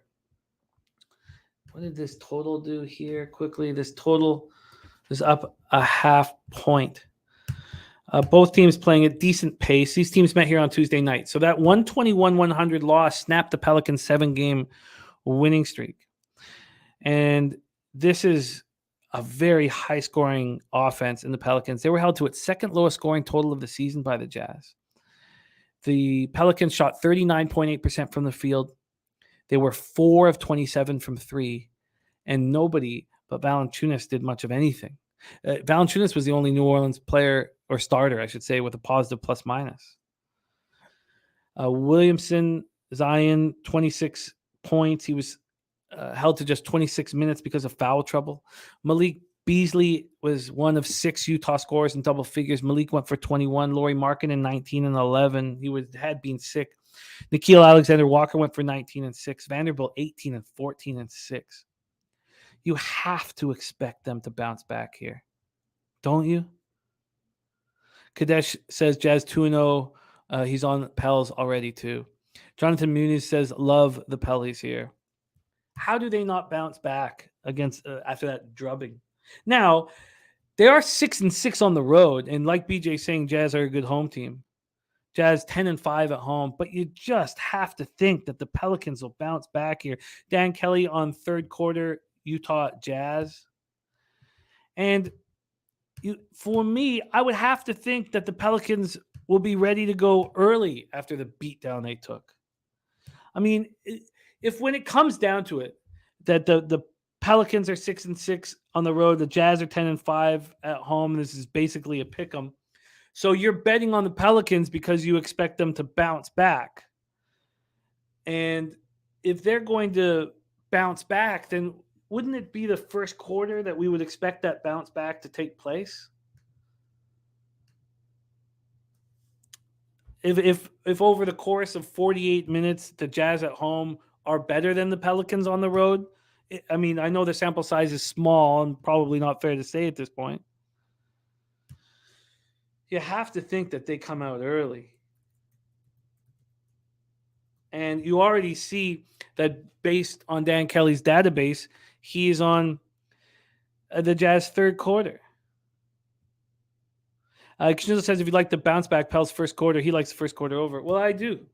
B: What did this total do here quickly? This total is up a half point. Both teams playing at decent pace. These teams met here on Tuesday night. So that 121-100 loss snapped the Pelicans' 7-game winning streak. And this is a very high-scoring offense in the Pelicans. They were held to its second lowest scoring total of the season by the Jazz. The Pelicans shot 39.8% from the field. They were 4 of 27 from 3. And nobody but Valanciunas did much of anything. Valanciunas was the only New Orleans player, or starter, I should say, with a positive plus-minus. Williamson, Zion, 26 points. He was held to just 26 minutes because of foul trouble. Malik Beasley was one of 6 Utah scorers in double figures. Malik went for 21. Lauri Markkanen, 19 and 11. He had been sick. Nickeil Alexander-Walker went for 19 and 6. Vanderbilt, 18 and 14 and 6. You have to expect them to bounce back here. Don't you? Kadesh says Jazz 2-0. He's on Pels already too. Jonathan Muniz says love the Pellies here. How do they not bounce back against after that drubbing? Now, they are 6-6 on the road, and like BJ saying, Jazz are a good home team. Jazz 10-5 at home, but you just have to think that the Pelicans will bounce back here. Dan Kelly on third quarter Utah Jazz. And for me, I would have to think that the Pelicans will be ready to go early after the beatdown they took. I mean, if when it comes down to it, that the Pelicans are 6-6 on the road, the Jazz are 10-5 at home, this is basically a pick 'em. So you're betting on the Pelicans because you expect them to bounce back. And if they're going to bounce back, then wouldn't it be the first quarter that we would expect that bounce back to take place? If over the course of 48 minutes, the Jazz at home are better than the Pelicans on the road, I mean, I know the sample size is small and probably not fair to say at this point. You have to think that they come out early. And you already see that based on Dan Kelly's database, he is on the Jazz third quarter. Knudel says if you'd like the bounce back, Pel's first quarter, he likes the first quarter over. Well, I do.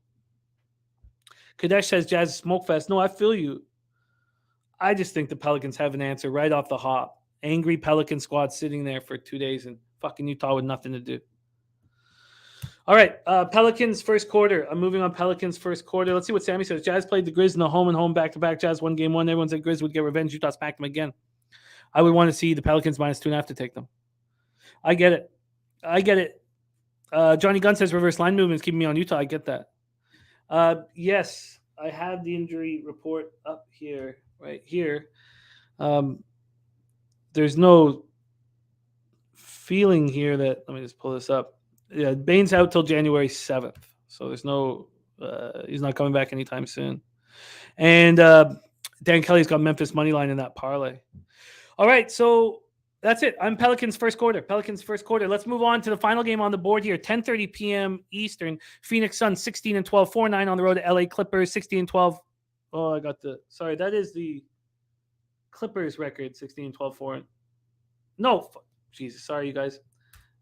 B: Kadesh says Jazz smoke fest. No, I feel you. I just think the Pelicans have an answer right off the hop. Angry Pelican squad sitting there for 2 days and fucking Utah with nothing to do. All right, Pelicans first quarter. I'm moving on Pelicans first quarter. Let's see what Sammy says. Jazz played the Grizz in the home and home back-to-back. Jazz won game one. Everyone said Grizz would get revenge. Utah smacked them again. I would want to see the Pelicans minus 2.5 to take them. I get it. Johnny Gunn says reverse line movements keeping me on Utah. I get that. Yes, I have the injury report up here, right here. There's no feeling here that, let me just pull this up. Yeah, Bain's out till January 7th. So there's no, he's not coming back anytime soon. And Dan Kelly's got Memphis money line in that parlay. All right, so that's it. I'm Pelicans first quarter. Let's move on to the final game on the board here. 10:30 p.m. Eastern. Phoenix Suns 16-12, 4-9 on the road to LA Clippers 16-12. Oh, sorry, that is the Clippers record 16-12, 4. No, Jesus, sorry you guys.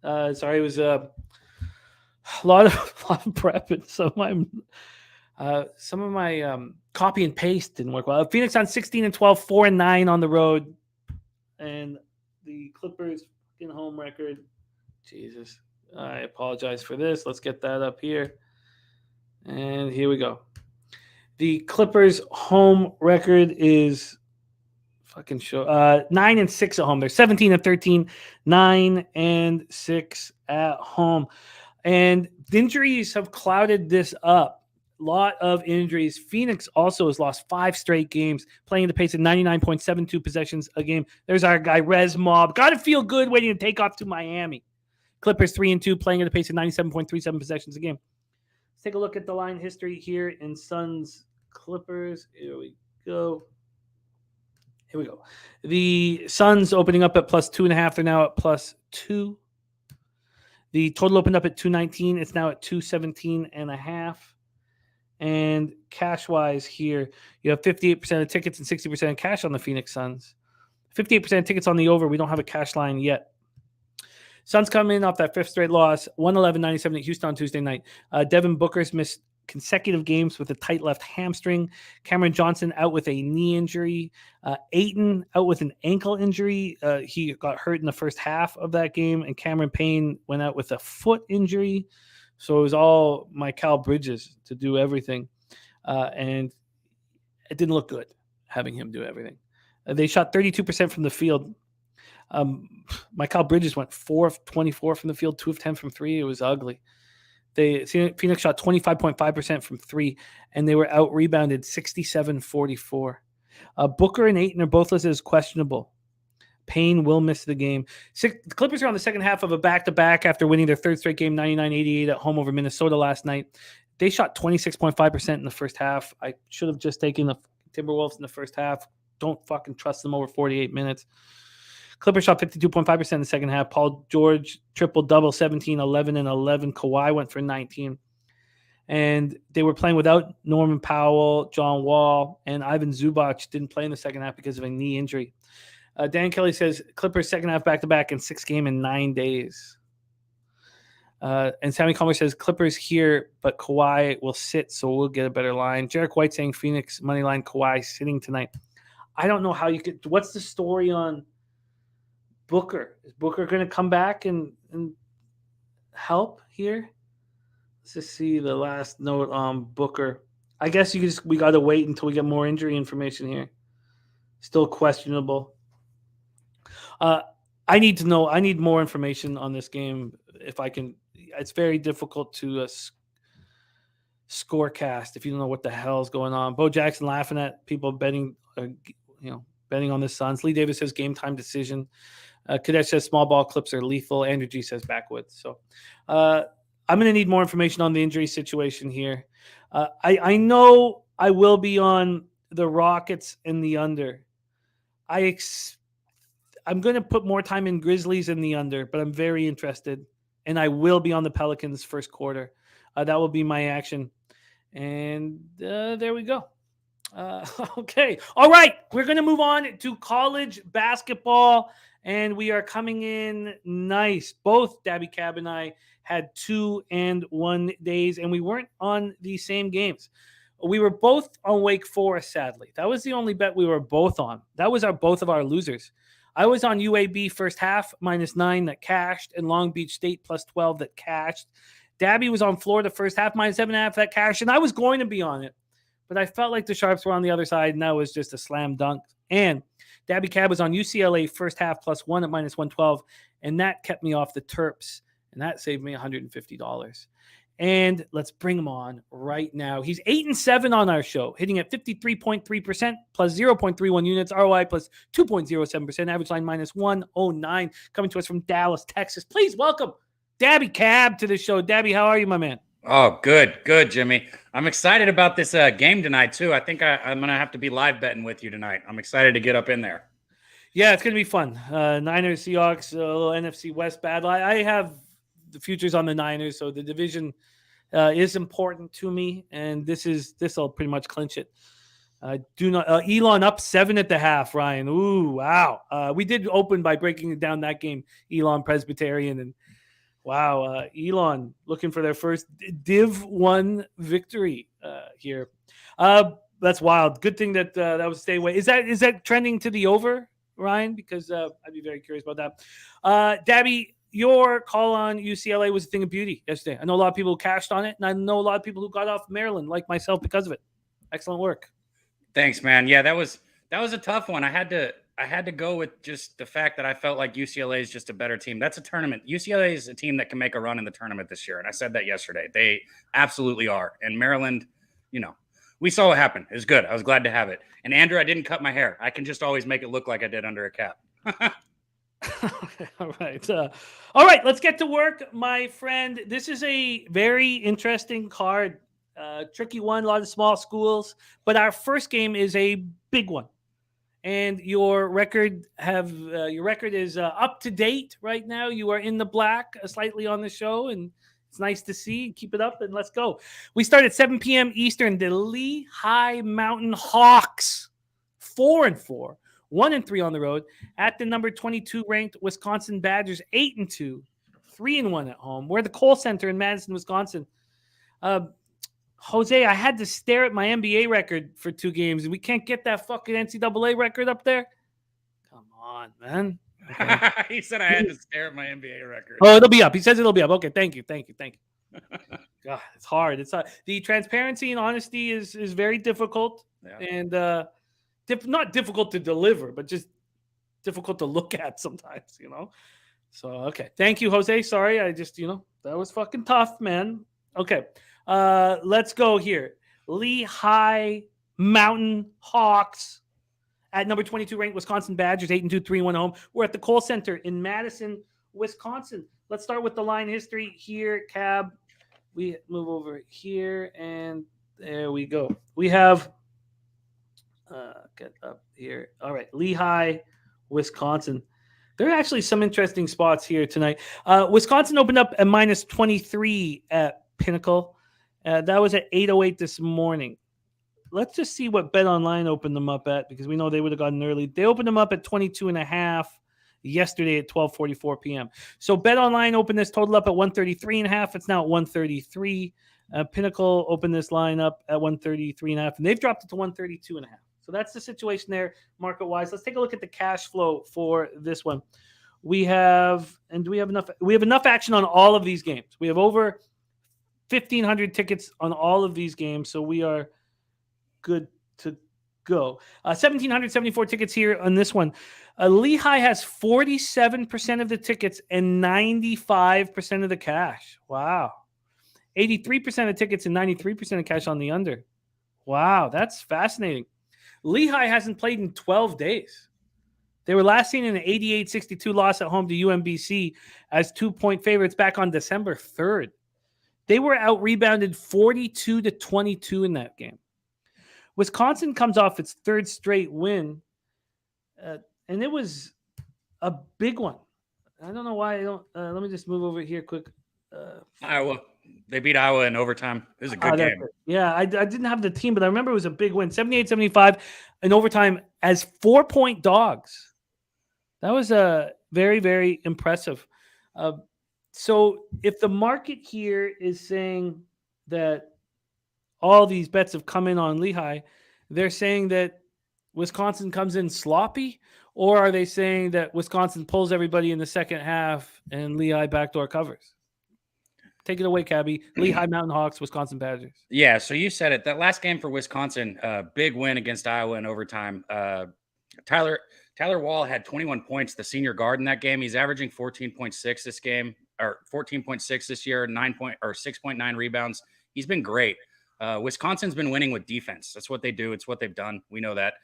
B: Sorry, it was a lot of prep and some of my copy and paste didn't work well. Phoenix on 16-12, 4-9 on the road, and the Clippers in home record. Jesus, I apologize for this. Let's get that up here, and here we go. The Clippers home record is fucking show 9-6 at home. They're 17-13, 9-6 at home. And injuries have clouded this up. A lot of injuries. Phoenix also has lost 5 straight games, playing at the pace of 99.72 possessions a game. There's our guy, Rez Mob. Got to feel good waiting to take off to Miami. Clippers 3-2, playing at the pace of 97.37 possessions a game. Let's take a look at the line history here in Suns Clippers. Here we go. The Suns opening up at plus 2.5. They're now at plus 2. The total opened up at 219. It's now at 217.5. And cash-wise here, you have 58% of tickets and 60% of cash on the Phoenix Suns. 58% of tickets on the over. We don't have a cash line yet. Suns come in off that 5th straight loss, 111-97 at Houston on Tuesday night. Devin Booker's missed consecutive games with a tight left hamstring. Cameron Johnson out with a knee injury. Ayton out with an ankle injury. He got hurt in the first half of that game, and Cameron Payne went out with a foot injury. So it was all Mikal Bridges to do everything. And it didn't look good having him do everything. They shot 32% from the field. Mikal Bridges went 4 of 24 from the field, 2 of 10 from 3. It was ugly. Phoenix shot 25.5% from 3, and they were out-rebounded 67-44. Booker and Ayton are both listed as questionable. Payne will miss the game. The Clippers are on the second half of a back-to-back after winning their 3rd straight game, 99-88 at home over Minnesota last night. They shot 26.5% in the first half. I should have just taken the Timberwolves in the first half. Don't fucking trust them over 48 minutes. Clippers shot 52.5% in the second half. Paul George, triple-double, 17, 11, and 11. Kawhi went for 19. And they were playing without Norman Powell, John Wall, and Ivan Zubac didn't play in the second half because of a knee injury. Dan Kelly says Clippers second half back-to-back in 6 games in 9 days. And Sammy Comer says Clippers here, but Kawhi will sit, so we'll get a better line. Jarek White saying Phoenix money line Kawhi sitting tonight. I don't know how you could. What's the story on Booker? Is Booker going to come back and help here? Let's just see the last note on Booker. I guess we got to wait until we get more injury information here. Still questionable. I need to know. I need more information on this game if I can. It's very difficult to Scorecast. If you don't know what the hell is going on, Bo Jackson laughing at people betting, betting on the Suns. Lee Davis says game time decision. Kadesh says small ball clips are lethal. Andrew G says backwoods. So I'm going to need more information on the injury situation here. I know I will be on the Rockets and the under. I'm going to put more time in Grizzlies in the under, but I'm very interested. And I will be on the Pelicans first quarter. That will be my action. And there we go. Okay. All right. We're going to move on to college basketball. And we are coming in nice. Both Dabby Cab and I had 2 and 1 days, and we weren't on the same games. We were both on Wake Forest, sadly. That was the only bet we were both on. That was both of our losers. I was on UAB first half -9 that cashed, and Long Beach State +12 that cashed. Dabby was on Florida first half -7.5 that cashed, and I was going to be on it, but I felt like the Sharps were on the other side, and that was just a slam dunk. And Dabby Cab was on UCLA first half +1 at -112, and that kept me off the Terps, and that saved me $150. And let's bring him on right now. He's 8-7 on our show, hitting at 53.3%, +0.31 units, ROI +2.07%, average line -109, coming to us from Dallas, Texas. Please welcome Dabby Cab to the show. Dabby, how are you, my man?
E: Oh, good, Jimmy. I'm excited about this game tonight, too. I think I'm going to have to be live betting with you tonight. I'm excited to get up in there.
B: Yeah, it's going to be fun. Niners, Seahawks, a little NFC West battle. I have the futures on the Niners, so the division is important to me, and this will pretty much clinch it. Elon up 7 at the half, Ryan. Ooh, wow. We did open by breaking down that game, Elon Presbyterian, and wow, Elon looking for their first Div 1 victory here. That's wild. Good thing that that was stay away. Is that trending to the over, Ryan? Because I'd be very curious about that. Dabby, your call on UCLA was a thing of beauty yesterday. I know a lot of people who cashed on it, and I know a lot of people who got off Maryland, like myself, because of it. Excellent work.
E: Thanks, man. Yeah, that was a tough one. I had to go with just the fact that I felt like UCLA is just a better team. That's a tournament. UCLA is a team that can make a run in the tournament this year, and I said that yesterday. They absolutely are. And Maryland, we saw what happened. It was good. I was glad to have it. And Andrew, I didn't cut my hair. I can just always make it look like I did under a cap.
B: All right. Let's get to work, my friend. This is a very interesting card. Tricky one, a lot of small schools. But our first game is a big one. And your record is up to date right now. You are in the black slightly on the show, and it's nice to see. Keep it up, and let's go. We start at 7 p.m. Eastern. The Lehigh Mountain Hawks, 4-4, 1-3 on the road at the number 22 ranked Wisconsin Badgers, 8-2, 3-1 at home. We're at the Kohl Center in Madison, Wisconsin. Jose, I had to stare at my NBA record for 2 games. We can't get that fucking NCAA record up there. Come on, man. Okay.
E: He said I had to stare at my NBA record.
B: Oh, it'll be up. He says it'll be up. Okay, thank you. God, it's hard. It's the transparency and honesty is very difficult, and not difficult to deliver, but just difficult to look at sometimes. So okay, thank you, Jose. Sorry, I just that was fucking tough, man. Okay. Let's go here. Lehigh Mountain Hawks at number 22 ranked Wisconsin Badgers, 8-2, 3-1 home. We're at the Kohl Center in Madison, Wisconsin. Let's start with the line history here, Cab. We move over here, and there we go. We have get up here. All right, Lehigh, Wisconsin. There are actually some interesting spots here tonight. Wisconsin opened up at -23 at Pinnacle. That was at 8:08 this morning. Let's just see what BetOnline opened them up at, because we know they would have gotten early. They opened them up at 22.5 yesterday at 12:44 p.m. So BetOnline opened this total up at 133.5. It's now at 133. Pinnacle opened this line up at 133.5, and they've dropped it to 132.5. So that's the situation there market-wise. Let's take a look at the cash flow for this one. We have enough action on all of these games. We have over 1,500 tickets on all of these games, so we are good to go. 1,774 tickets here on this one. Lehigh has 47% of the tickets and 95% of the cash. Wow. 83% of tickets and 93% of cash on the under. Wow, that's fascinating. Lehigh hasn't played in 12 days. They were last seen in an 88-62 loss at home to UMBC as 2-point favorites back on December 3rd. They were out-rebounded 42-22 in that game. Wisconsin comes off its third straight win, and it was a big one. I don't know why I don't. Let me just move over here quick.
E: Iowa. They beat Iowa in overtime. It was a good game.
B: Yeah, I didn't have the team, but I remember it was a big win. 78-75 in overtime as 4-point dogs. That was very, very impressive. So if the market here is saying that all these bets have come in on Lehigh, they're saying that Wisconsin comes in sloppy, or are they saying that Wisconsin pulls everybody in the second half and Lehigh backdoor covers? Take it away, Cabby. Lehigh Mountain Hawks, Wisconsin Badgers.
E: Yeah, so you said it. That last game for Wisconsin, big win against Iowa in overtime. Tyler Wall had 21 points, the senior guard in that game. He's averaging 14.6 this game, or 14.6 this year, 6.9 rebounds. He's been great. Wisconsin's been winning with defense. That's what they do. It's what they've done. We know that.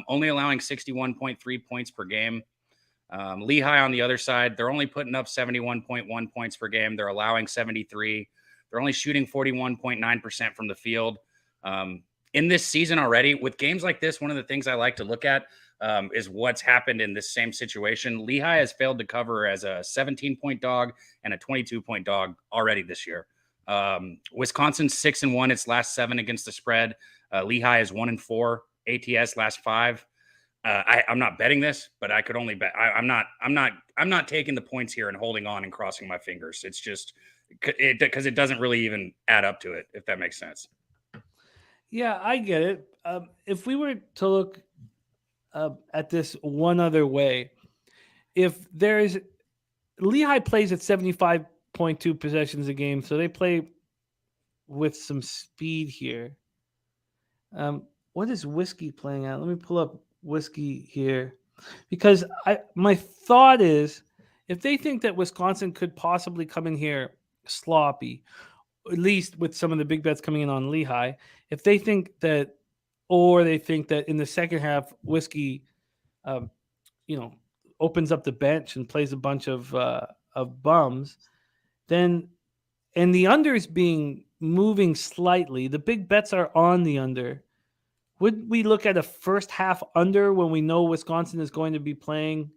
E: Only allowing 61.3 points per game. Lehigh on the other side, they're only putting up 71.1 points per game. They're allowing 73. They're only shooting 41.9% from the field. In this season already, with games like this, one of the things I like to look at is what's happened in this same situation. Lehigh has failed to cover as a 17-point dog and a 22-point dog already this year. Wisconsin's 6-1 its last 7 against the spread. Lehigh is 1-4 ATS last 5. I'm not betting this, but I could only bet. I'm not taking the points here and holding on and crossing my fingers. It's just because it doesn't really even add up to it, if that makes sense.
B: Yeah, I get it. If we were to look at this one other way, if there's Lehigh plays at 75.2 possessions a game, so they play with some speed here. What is Whiskey playing at? Let me pull up Whiskey here, because my thought is if they think that Wisconsin could possibly come in here sloppy, at least with some of the big bets coming in on Lehigh, if they think that, or they think that in the second half Whiskey, opens up the bench and plays a bunch of bums, then, and the under is moving slightly, the big bets are on the under. Would we look at a first half under when we know Wisconsin is going to be playing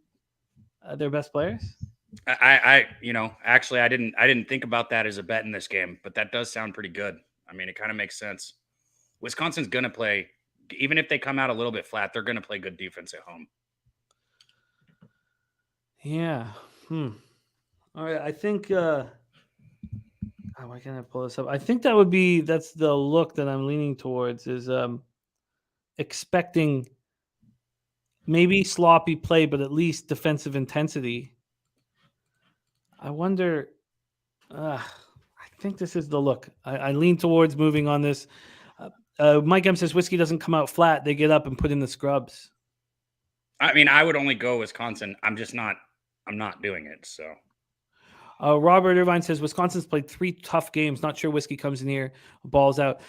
B: their best players?
E: Actually, I didn't think about that as a bet in this game, but that does sound pretty good. I mean, it kind of makes sense. Wisconsin's going to play, even if they come out a little bit flat, they're going to play good defense at home.
B: Yeah. All right. I think, why can't I pull this up? I think that's the look that I'm leaning towards is, expecting maybe sloppy play, but at least defensive intensity. I wonder, I think this is the look. I lean towards moving on this. Mike M says Whiskey doesn't come out flat. They get up and put in the scrubs.
E: I mean, I would only go Wisconsin. I'm not doing it. So
B: Robert Irvine says Wisconsin's played 3 tough games. Not sure Whiskey comes in here, balls out.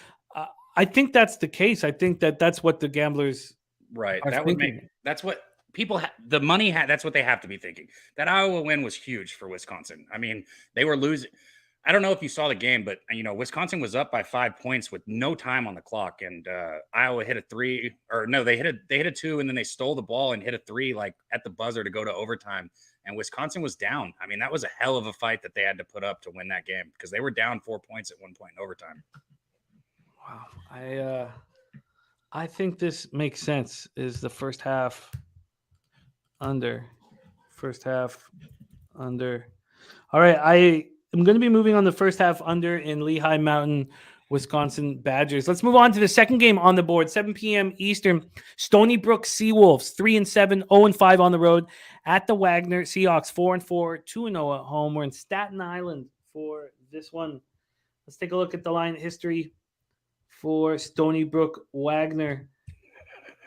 B: I think that's the case. I think that's what the gamblers
E: right.
B: are
E: That
B: thinking.
E: That's what people the money that's what they have to be thinking. That Iowa win was huge for Wisconsin. I mean, they were losing. I don't know if you saw the game, but Wisconsin was up by 5 points with no time on the clock, and Iowa hit a 3, or no, they hit a 2, and then they stole the ball and hit a 3 like at the buzzer to go to overtime. And Wisconsin was down. I mean, that was a hell of a fight that they had to put up to win that game because they were down 4 points at one point in overtime.
B: Wow. I think this makes sense. Is the first half under. All right. I am going to be moving on the first half under in Lehigh Mountain, Wisconsin Badgers. Let's move on to the second game on the board. 7 p.m. Eastern. Stony Brook Seawolves 3-7, 0-5 on the road at the Wagner. Seahawks 4-4, 2-0 at home. We're in Staten Island for this one. Let's take a look at the line history for Stony Brook Wagner.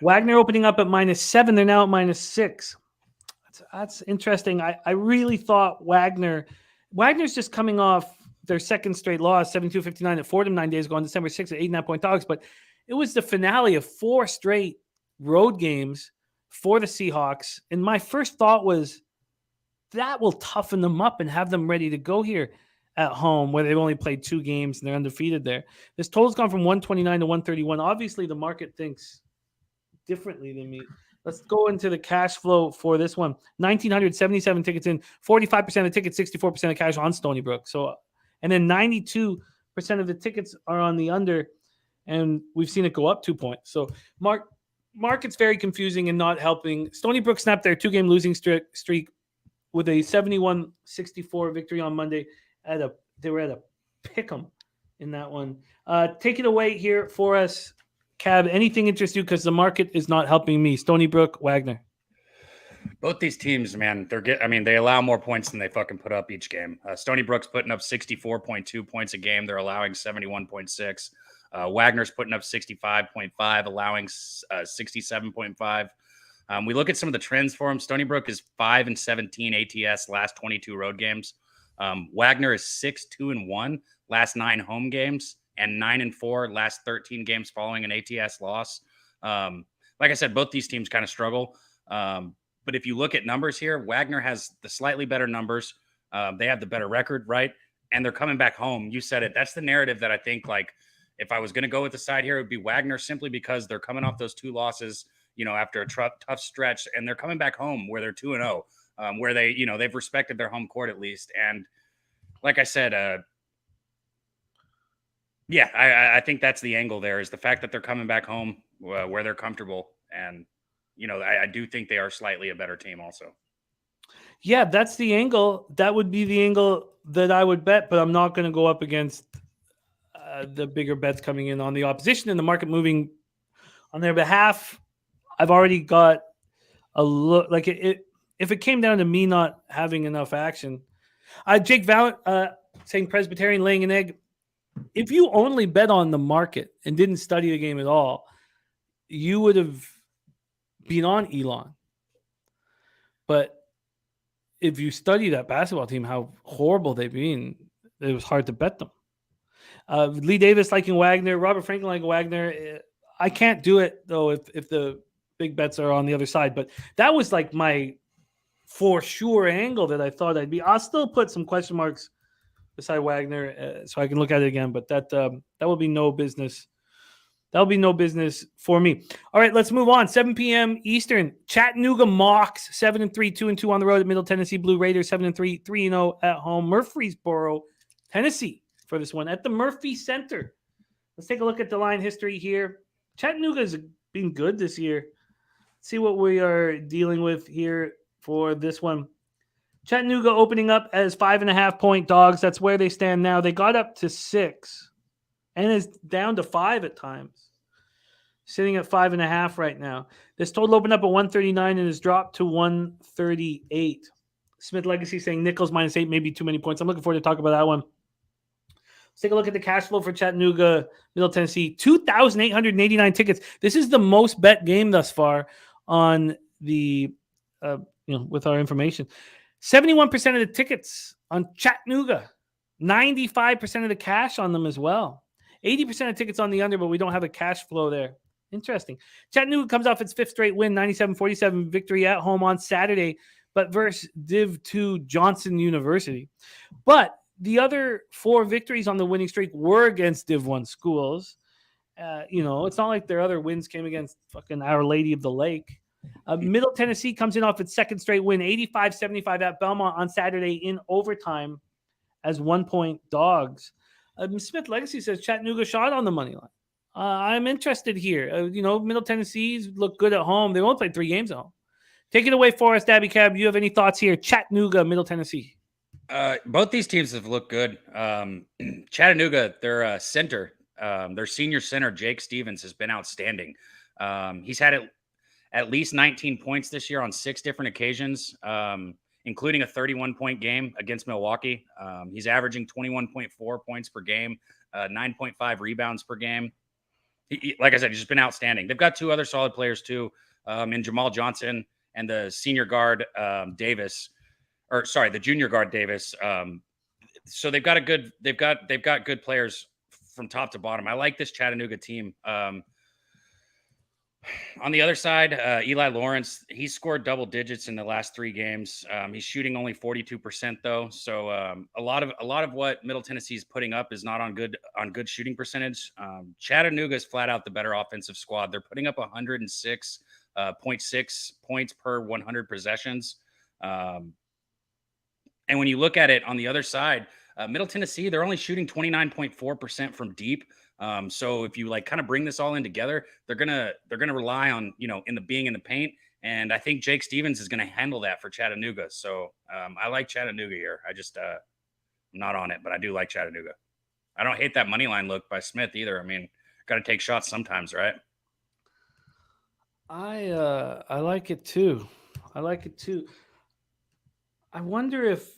B: Wagner opening up at -7. They're now at -6. That's interesting. I really thought Wagner's just coming off their second straight loss, 72-59 at Fordham 9 days ago on December 6th at 8.5-point dogs. But it was the finale of 4 straight road games for the Seahawks. And my first thought was that will toughen them up and have them ready to go here at home, where they've only played 2 games and they're undefeated there. This total's gone from 129 to 131. Obviously, the market thinks differently than me. Let's go into the cash flow for this one. 1,977 tickets in, 45% of the tickets, 64% of cash on Stony Brook. So, and then 92% of the tickets are on the under, and we've seen it go up 2 points. So, market's very confusing and not helping. Stony Brook snapped their 2-game losing streak with a 71-64 victory on Monday. They were at a pick'em in that one. Take it away here for us, Cab. Anything interest you? Because the market is not helping me. Stony Brook, Wagner.
E: Both these teams, man, they allow more points than they fucking put up each game. Stony Brook's putting up 64.2 points a game. They're allowing 71.6. Wagner's putting up 65.5, allowing 67.5. We look at some of the trends for them. Stony Brook is 5-17 ATS last 22 road games. Wagner is 6-2-1 last 9 home games and 9-4 last 13 games following an ATS loss. Like I said, both these teams kind of struggle. But if you look at numbers here, Wagner has the slightly better numbers. They have the better record, right? And they're coming back home. You said it. That's the narrative that I think, like, if I was going to go with the side here, it would be Wagner, simply because they're coming off those 2 losses, after a tough stretch, and they're coming back home where they're 2-0, where they've respected their home court at least. And like I said, I think that's the angle there, is the fact that they're coming back home where they're comfortable. And, I do think they are slightly a better team also.
B: Yeah, that's the angle. That would be the angle that I would bet, but I'm not going to go up against the bigger bets coming in on the opposition and the market moving on their behalf. I've already got a look. Like, if it came down to me not having enough action, Jake Valent saying Presbyterian laying an egg. If you only bet on the market and didn't study the game at all, you would have been on Elon. But if you study that basketball team, how horrible they've been, it was hard to bet them. Lee Davis liking Wagner, Robert Franklin liking Wagner. I can't do it, though, if the big bets are on the other side. But that was like my for sure angle that I thought I'd be. I'll still put some question marks beside Wagner so I can look at it again. But that will be no business. That'll be no business for me. All right, let's move on. 7 p.m. Eastern. Chattanooga Mocs, 7-3, 2-2 on the road at Middle Tennessee. Blue Raiders, 7-3, 3-0 at home. Murfreesboro, Tennessee for this one at the Murphy Center. Let's take a look at the line history here. Chattanooga's been good this year. Let's see what we are dealing with here for this one. Chattanooga opening up as 5.5-point dogs. That's where they stand now. They got up to 6 and is down to 5 at times. Sitting at 5.5 right now. This total opened up at 139 and has dropped to 138. Smith Legacy saying Nichols -8 may be too many points. I'm looking forward to talk about that one. Let's take a look at the cash flow for Chattanooga, Middle Tennessee. 2,889 tickets. This is the most bet game thus far on the, with our information. 71% of the tickets on Chattanooga. 95% of the cash on them as well. 80% of tickets on the under, but we don't have a cash flow there. Interesting. Chattanooga comes off its 5th straight win, 97-47 victory at home on Saturday, but versus Div 2 Johnson University. But the other 4 victories on the winning streak were against Div 1 schools. It's not like their other wins came against fucking Our Lady of the Lake. Middle Tennessee comes in off its 2nd straight win, 85-75 at Belmont on Saturday in overtime as 1-point dogs. Smith Legacy says Chattanooga shot on the money line. I'm interested here. Middle Tennessee's look good at home. They only played 3 games at home. Take it away for us, Dabby Cab. You have any thoughts here? Chattanooga, Middle Tennessee.
E: Both these teams have looked good. Chattanooga, their center, their senior center, Jake Stevens, has been outstanding. He's had at least 19 points this year on 6 different occasions, including a 31-point game against Milwaukee. He's averaging 21.4 points per game, 9.5 rebounds per game. Like I said, he's just been outstanding. They've got 2 other solid players too, in Jamal Johnson and the senior guard Davis. The junior guard Davis. So they've got good players from top to bottom. I like this Chattanooga team. On the other side, Eli Lawrence, he scored double digits in the last 3 games. He's shooting only 42% though. So a lot of what Middle Tennessee is putting up is not on good shooting percentage. Chattanooga is flat out the better offensive squad. They're putting up 106.6 points per 100 possessions. And when you look at it on the other side, Middle Tennessee, they're only shooting 29.4% from deep. So if you kind of bring this all in together, they're gonna rely on being in the paint, and I think Jake Stevens is gonna handle that for Chattanooga. So I like Chattanooga here. I just I'm not on it, but I do like Chattanooga. I don't hate that money line look by Smith either. I mean, got to take shots sometimes, right?
B: I like it too. I wonder if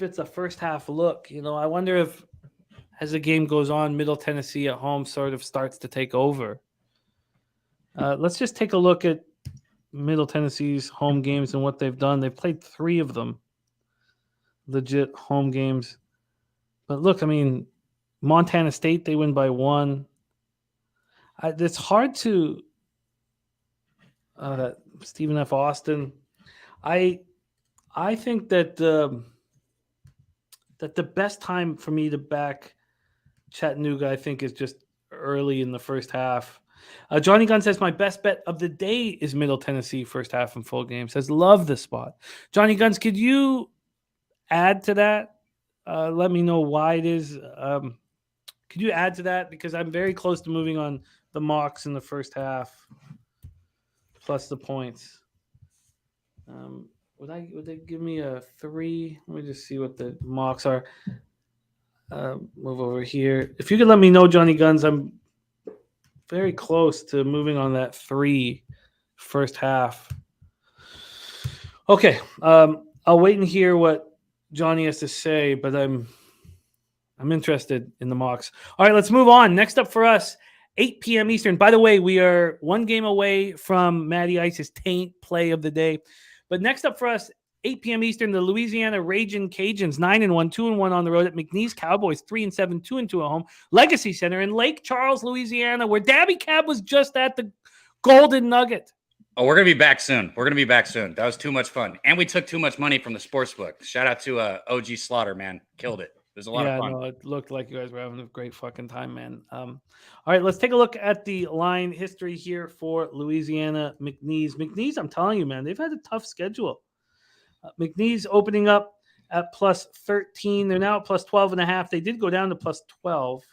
B: it's a first half look. I wonder if, as the game goes on, Middle Tennessee at home sort of starts to take over. Let's just take a look at Middle Tennessee's home games and what they've done. They've played 3 of them, legit home games. But look, I mean, Montana State, they win by 1. It's hard to Stephen F. Austin. I think that the best time for me to back Chattanooga, I think, is just early in the first half. Johnny Gunn says, my best bet of the day is Middle Tennessee first half and full game. Says, love the spot. Johnny Guns, could you add to that? Let me know why it is. Could you add to that? Because I'm very close to moving on the mocks in the first half, plus the points. Would they give me a 3? Let me just see what the mocks are. Move over here. If you could let me know, Johnny Guns, I'm very close to moving on that 3 first half. Okay. I'll wait and hear what Johnny has to say, but I'm interested in the mocks. All right, let's move on. Next up for us, 8 p.m. Eastern. By the way, we are 1 game away from Matty Ice's taint play of the day. But next up for us, 8 p.m. Eastern, the Louisiana Ragin' Cajuns, 9-1, 2-1 on the road at McNeese Cowboys, 3-7, 2-2 at home. Legacy Center in Lake Charles, Louisiana, where Dabby Cab was just at the Golden Nugget.
E: Oh, we're going to be back soon. That was too much fun. And we took too much money from the sportsbook. Shout out to OG Slaughter, man. Killed it. It was a lot of fun.
B: No, it looked like you guys were having a great fucking time, man. All right, let's take a look at the line history here for Louisiana McNeese. McNeese, I'm telling you, man, they've had a tough schedule. McNeese opening up at plus 13. They're now at plus 12.5. They did go down to plus 12.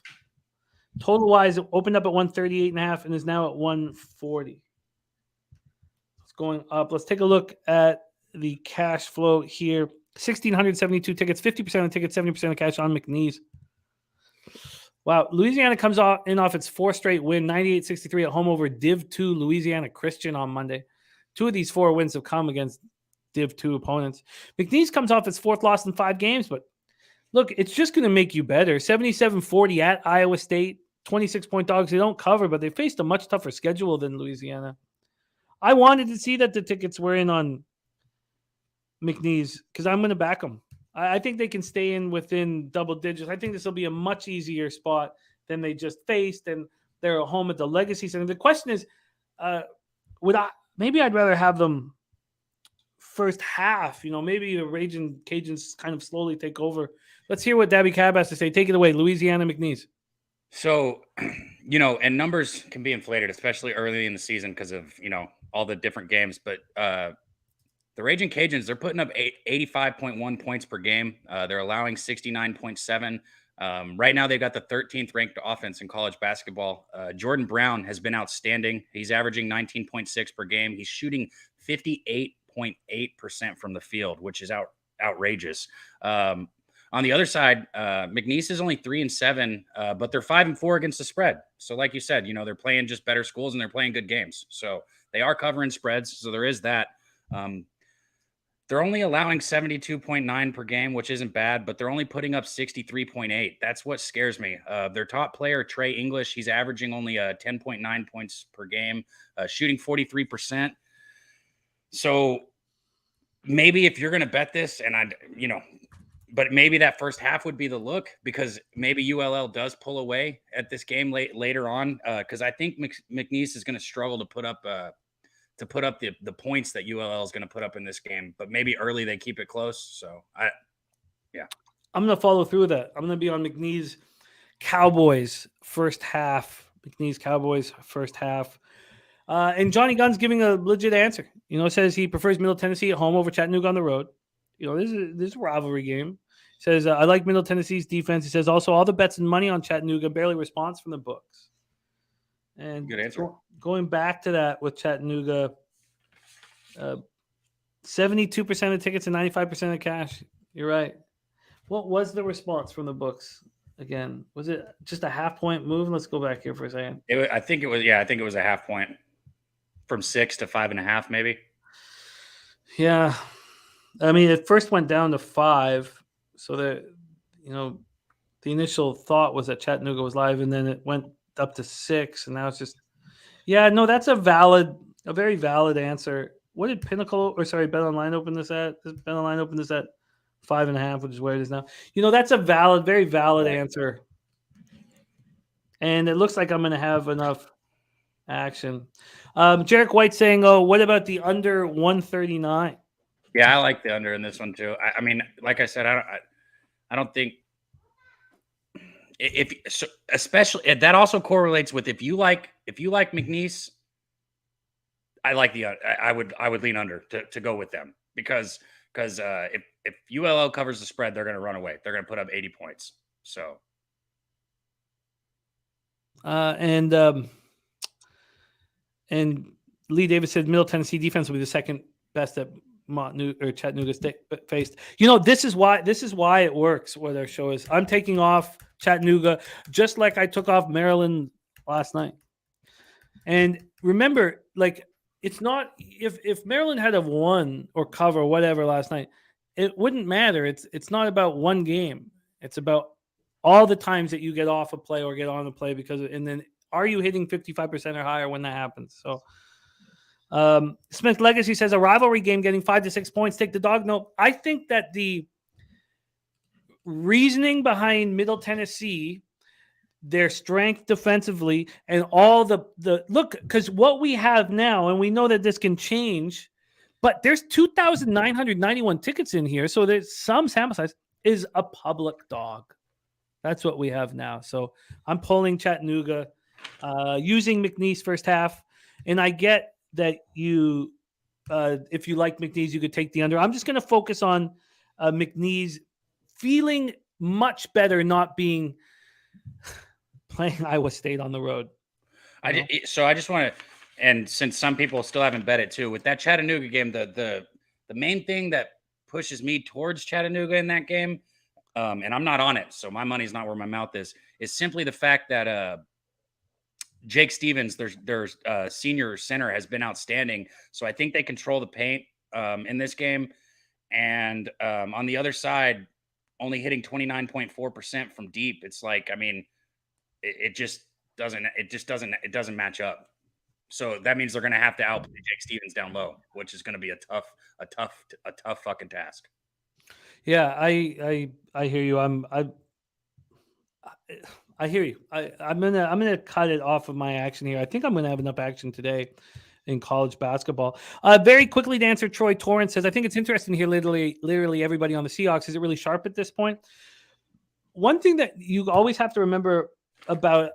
B: Total-wise, it opened up at 138.5 and is now at 140. It's going up. Let's take a look at the cash flow here. 1,672 tickets, 50% of tickets, 70% of cash on McNeese. Wow. Louisiana comes off its 4th straight win, 98-63 at home over Div 2 Louisiana Christian on Monday. 2 of these 4 wins have come against Div 2 opponents. McNeese comes off its 4th loss in 5 games, but look, it's just going to make you better. 77-40 at Iowa State, 26-point dogs. They don't cover, but they faced a much tougher schedule than Louisiana. I wanted to see that the tickets were in on McNeese because I'm going to back them. I think they can stay in within double digits. I think this will be a much easier spot than they just faced, and they're at home at the Legacy Center. The question is, maybe I'd rather have them first half. Maybe the Ragin' Cajuns kind of slowly take over. Let's hear what Dabby Cab has to say. Take it away, Louisiana McNeese.
E: So, and numbers can be inflated, especially early in the season because of, all the different games. But the Ragin' Cajuns, they're putting up 85.1 points per game. They're allowing 69.7. Right now, they've got the 13th ranked offense in college basketball. Jordan Brown has been outstanding. He's averaging 19.6 per game. He's shooting 58.8% from the field, which is outrageous. On the other side, McNeese is only 3-7, but they're 5-4 against the spread. So like you said, they're playing just better schools and they're playing good games. So they are covering spreads. So there is that. They're only allowing 72.9 per game, which isn't bad, but they're only putting up 63.8. That's what scares me. Their top player, Trey English, he's averaging only 10.9 points per game, shooting 43%. So maybe if you're going to bet this, and But maybe that first half would be the look, because maybe ULL does pull away at this game later on. Because I think McNeese is going to struggle to put up the points that ULL is going to put up in this game. But maybe early they keep it close. So
B: I'm going to follow through with that. I'm going to be on McNeese Cowboys first half. McNeese Cowboys first half. And Johnny Gunn's giving a legit answer. Says he prefers Middle Tennessee at home over Chattanooga on the road. This is a rivalry game. He says, I like Middle Tennessee's defense. He says, also, all the bets and money on Chattanooga, barely response from the books. And
E: good answer.
B: Going back to that with Chattanooga, 72% of tickets and 95% of cash. You're right. What was the response from the books again? Was it just a half-point move? Let's go back here for a second.
E: I think it was a half point from 6 to 5.5, maybe.
B: Yeah. I mean, it first went down to 5, so that the initial thought was that Chattanooga was live, and then it went up to 6, and now it's just that's a very valid answer. What did Bet Online open this at? Bet Online opened this at 5.5, which is where it is now. That's a very valid answer, and it looks like I'm going to have enough action. Jarek White saying, "Oh, what about the under 139?"
E: Yeah, I like the under in this one too. I mean, like I said, I don't think especially that also correlates with if you like McNeese, I like I would lean under to go with them because if ULL covers the spread, they're going to run away. They're going to put up 80 points. So
B: and Lee Davis said Middle Tennessee defense will be the second best that Chattanooga faced. This is why it works. What our show is, I'm taking off Chattanooga just like I took off Maryland last night. And remember, it's not if Maryland had have won or cover or whatever last night, it wouldn't matter. It's not about one game. It's about all the times that you get off a play or get on a play and then are you hitting 55% or higher when that happens? So. Smith Legacy says a rivalry game getting 5 to 6 points. Take the dog. No, I think that the reasoning behind Middle Tennessee, their strength defensively, and all the look, because what we have now, and we know that this can change, but there's 2,991 tickets in here, so there's some sample size, is a public dog. That's what we have now. So I'm pulling Chattanooga, using McNeese first half, and I get that you, if you like McNeese, you could take the under. I'm just going to focus on McNeese feeling much better not being playing Iowa State on the road.
E: So I just want to, and since some people still haven't bet it too, with that Chattanooga game, the main thing that pushes me towards Chattanooga in that game, and I'm not on it, so my money's not where my mouth is simply the fact that Jake Stevens, their senior center, has been outstanding. So I think they control the paint in this game. And on the other side, only hitting 29.4% from deep. It's like, I mean, it doesn't match up. So that means they're going to have to outplay Jake Stevens down low, which is going to be a tough fucking task.
B: Yeah, I hear you. I hear you. I'm gonna cut it off of my action here. I think I'm gonna have enough action today in college basketball. Very quickly to answer Troy Torrance says, I think it's interesting to hear literally everybody on the Seahawks. Is it really sharp at this point? One thing that you always have to remember about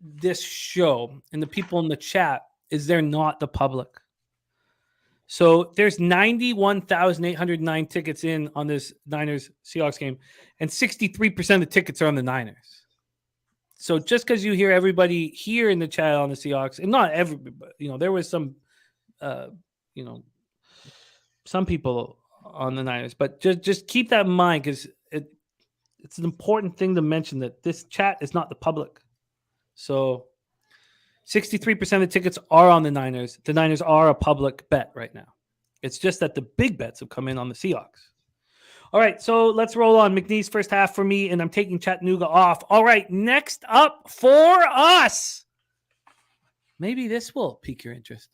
B: this show and the people in the chat is they're not the public. So there's 91,809 tickets in on this Niners Seahawks game, and 63% of the tickets are on the Niners. So just because you hear everybody here in the chat on the Seahawks, and not everybody, there was some, some people on the Niners, but just keep that in mind because it's an important thing to mention that this chat is not the public. So 63% of the tickets are on the Niners. The Niners are a public bet right now. It's just that the big bets have come in on the Seahawks. All right, so let's roll on. McNeese first half for me, and I'm taking Chattanooga off. All right, next up for us. Maybe this will pique your interest.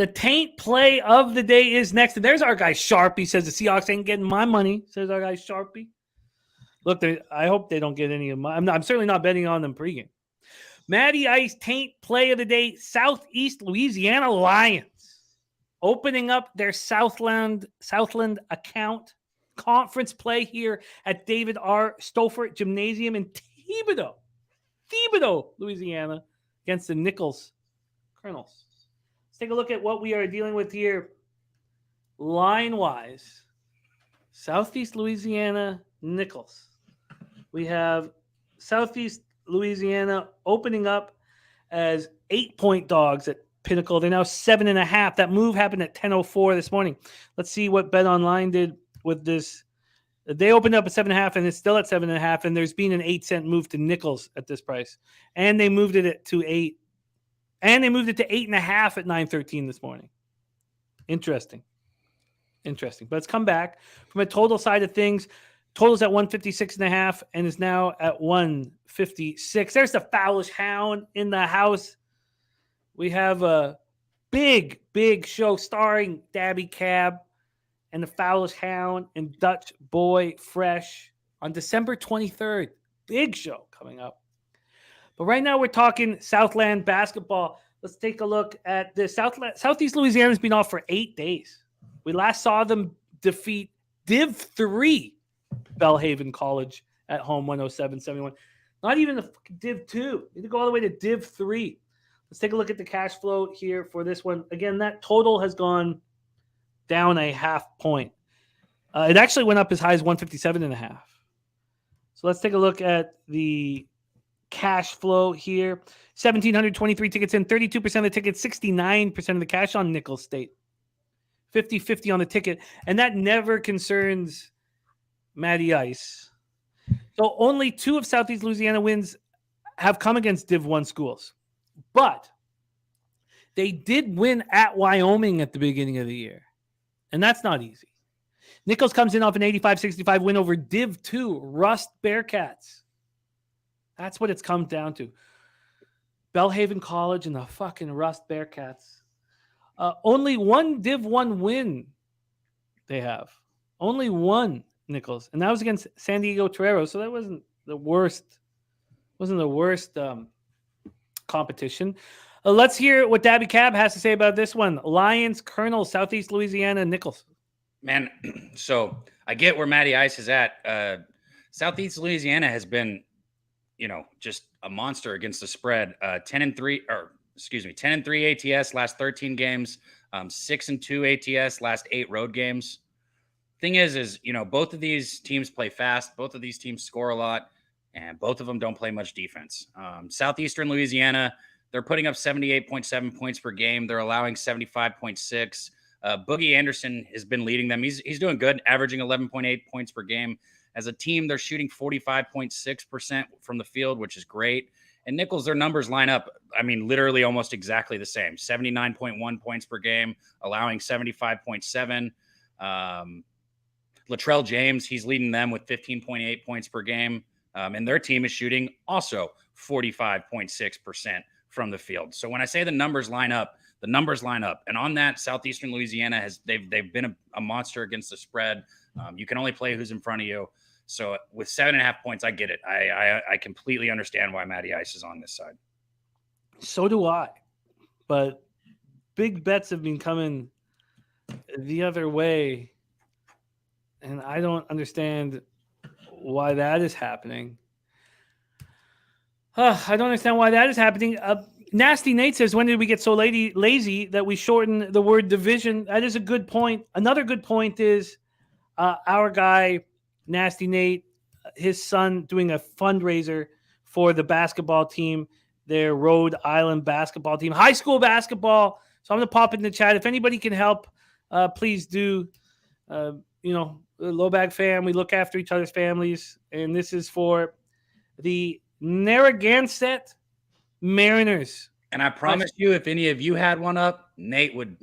B: The taint play of the day is next. And there's our guy Sharpie. Says the Seahawks ain't getting my money. Says our guy Sharpie. Look, I hope they don't get any of my. I'm certainly not betting on them pregame. Matty Ice taint play of the day. Southeast Louisiana Lions opening up their Southland account. Conference play here at David R. Stouffer Gymnasium in Thibodaux, Louisiana, against the Nichols Colonels. Let's take a look at what we are dealing with here line-wise. Southeast Louisiana Nichols. We have Southeast Louisiana opening up as 8-point dogs at Pinnacle. They're now 7.5. That move happened at 10:04 this morning. Let's see what Bet Online did with this. They opened up at 7.5 and it's still at 7.5. And there's been an 8-cent move to Nichols at this price. And they moved it to 8. And they moved it to 8.5 at 9:13 this morning. Interesting. But it's come back from a total side of things. Total's at 156.5 and is now at 156. There's the Fowlish Hound in the house. We have a big show starring Dabby Cab and the Fowlish Hound and Dutch Boy Fresh on December 23rd. Big show coming up. But right now we're talking Southland basketball. Let's take a look at this. Southeast Louisiana has been off for 8 days. We last saw them defeat Div 3 Belhaven College at home 107-71. Not even the Div 2. Need to go all the way to Div 3. Let's take a look at the cash flow here for this one. Again, that total has gone down a half point. It actually went up as high as 157.5. So let's take a look at the cash flow here. 1,723 tickets in, 32% of the tickets, 69% of the cash on Nichols State. 50-50 on the ticket. And that never concerns Matty Ice. So only 2 of Southeast Louisiana wins have come against Div 1 schools. But they did win at Wyoming at the beginning of the year. And that's not easy. Nichols comes in off an 85-65 win over Div 2 Rust Bearcats. That's what it's come down to. Belhaven College and the fucking Rust Bearcats. Only one Div 1 win they have. Only one, Nichols. And that was against San Diego Toreros. So that wasn't the worst. Competition. Let's hear what Dabby Cab has to say about this one. Lions, Colonel, Southeast Louisiana, Nichols.
E: Man, so I get where Matty Ice is at. Southeast Louisiana has been, just a monster against the spread. 10-3 ATS last 13 games. 6-2 ATS last 8 road games. Thing is both of these teams play fast. Both of these teams score a lot. And both of them don't play much defense. Southeastern Louisiana, they're putting up 78.7 points per game. They're allowing 75.6. Boogie Anderson has been leading them. He's doing good, averaging 11.8 points per game. As a team, they're shooting 45.6% from the field, which is great. And Nichols, their numbers line up, literally almost exactly the same. 79.1 points per game, allowing 75.7. Latrell James, he's leading them with 15.8 points per game. And their team is shooting also 45.6% from the field. So when I say the numbers line up, the numbers line up. And on that, Southeastern Louisiana they've been a monster against the spread. You can only play who's in front of you. So with 7.5 points, I get it. I completely understand why Matty Ice is on this side.
B: So do I. But big bets have been coming the other way. And I don't understand why that is happening. I don't understand why that is happening. Nasty Nate says, when did we get so lazy that we shorten the word division? That is a good point. Another good point is our guy, Nasty Nate, his son doing a fundraiser for the basketball team, their Rhode Island basketball team, high school basketball. So I'm going to pop in the chat. If anybody can help, please do. Low Bag fam, we look after each other's families. And this is for the Narragansett Mariners.
E: And I promise you, if any of you had one up, Nate would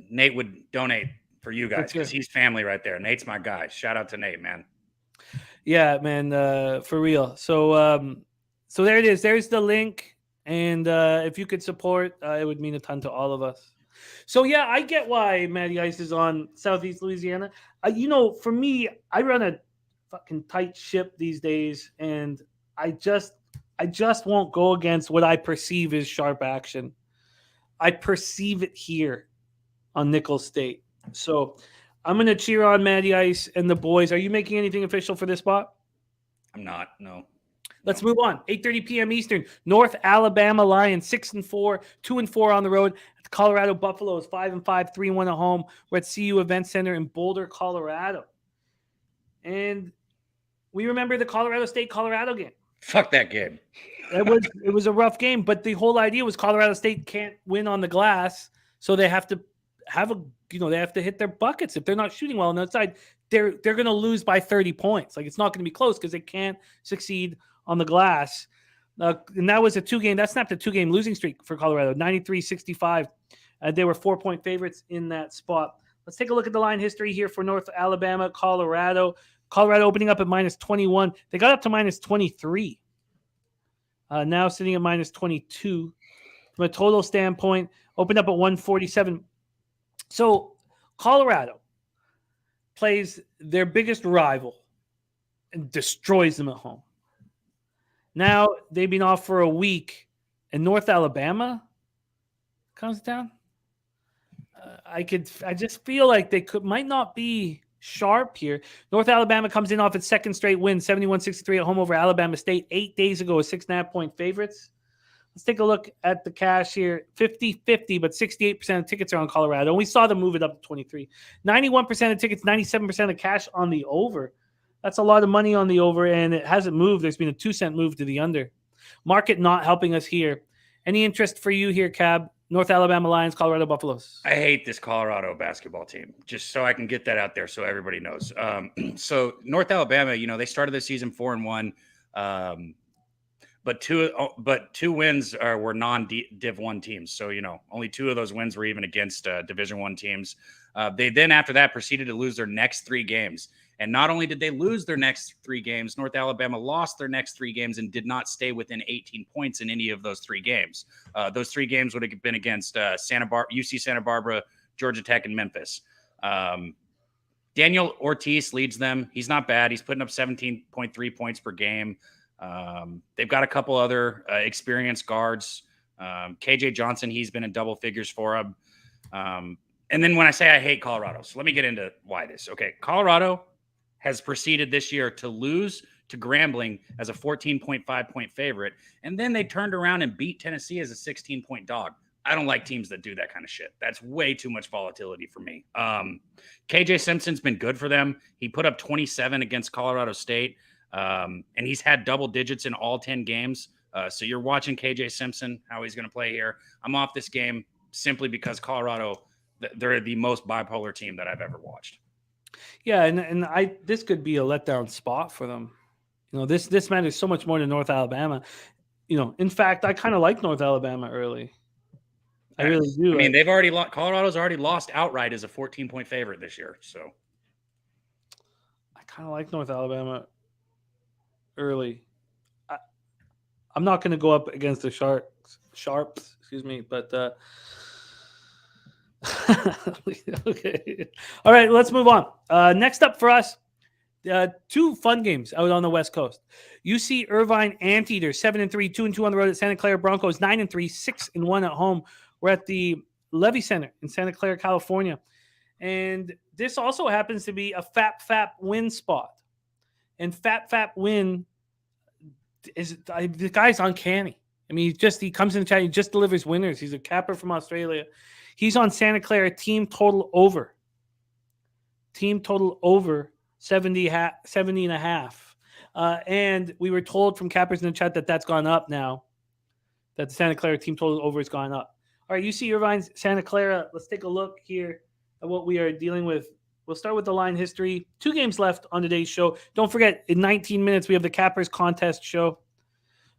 E: donate for you guys because he's family right there. Nate's my guy. Shout out to Nate, man.
B: Yeah, man, for real. So there it is. There's the link. And if you could support, it would mean a ton to all of us. So, yeah, I get why Matty Ice is on Southeast Louisiana. For me, I run a fucking tight ship these days, and I just won't go against what I perceive as sharp action. I perceive it here on Nickel State. So I'm going to cheer on Matty Ice and the boys. Are you making anything official for this spot?
E: I'm not. No.
B: Let's move on. 8:30 p.m. Eastern. North Alabama Lions 6-4, 2-4 on the road. The Colorado Buffaloes 5-5, 3-1 at home. We're at CU Event Center in Boulder, Colorado. And we remember the Colorado State-Colorado game.
E: Fuck that game.
B: It was a rough game, but the whole idea was Colorado State can't win on the glass, so they have to they have to hit their buckets. If they're not shooting well on the outside, they're going to lose by 30 points. Like, it's not going to be close because they can't succeed on the glass. And that was a 2-game. That snapped a 2-game losing streak for Colorado, 93-65. They were 4-point favorites in that spot. Let's take a look at the line history here for North Alabama, Colorado. Colorado opening up at -21. They got up to -23. Now sitting at -22. From a total standpoint, opened up at 147. So Colorado plays their biggest rival and destroys them at home. Now they've been off for a week, and North Alabama comes down. I just feel like they might not be sharp here. North Alabama comes in off its second straight win, 71-63 at home over Alabama State 8 days ago, as 6.5-point favorites. Let's take a look at the cash here. 50-50, but 68% of tickets are on Colorado. And we saw them move it up to 23. 91% of tickets, 97% of cash on the over. That's a lot of money on the over, and it hasn't moved. There's been a 2-cent move to the under. Market not helping us here. Any interest for you here, Cab? North Alabama Lions, Colorado Buffaloes.
E: I hate this Colorado basketball team, just so I can get that out there so everybody knows. So North Alabama, they started the season 4-1, but two wins were non-Div 1 teams. So, only 2 of those wins were even against Division 1 teams. They then, after that, proceeded to lose their next 3 games. And not only did they lose their next 3 games, North Alabama lost their next 3 games and did not stay within 18 points in any of those 3 games. Those 3 games would have been against UC Santa Barbara, Georgia Tech, and Memphis. Daniel Ortiz leads them. He's not bad. He's putting up 17.3 points per game. They've got a couple other experienced guards. KJ Johnson, he's been in double figures for him. And then when I say I hate Colorado, so let me get into why this. Okay, Colorado has proceeded this year to lose to Grambling as a 14.5-point favorite, and then they turned around and beat Tennessee as a 16-point dog. I don't like teams that do that kind of shit. That's way too much volatility for me. KJ Simpson's been good for them. He put up 27 against Colorado State, and he's had double digits in all 10 games. So you're watching KJ Simpson, how he's going to play here. I'm off this game simply because Colorado, they're the most bipolar team that I've ever watched.
B: Yeah, and this could be a letdown spot for them. This matters so much more than North Alabama. In fact, I kind of like North Alabama early. I really do.
E: I mean, they've already lost. Colorado's already lost outright as a 14-point favorite this year. So
B: I kind of like North Alabama early. I'm not going to go up against the Sharps, but okay. All right, let's move on. Next up for us, 2 fun games out on the West Coast. UC Irvine Anteaters 7-3, 2-2 on the road at Santa Clara. Broncos 9-3, 6-1 at home. We're at the Levy Center in Santa Clara, California, and this also happens to be a FAP win spot. And FAP win is the guy's uncanny. I mean, he comes in the chat. He just delivers winners. He's a capper from Australia. He's on Santa Clara team total over 70 and a half. And we were told from cappers in the chat that that's gone up now, that the Santa Clara team total over has gone up. All right, UC Irvine, Santa Clara. Let's take a look here at what we are dealing with. We'll start with the line history. 2 games left on today's show. Don't forget, in 19 minutes, we have the cappers contest show.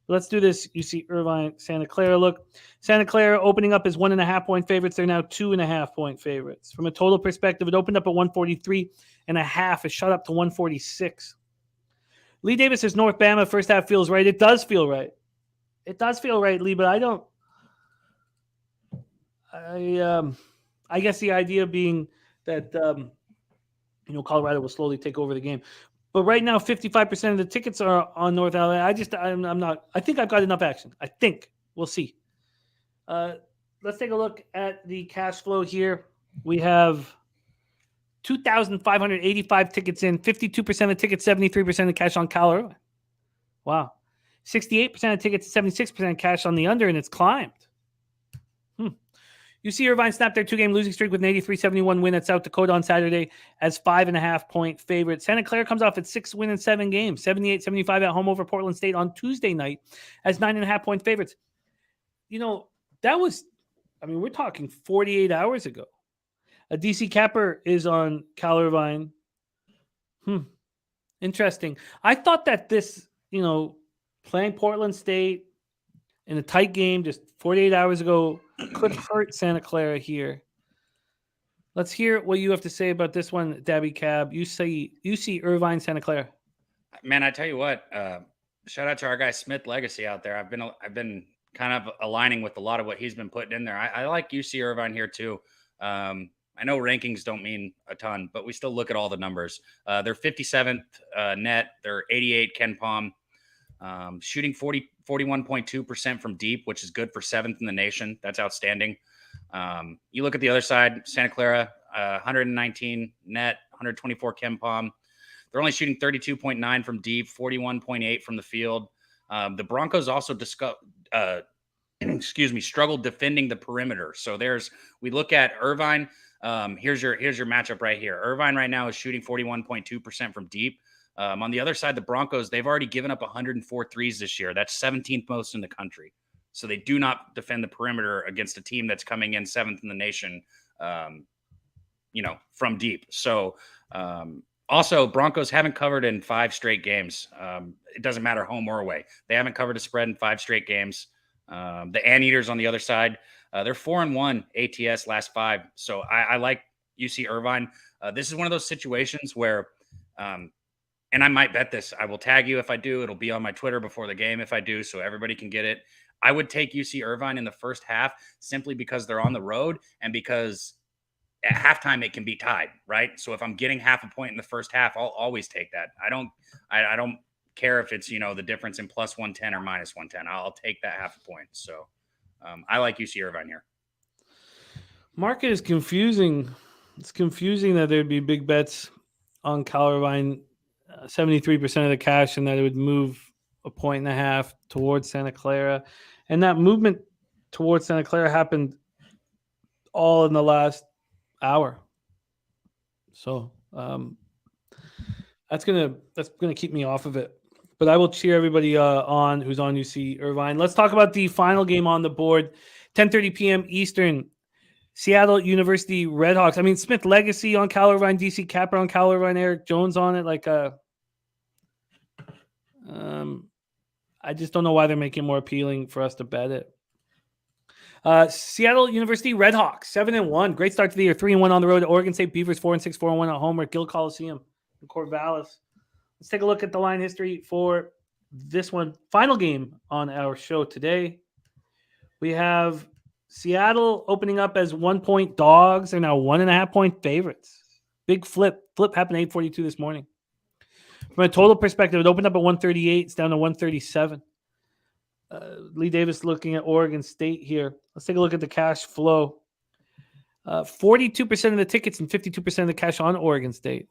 B: Let's do this. UC Irvine, Santa Clara. Look, Santa Clara opening up as 1.5-point favorites. They're now 2.5-point favorites. From a total perspective, it opened up at 143.5. It shot up to 146. Lee Davis says North Bama first half feels right. It does feel right. It does feel right, Lee, but I I guess the idea being that Colorado will slowly take over the game. But right now, 55% of the tickets are on North LA. I'm not. I think I've got enough action. I think we'll see. Let's take a look at the cash flow here. We have 2,585 tickets in, 52% of tickets, 73% of cash on Colorado. Wow. 68% of tickets, 76% cash on the under, and it's climbed. UC Irvine snapped their 2-game losing streak with an 83-71 win at South Dakota on Saturday as 5.5-point favorite. Santa Clara comes off at 6 win in 7 games, 78-75 at home over Portland State on Tuesday night as 9.5-point favorites. That was, we're talking 48 hours ago. A DC Capper is on Cal Irvine. Interesting. I thought that this, playing Portland State in a tight game just 48 hours ago could hurt Santa Clara here. Let's hear what you have to say about this one, Dabby Cab. UC Irvine, Santa Clara.
E: Man, I tell you what, shout out to our guy Smith Legacy out there. I've been kind of aligning with a lot of what he's been putting in there. I like UC Irvine here too. I know rankings don't mean a ton, but we still look at all the numbers. They're 57th net. They're 88 Ken Palm. Shooting 41.2% from deep, which is good for 7th in the nation. That's outstanding. You look at the other side, Santa Clara, 119 net, 124 Ken Palm. They're only shooting 32.9 from deep, 41.8 from the field. The Broncos also struggled defending the perimeter. So we look at Irvine. Here's your matchup right here. Irvine right now is shooting 41.2% from deep. On the other side, the Broncos, they've already given up 104 threes this year. That's 17th most in the country. So they do not defend the perimeter against a team that's coming in 7th in the nation, from deep. So also, Broncos haven't covered in 5 straight games. It doesn't matter home or away. They haven't covered a spread in 5 straight games. The Anteaters on the other side, they're 4-1 ATS last 5. So I like UC Irvine. This is one of those situations where and I might bet this. I will tag you if I do. It'll be on my Twitter before the game if I do, so everybody can get it. I would take UC Irvine in the first half simply because they're on the road and because at halftime it can be tied, right? So if I'm getting half a point in the first half, I'll always take that. I don't care if it's, the difference in plus 110 or minus 110. I'll take that half a point. So I like UC Irvine here.
B: Market is confusing. It's confusing that there'd be big bets on Cal Irvine. 73% of the cash, and that it would move 1.5 points towards Santa Clara. And that movement towards Santa Clara happened all in the last hour. So that's gonna keep me off of it. But I will cheer everybody on who's on UC Irvine. Let's talk about the final game on the board. 10:30 p.m. Eastern. Seattle University Redhawks. Smith Legacy on Cal Irvine, DC Capper on Cal Irvine, Eric Jones on it. I just don't know why they're making it more appealing for us to bet it. Seattle University Redhawks, 7-1. Great start to the year. 3-1 on the road at Oregon State. Beavers 4-6, 4-1 at home at Gill Coliseum in Corvallis. Let's take a look at the line history for this one. Final game on our show today. We have Seattle opening up as 1-point dogs. They're now 1.5-point favorites. Big flip. Flip happened at 8:42 this morning. From a total perspective, it opened up at 138. It's down to 137. Lee Davis looking at Oregon State here. Let's take a look at the cash flow. 42% of the tickets and 52% of the cash on Oregon State.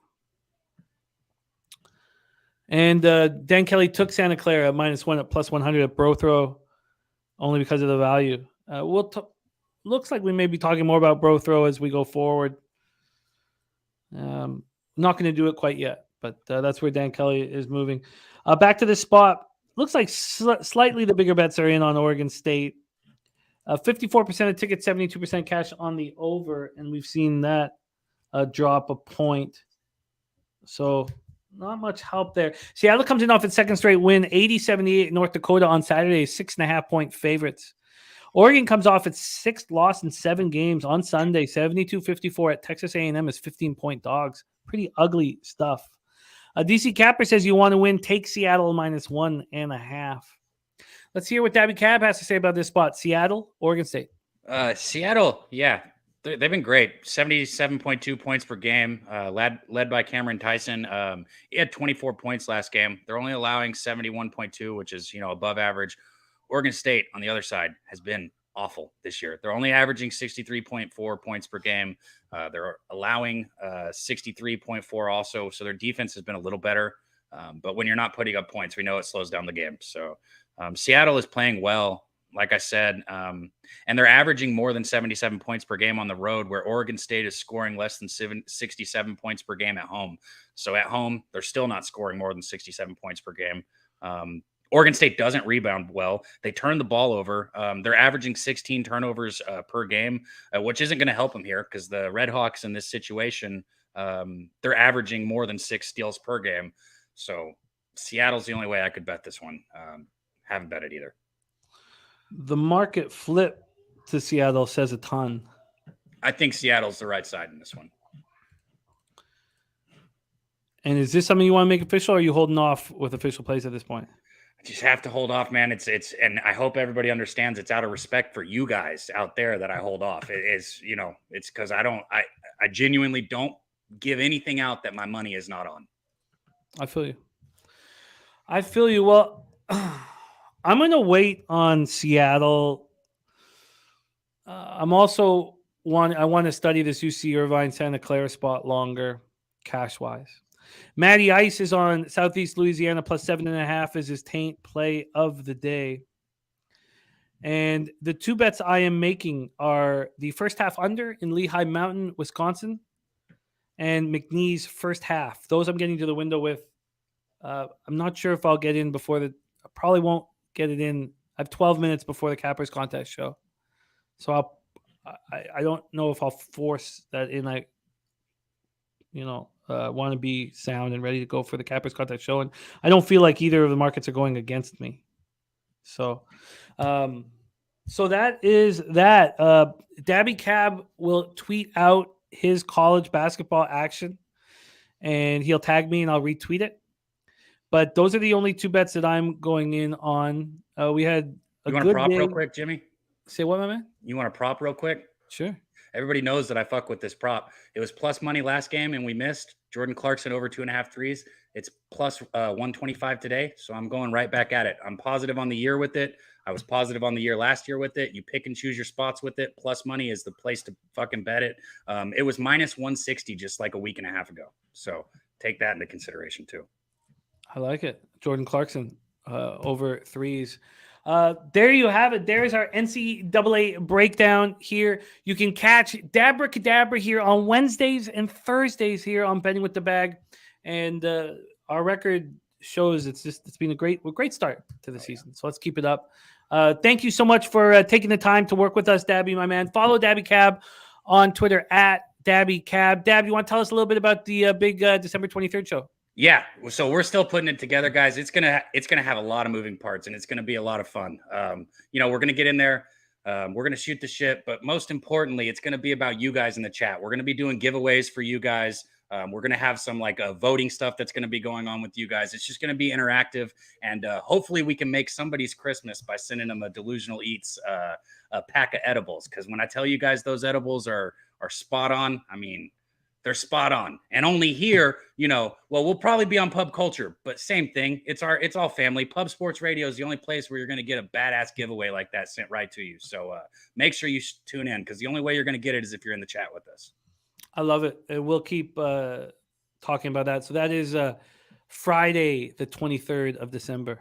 B: And Dan Kelly took Santa Clara at -1 at plus 100 at Brothrow only because of the value. Looks like we may be talking more about Brothrow as we go forward. Not going to do it quite yet, but that's where Dan Kelly is moving. Back to this spot. Looks like slightly the bigger bets are in on Oregon State. 54% of tickets, 72% cash on the over, and we've seen that drop a point. So not much help there. Seattle comes in off its second straight win, 80-78 North Dakota on Saturday, 6.5-point favorites. Oregon comes off its sixth loss in 7 games on Sunday, 72-54 at Texas A&M as 15-point dogs. Pretty ugly stuff. DC Capper says you want to win, take Seattle -1.5. Let's hear what Dabby Cab has to say about this spot. Seattle, Oregon State.
E: Seattle, yeah, they've been great. 77.2 points per game, led by Cameron Tyson. He had 24 points last game. They're only allowing 71.2, which is, above average. Oregon State, on the other side, has been awful this year. They're only averaging 63.4 points per game. They're allowing 63.4 also, so their defense has been a little better. But when you're not putting up points, we know it slows down the game. So Seattle is playing well, like I said, and they're averaging more than 77 points per game on the road, where Oregon State is scoring less than 67 points per game at home. So at home, they're still not scoring more than 67 points per game. Oregon State doesn't rebound well. They turn the ball over. They're averaging 16 turnovers per game, which isn't going to help them here because the Red Hawks in this situation, they're averaging more than 6 steals per game. So Seattle's the only way I could bet this one. Haven't bet it either.
B: The market flip to Seattle says a ton.
E: I think Seattle's the right side in this one.
B: And is this something you want to make official, or are you holding off with official plays at this point?
E: I just have to hold off, man. It's and I hope everybody understands it's out of respect for you guys out there that I hold off. It is, it's because I genuinely don't give anything out that my money is not on.
B: I feel you. Well, I'm going to wait on Seattle. I'm also I want to study this UC Irvine Santa Clara spot longer, cash wise. Matty Ice is on Southeast Louisiana plus 7.5 is his taint play of the day. And the two bets I am making are the first half under in Lehigh Mountain, Wisconsin, and McNeese first half. Those I'm getting to the window with. I'm not sure if I'll get in before I probably won't get it in. I have 12 minutes before the Cappers contest show. So I don't know if I'll force that in. Want to be sound and ready to go for the Cappers contest show. And I don't feel like either of the markets are going against me. So, so that is that. Dabby Cab will tweet out his college basketball action and he'll tag me and I'll retweet it. But those are the only two bets that I'm going in on. We had a
E: you want
B: good
E: to prop
B: day.
E: real quick, Jimmy?
B: Say what, my man?
E: You want to prop real quick?
B: Sure.
E: Everybody knows that I fuck with this prop. It was plus money last game and we missed. Jordan Clarkson over 2.5 threes. It's plus 125 today. So I'm going right back at it. I'm positive on the year with it. I was positive on the year last year with it. You pick and choose your spots with it. Plus money is the place to fucking bet it. It was minus 160 just like a week and a half ago. So take that into consideration too.
B: I like it. Jordan Clarkson over threes. There you have it. There's our NCAA breakdown here. You can catch Dabra Cadabra here on Wednesdays and Thursdays here on Betting with the Bag. And our record shows it's been a great start to the season. So let's keep it up. Thank you so much for taking the time to work with us, Dabby, my man. Follow Dabby Cab on Twitter at Dabby Cab. Dab, you want to tell us a little bit about the big December 23rd show?
E: Yeah, so we're still putting it together, guys. It's gonna have a lot of moving parts, and it's gonna be a lot of fun. We're gonna get in there. We're gonna shoot the shit, but most importantly, it's gonna be about you guys in the chat. We're gonna be doing giveaways for you guys. We're gonna have some voting stuff that's gonna be going on with you guys. It's just gonna be interactive, and hopefully, we can make somebody's Christmas by sending them a Delusional Eats a pack of edibles. Because when I tell you guys those edibles are spot on, I mean. They're spot on. And only here, we'll probably be on Pub Culture, but same thing. It's all family. Pub Sports Radio is the only place where you're going to get a badass giveaway like that sent right to you. So make sure you tune in because the only way you're going to get it is if you're in the chat with us.
B: I love it. And we'll keep talking about that. So that is Friday, the 23rd of December.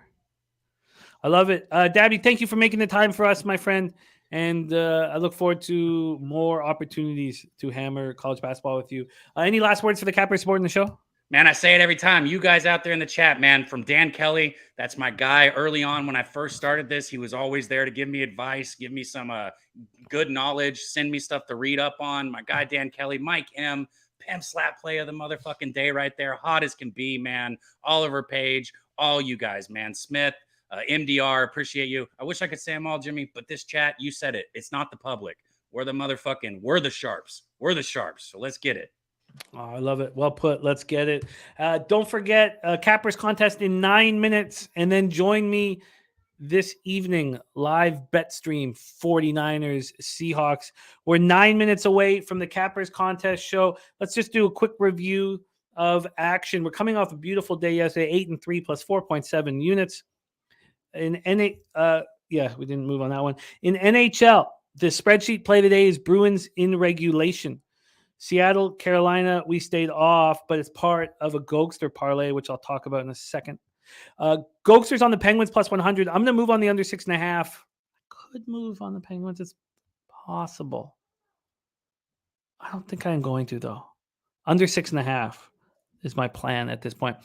B: I love it. Dabby, thank you for making the time for us, my friend. And I look forward to more opportunities to hammer college basketball with you. Any last words for the Cappers supporting the show?
E: Man, I say it every time. You guys out there in the chat, man, from Dan Kelly, that's my guy. Early on when I first started this, he was always there to give me advice, give me some good knowledge, send me stuff to read up on. My guy, Dan Kelly, Mike M., Pimp Slap Play of the motherfucking day right there. Hot as can be, man. Oliver Page, all you guys, man. Smith. MDR, appreciate you. I wish I could say them all, Jimmy, but this chat, you said it. It's not the public. We're the Sharps. We're the Sharps. So let's get it.
B: Oh, I love it. Well put. Let's get it. Don't forget Cappers contest in 9 minutes, and then join me this evening, live bet stream, 49ers, Seahawks. We're 9 minutes away from the Cappers contest show. Let's just do a quick review of action. We're coming off a beautiful day yesterday, 8-3 plus 4.7 units. We didn't move on that one. In NHL, the spreadsheet play today is Bruins in regulation. Seattle, Carolina, we stayed off, but it's part of a Gokster parlay, which I'll talk about in a second. Gokster's on the Penguins plus 100. I'm going to move on the under 6.5. I could move on the Penguins. It's possible. I don't think I'm going to, though. Under 6.5 is my plan at this point.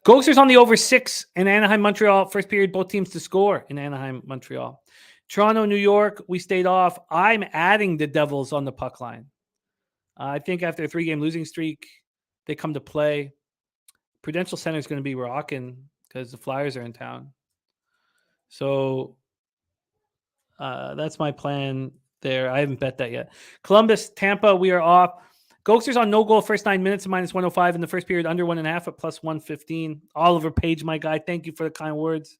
B: Gokster's on the over 6 in Anaheim, Montreal. First period, both teams to score in Anaheim, Montreal. Toronto, New York, we stayed off. I'm adding the Devils on the puck line. I think after a 3-game losing streak, they come to play. Prudential Center is going to be rocking because the Flyers are in town. So that's my plan there. I haven't bet that yet. Columbus, Tampa, we are off. Gokster's on no goal first 9 minutes at minus 105 in the first period, under 1.5 at plus 115. Oliver Page, my guy, thank you for the kind words.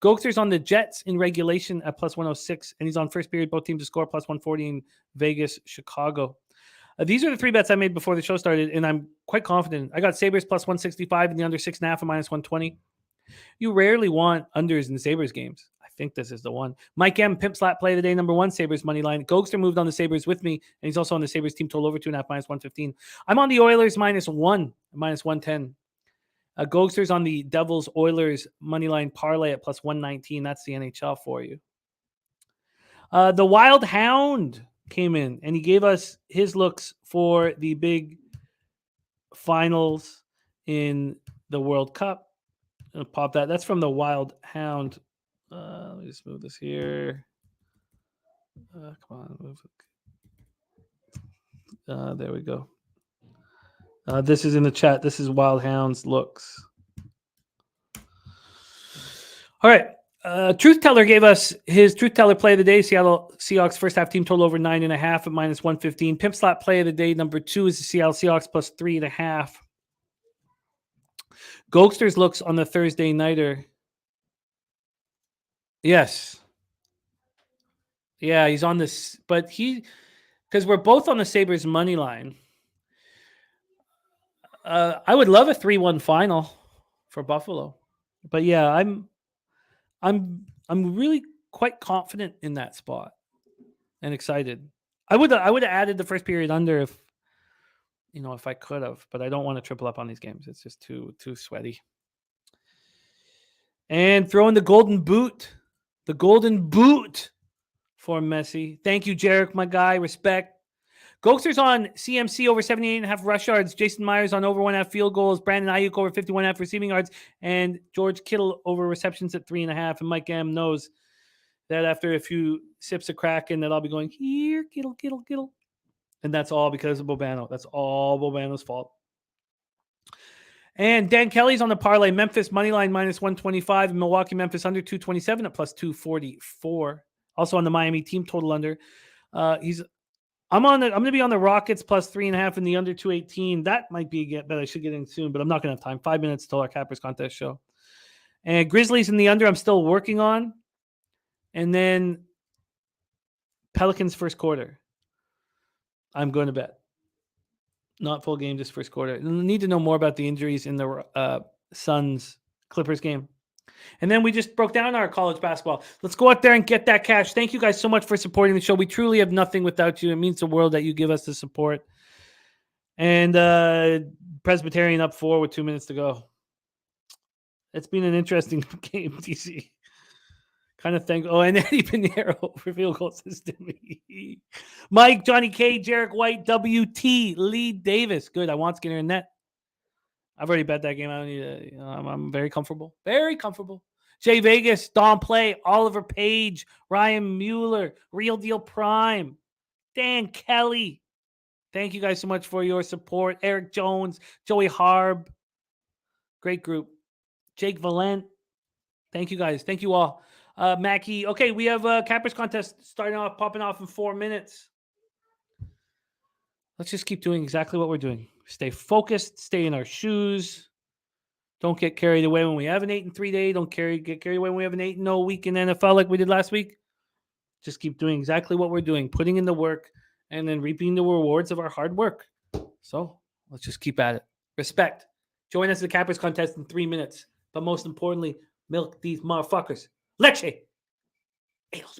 B: Gokster's on the Jets in regulation at plus 106, and he's on first period, both teams to score, plus 140 in Vegas, Chicago. These are the 3 bets I made before the show started, and I'm quite confident. I got Sabres plus 165 in the under 6.5 at minus 120. You rarely want unders in the Sabres games. I think this is the one. Mike M, Pimp Slap play of the day, number 1, Sabres money line. Gokster moved on the Sabres with me, and he's also on the Sabres team total over 2.5, minus 115. I'm on the Oilers minus 1, minus 110. Gokster's on the Devils Oilers money line parlay at plus 119. That's the NHL for you. The Wild Hound came in, and he gave us his looks for the big finals in the World Cup. I'll pop that. That's from the Wild Hound. Let me just move this here. Come on, move it. There we go. This is in the chat. This is Wild Hound's looks. All right. Truth Teller gave us his Truth Teller play of the day. Seattle Seahawks first half team total over 9.5 at minus 115. Pimp Slap play of the day number 2 is the Seattle Seahawks plus 3.5. Gokster's looks on the Thursday nighter. Yes. Yeah, he's on this, but because we're both on the Sabres money line. I would love a 3-1 final for Buffalo, but yeah, I'm really quite confident in that spot and excited. I would have added the first period under if I could have, but I don't want to triple up on these games. It's just too sweaty. And throwing the golden boot for Messi. Thank you, Jarek, my guy. Respect. Gokster's on CMC over 78.5 rush yards. Jason Myers on over 1.5 field goals. Brandon Ayuk over 51.5 receiving yards. And George Kittle over receptions at 3.5. And Mike M knows that after a few sips of Kraken that I'll be going, here, Kittle. And that's all because of Bobano. That's all Bobano's fault. And Dan Kelly's on the parlay. Memphis moneyline minus 125. And Milwaukee Memphis under 227 at plus 244. Also on the Miami team total under. I'm going to be on the Rockets plus 3.5 in the under 218. That might be a get that I should get in soon, but I'm not going to have time. 5 minutes till our Cappers contest show. And Grizzlies in the under, I'm still working on. And then Pelicans first quarter. I'm going to bet. Not full game, just first quarter. Need to know more about the injuries in the Suns Clippers game. And then we just broke down our college basketball. Let's go out there and get that cash. Thank you guys so much for supporting the show. We truly have nothing without you. It means the world that you give us the support. And Presbyterian up 4 with 2 minutes to go. It's been an interesting game, DC. Kind of think. Oh, and Eddie Pinheiro for field goal system. Mike, Johnny K, Jarek White, WT, Lee Davis. Good. I want Skinner in net. I've already bet that game. I don't need to, I'm very comfortable. Very comfortable. Jay Vegas, Don Play, Oliver Page, Ryan Mueller, Real Deal Prime, Dan Kelly. Thank you guys so much for your support. Eric Jones, Joey Harb. Great group. Jake Valent. Thank you guys. Thank you all. Mackie. Okay, we have a Cappers contest popping off in 4 minutes. Let's just keep doing exactly what we're doing. Stay focused, stay in our shoes, Don't get carried away when we have an 8-3 day. Don't get carried away when we have an 8-0 week in NFL like we did last week. Just keep doing exactly what we're doing, putting in the work, and then reaping the rewards of our hard work. So let's just keep at it. Respect. Join us at the Cappers contest in 3 minutes. But most importantly, milk these motherfuckers. Leche. Elos